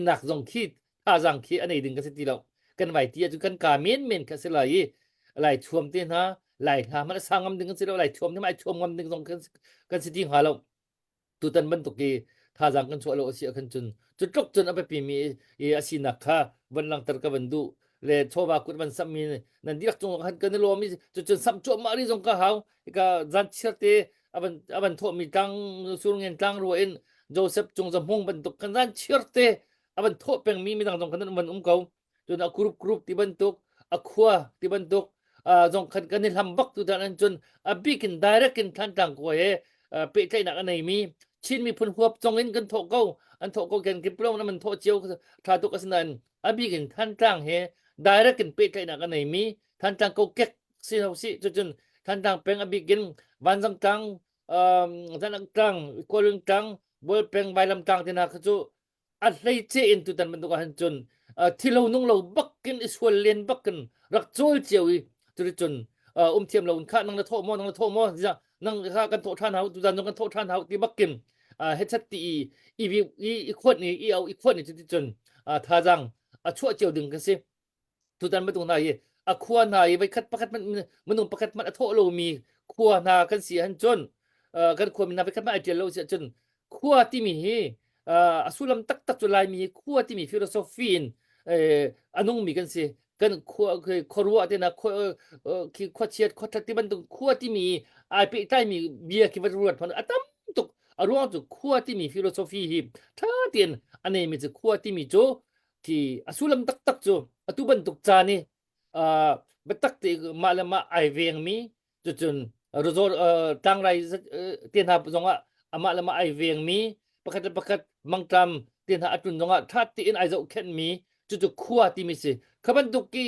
nak zong khi thajang khi anei ding ka si ti lo kan vai ti chu kan ka men ka se lai chum te na lai ha man sangam ding kan si lo lai chum ni mai chum ngam ding zong kan si ti ha lo tu tan ban tu ki thajang kan chwa lo asi kan chun chu tok chun apa pi mi asi nakha ban lang tar ka bandu le choba kut ban sam mi nan dik chung han kan lo mi chu sam chu ma ri jong ka hau ka zan chirte aban tho mi tang surungen tang ro in joseph chung jam hong ban tuk kan zan chirte aban tho peng mi dang jong kan man ko chu na group ti ban tuk akhwa ti ban tuk jong kan ni lam bak tu dan chun a bikin direct in than tang ko he pe kai na nei mi chin mi phun huap chong in kan tho ko an tho ko kan ki plong na man tho chiu tha tu ka sinan a bikin than tang he direct in pe kai na ka nei mi than tang ko kek si ho si chun than tang peng a bikin van jang tang than tang ko lung tang bol peng bai lam tang tina chu a hlei che in tu tan man tu ka han chun thilo nung lo bakin iswal len bakin rak chol chiu tu chun thiam lo kha nang na tho mo ja nang kha kan tho than hau tu dan kan tho than hau ti bakin hetchat ti i khot ni i au i khot ni ti chun thajang chua chiu ding ka si tu dan ma tu na ye khua na ye bai khat pakat man nung pakat man tho lo mi khua na kan si han chun kan khua mi na bai khat ma ai lo si chun khua ti mi hi asulam tak chu lai mi khua ti mi philosophy in anung mi kan si kan khorwa te na ki khochiat khothat ti ban tu khua ti mi ai pe tai mi bia ki wat ruat phan atam tuk arwang chu khua ti mi philosophy hi tha tien ane mi chu khua ti mi chu ki asulam tak chu atu ban tuk cha ni betak te malama ai veng mi chu chun rozor tang rai tien ha zonga ama lama ai veng mi pakat mangtam tin ha atun zonga that ti in ai zo khen mi chu khua ti mi se khaban duk ki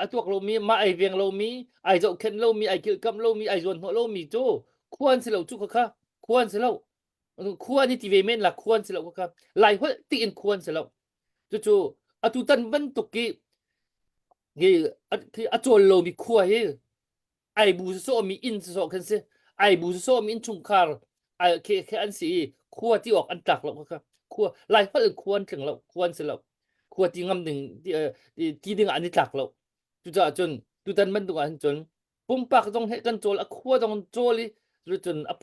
atuak lo mi ma ai veng lo mi ai zo khen lo mi ai kil kam lo mi ai zon ho lo mi chu khuan se lo chu kha khuan se lo khuan ni ti ve men la khuan se lo kha lai ho ti in khuan se lo chu atu tan ban tuk ki ki achol lo mi khua he ai bu so mi in so khan se ai bu so mi in chung khar ai ke an si khua ti ok an tak lo kha khua lai ho khuan theng lo khuan se lo khua ti ngam ding ti ding an ni tak lo chu cha chun tu tan man tu an chun pum pak dong he kan chol a khua dong choli chu chun a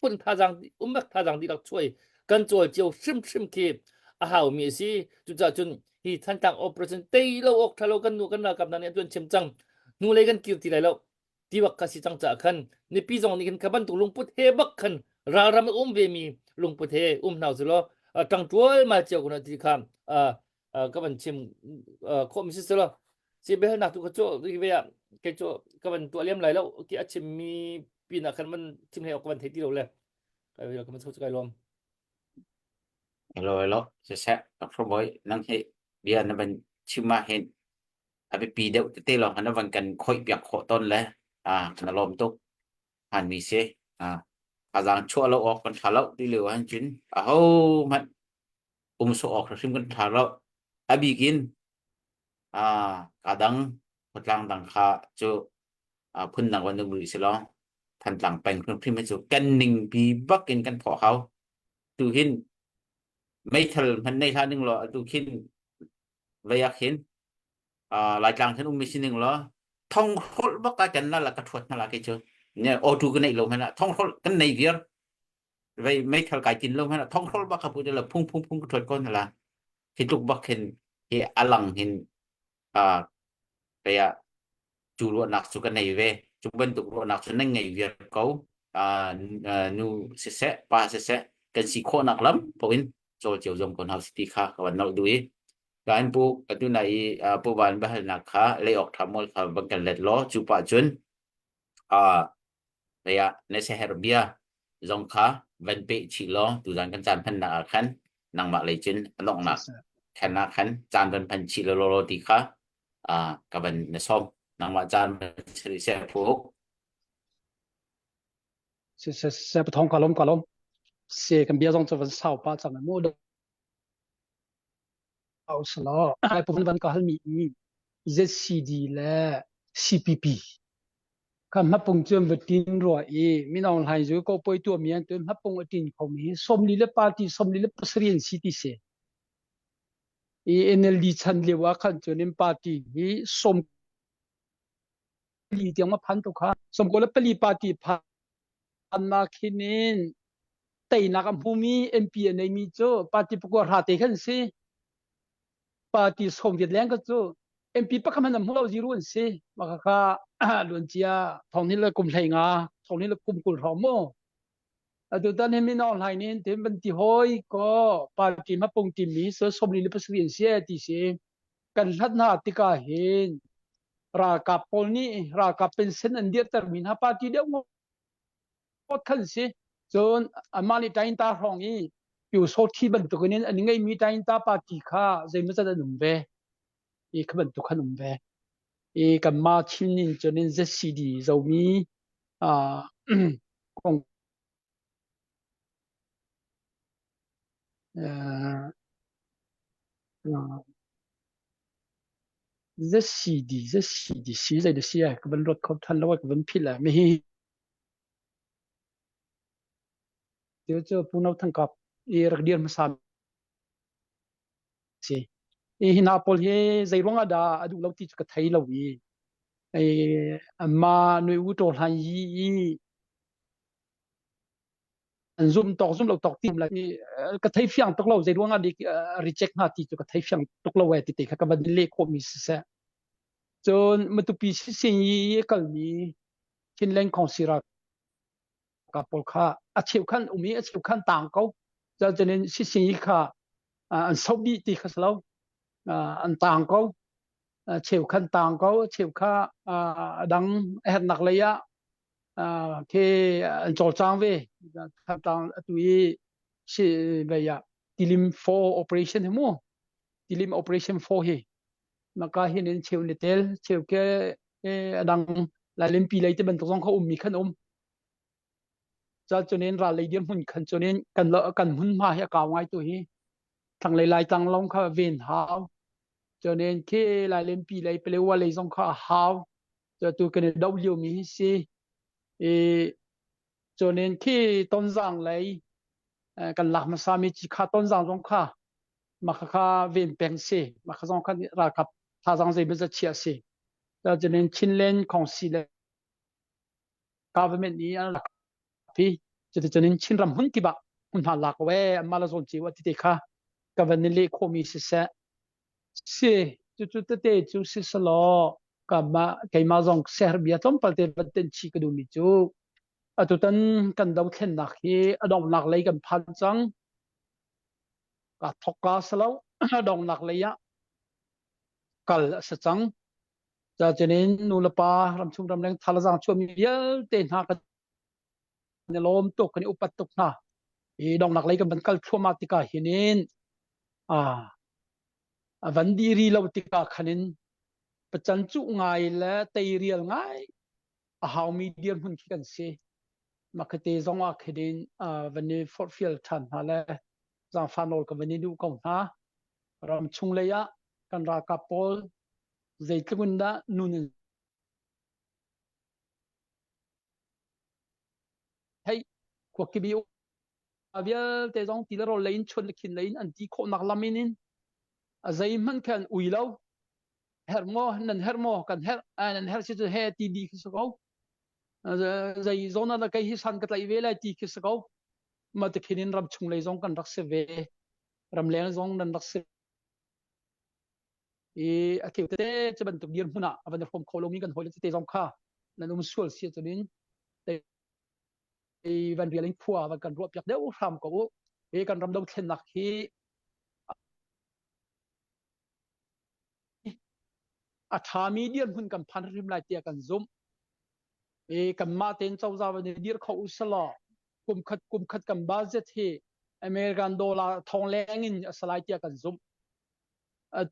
pun tha jang mak tha jang di lak choi kan chol chiu shim ki a hau mi si chu cha chun hi than tang operation tei lo ok thalo kan nu kan na kap na ne chun chim chang nu le kan kiu ti lai lo ti wak kasi chang cha khan ni pi jong ni kan kaban tu lung put he bak khan ra ram ve mi lung put he nau zu lo tang tuol ma chiu ko na ti kham kaban chim kho mi si lo si be na tu ko cho ri ve ya ke cho kaban tu liam lai lo ki a chim mi pi na khan man chim he ok ban the ti lo le kai lo kaman so kai lom lo se pro boy nang he bia na ban chima hen abi pi deuh te lo hana van kan khoi piak kho ton le na lom tuk han mi se azang chua lo ok kan thalo ti lo han chin ho mat so ok sim kan thalo abi kin kadang patlang dang kha chu phun nang wan nu se lo than tlang peng phim chu kan ning pi bak in kan pho hau tu hin mấy thằng mình này là những lo tu khi vậy khiến lại chẳng thấy ông mình những lo thông hốt bắc cái chân là cái thuật là cái chưa nè ô tu cái này luôn hay là thông hốt cái này việc vậy mấy thằng cái chân luôn hay là thông hốt bắc cái bữa là phun cái thuật con là khi lúc bắc hiện thì alang hiện vậy chủ luận nạc số cái này về chúng bên tụ luận nạc số này ngày việc cấu nu sẽ ba sẽ cái gì khó nặng lắm point cho chiều dòng còn học city khác và nội đuôi cái anh bu cái thứ này bu bàn bahal nak khá lấy ọc tham mol khá bằng cái lệch ló chụp bát chun đây nên sẽ herbia dòng khá vẫn bị chỉ lo từ dàn cái dàn phân nạc khăn năng mạ lấy chun nọng nạc khăn nạc khăn dàn phân phân chỉ lo thì khá cái vấn này xong năng mạ dàn sẽ phù hợp sẽ bất thông cả lắm sẽ cần biết rằng cho vấn sao ba trăm mua đượcเอาสลอไอ้พวกนั้นก็ให้มี ZCD และ CPP คำฮับปงจมวัดดินรัวมีน้องหายจุก็ไปตัวเมียนตัวฮับปงวัดดินเขามีสมลีเลปาร์ตี้สมลีเลปสเรียนซิตี้เซNLD ชันเลวะขันจนปาร์ตี้นี้สมลีเดียวมาพันตุค่ะสมก็เลยปลีปาร์ตี้พันนาคินินแต่นักภูมิ MP ในมีโจปาร์ตี้ประกวดหาเตขันซีปาร์ตี้ส่งเด็ดแรงก็จู่ MP ปักคำนั้นเราจีรุ่นสิมาค่ะล้วนเจียทองนี้เลยกลุ่มไทยงาทองนี้เลยกลุ่มกุลหอมโม่ดูตอนนี้มีน้องหลายนี่เต็มเป็นที่ห้อยก็ปาร์ตี้มาปงทีมีเสือสมลีเลยภาษาเวียนเสียที่สิกันทัดหน้าติกาเห็นรากับปนนี้รากับเป็นเส้นอันเดียร์แต่มีหน้าปาร์ตี้เดียวหมดขั้นสิจนมาในใจตาห้องนี้อยู่โซที่บรรทุกนี้อันนี้ไงมีใจตาปาร์ตี้ข้าใจไม่จะได้หนุ่มเบขบันตุขนมเบกับมาชินินจนนี้ ZCD เรามีของZCD สีใจเสียกับรถเขาทันแล้วว่ากับพิษแหละไม่เดี๋ยวเจอผู้นำทั้งกับรักเดียนมาสามสิฮินาโปลเฮใจร้องอาดาอดูเราที่จะกระไทยเราวีมาหน่วยอุตโตหันยีซุ่มตอกซุ่มเราตอกทีมเลยกระไทยเฟียงตกเราใจร้องอาดีreject หน้าที่จะกระไทยเฟียงตกเราเวทีติดกับบันเลขโคมิสเซจนมาตุปีสิ่งนี้ก็มีชินเล่นของศิรักกับปอลค่าอาชีพขั้นอุมีอาชีพขั้นต่างเขาจะเน้นสิ่งนี้ค่ะอันสอบดีติดกับเราอันต่างเขาเชี่ยวขั้นต่างเขาเชี่ยวข้าดังเห็นหนักเลยที่จอดจางเว้ขั้นต่างตัวนี้สิแบบติลิม for operation ทั้งหมด tilim operation for hi maka hinin cheu ni tel cheu ke adang la lempi lai te ban tong kha mi khan cho nên ra lấy điểm hun khẩn cho nên cần lỡ cần hun mà hay cao ngay tuổi thằng lại tăng long kha ven hao cho nên khi lại lên pi lại bê qua lấy dòng kha hao cho tôi cần đâu liều mi si cho nên khi tôn giang lấy cần làm mà sao mi chỉ khá tôn giang dòng kha mà kha ven bèn si mà kha dòng kha ra khắp tha giang gì bây giờ chia si cho nên chín lên không si lại government ni là phi cho nên chín ram hun ki ba hun ha lạc về mà là dòng chỉว่าที่kha government le khomi si se si chu te chu si salo ka ma kai ma zong serbia tom palte paten chi ka du mi chu atutan kan dau thlen nak hi adong nak lei kan phan chang ka thoka salo adong nak lei ya kal sa chang cha chenin nu la pa ram chung ram leng thala jang chu mi yel te na ka ne lom tok kan upat tok na e dong nak lei kan ban kal thuma tika hinin vấn đi ri lâu tika khanin pachan chu ngai la tei rial ngai how medium hun kan se makate zonga khedin vani for field than hala za fanol ka vani du kong ha ram chung leya kan ra kapol zeitlunda nun hey ko kibi avia te zong ti ro lein chun kin lein an ti kho nak laminin azai man kan uilo hermo nan hermo kan her an her si he ti di so zai zona da kai hi san ka tlai vela ti ki so ma te khinin ram chung lei zong kan rak se ve ram leng zong nan rak se a thiu te che ban tu dir huna avan da form kholomi kan hol te zong kha nan sual si chunin te van rialing phua van kan ro pyak deu ram ko kan ram dau thlen nak hi a tha median hun kan phan rim lai tia kan zum kan ma ten chau za van dir kho usala kum khat kan budget hi american dollar thong leng in asalai tia kan zum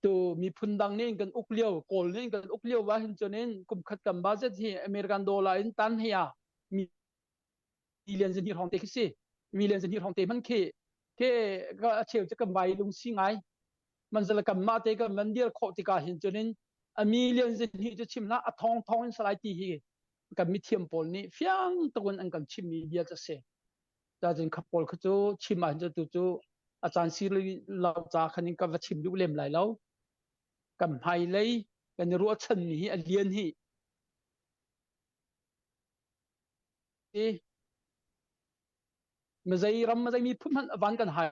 tu mi phundang ne kan uklio kol ne kan uklio wa hin chonen kum khat kan budget hi american dollar in tan hiya million zin hi hong te kisi million zin hi hong te man ke ga cheu cha kan vai lung si ngai man zala kan ma te kan mandir kho ti ka hin chonen a million zin hi chu chim na a thong in salai ti hi kan mi thiam pol ni fiang ton an kan chim media cha se ta jin khapol kha chu chim ma chu chu a chan si lo cha khanin ka va chim du lem lai lo kam hai lei kan ru chan ni hi a lian hi ma zai ram ma zai mi phum han van kan hai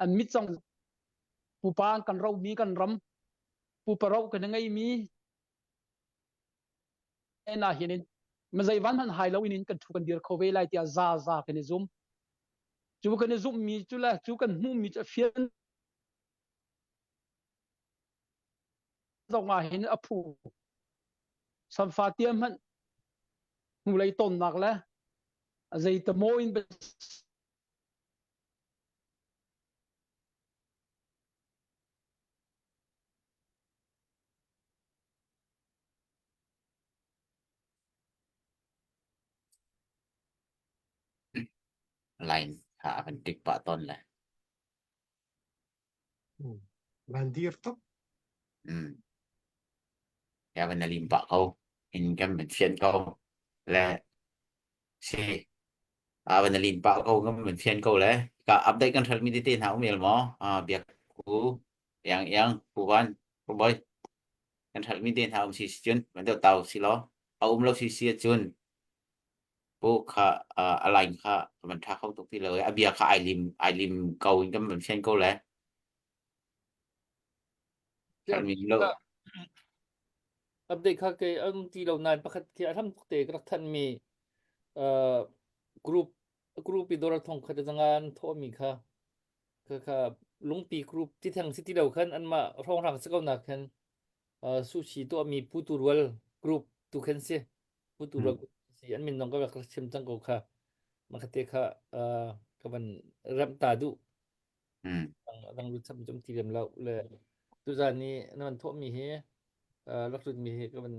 an mi chang pu pa kan ro mi kan ram pu pa ro kan ngai mi ena hinin ma zai van han hai lo inin kan thu kan dir kho ve lai tia za kan zum chu kan zum mi chu la chu kan mu mi cha fian zong ma hin a phu sam fa tiam han mu lai ton nak la zai ta mo in line ha kan tik pa ton la bandir tok ya van lim pa kau in kan ben fian kau la si van lim pa kau kan ben fian kau la ka update kan thal mi ti ten ha mel mo biak ku yang ku van ku boy kan thal mi ten ha si chun ban tàu si lo lo si chunปูค่ะอะไรค่ะมันทักเข้าตรงที่เลยอาเบียค่ะไอริมเกาอินก็มันเช่นเกาแล้วท่านมีโลก update kha ke ti lo nan pakhat ki atham te krak than mi group i dor thong kha jangan tho mi kha lungpi group ti thang city lo khan an ma rong rang sakau na khan su chi to mi puturwal group tu khan se puturwal si an min nong ka krak chim chang ko kha ma khate kha ka ban ram ta du đangรู้จักจมทีเดียมเราเลยตุจานี้นั่นมันทั่วมีเฮลักษณะมีเฮก็มัน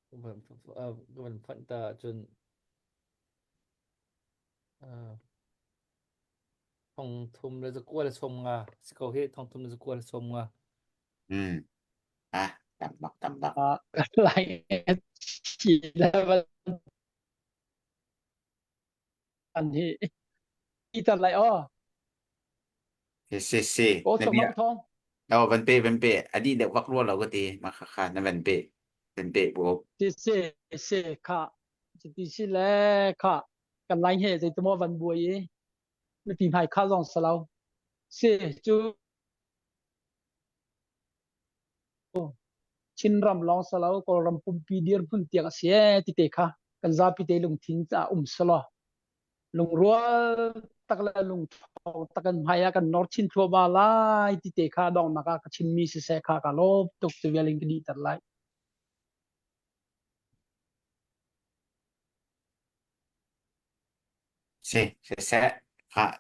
ก็มันพันตาจนทองทุมเลยจะกลัวเลยชมงาสกอเฮทองทุมเลยจะกลัวเลยชมงา tầm bậc lại chỉ là anh thì ít lại xì ô nè sông bia nông thônวันเป้อดีเด็กวักรัวเราก็ตีมาขานั่นวันเป้บวก sẽ khá chỉ chỉ là khá cần lại hệ thì tôi mua văn bùi ấy nó tìm hai khá dòng sao sẽ chú chin ram long sao có ram pum pi dir pun tiang sẽ thì tê khá cần ra pi tê lùng thính ra sao lùng rùa tắc là lùng thầu tắc cần hay cần nor chin thua ba lại thì tê khá dòng mà cả chin mi sẽ khá cả lốp tục từ về linh đi tật lại sẽ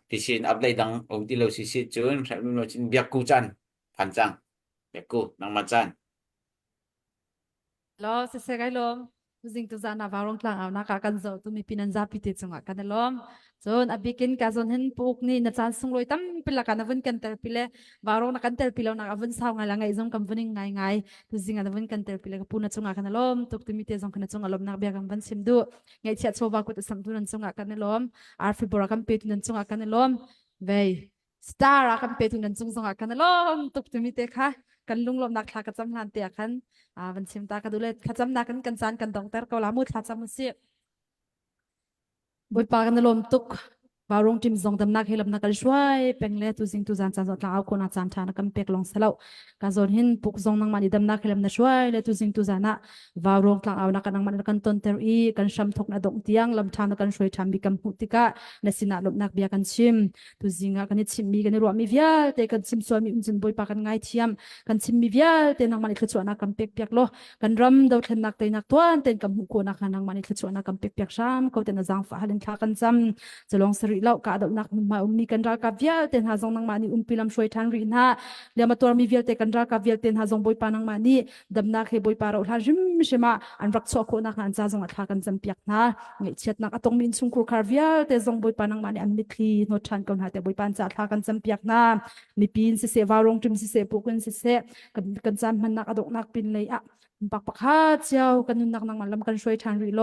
thì xin update đăng ông tí lâu xí chốn sẽ luôn xin việc cu chân phản trang việc cu năng mặt chân lo se se gai lom tu jing tu za na warong tlang aw na ka kan zo tu mi pinan za pi te chunga kan lom chon abikin ka zon hen puk ni na chan sung loi tam pila kan avun kan ter pile warong na kan ter pilo na avun saw nga langai zong kam vuning ngai tu jing avun kan ter pile ka puna chunga kan lom tuk tu mi te zong kan chunga lom na bia kam van sim du ngai chat so ba ku tu sam tu nan chunga kan lom ar fi bora kam pe tu nan chunga kan lom vei star a kam pe tu nan chung chunga kan lom tuk tu mi te kha kan lung lom nak thla ka cham han te khanวันชิมตากันดูเลยขจำนักกันจานกันดองแต่ก็ลามุดขจำมือเสียบุยปากันลมตุกบารองจิมซองดำนักให้ลำนักกันช่วยเป็นเล่ตุจิงตุจานจานจดลาเอาคนอาจารย์ทานักกันเป็กลงเสลาการจนหินปุกซองนังมันดำนักให้ลำนักช่วยเล่ตุจิงตุจานะบารองกลางเอานักกันนังมันกันต้นเตอรีกันช้ำทกนัดงเตียงลำทานักกันช่วยทำบิกัมหุติกะในสินะลมนักเบียกันชิมตุจิงกันชิมมีกันรวมมีวิลแต่กันชิมส่วนมีอุ่นบุยปากันง่ายเทียมกันชิมมีวิลแต่นังมันคือส่วนนักกันเป็กเปียกโลกันรำดาวเทนนักเตนักตัวเต็นกับหุโคนักนังมันคือส่วนนักกันเป็กเปียกช้ำเขาเต็นจังฟ้าหันทากันจำจะลองสริเล่ากาดนักมามีกันรักกับเวียเต็นหาจงนังมานี่พิลำช่วยทันรีน่าเดี๋ยวมาตัวมีเวียเต็นกันรักกับเวียเต็นหาจงบอยปานังมานี่ดำนักให้บอยปาเราทาจิมใช่ไหมอันรักชอบคนนักงานจ้าจงอัดทากันจำเปียกนะไงเช็ดนักตรงมินซุงคูคาร์เวียเต็นจงบอยปานังมานี่อันมิคลีโนชันกันหาแต่บอยปานจ้าทากันจำเปียกนะมีปีนเสวารองจิมเสปุกันเสกันจำมันนักอดกนักปินเลยอะปักปักฮัดเจ้ากันนุนักนังมันลำกันช่วยทันรีโล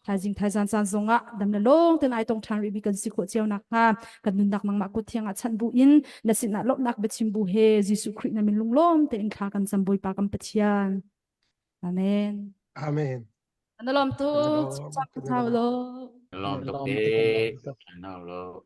ทาจิงทายจานจานจงอ่ะดำเนินลงเต็นไอตรงทันรีบีกันสิโคเจ้านักงากันนุนักนังมากุเทียงอ่ะชันบุอินนัสินะลบนักเบชิมบุเฮจิสุคริสนามินลุงล้มเต็นขากันจำบุยปากันเปเชียนอาเมน Amen อันนั้นลมตุกจับเท้าโล lom tục Lom đi tục. nào lo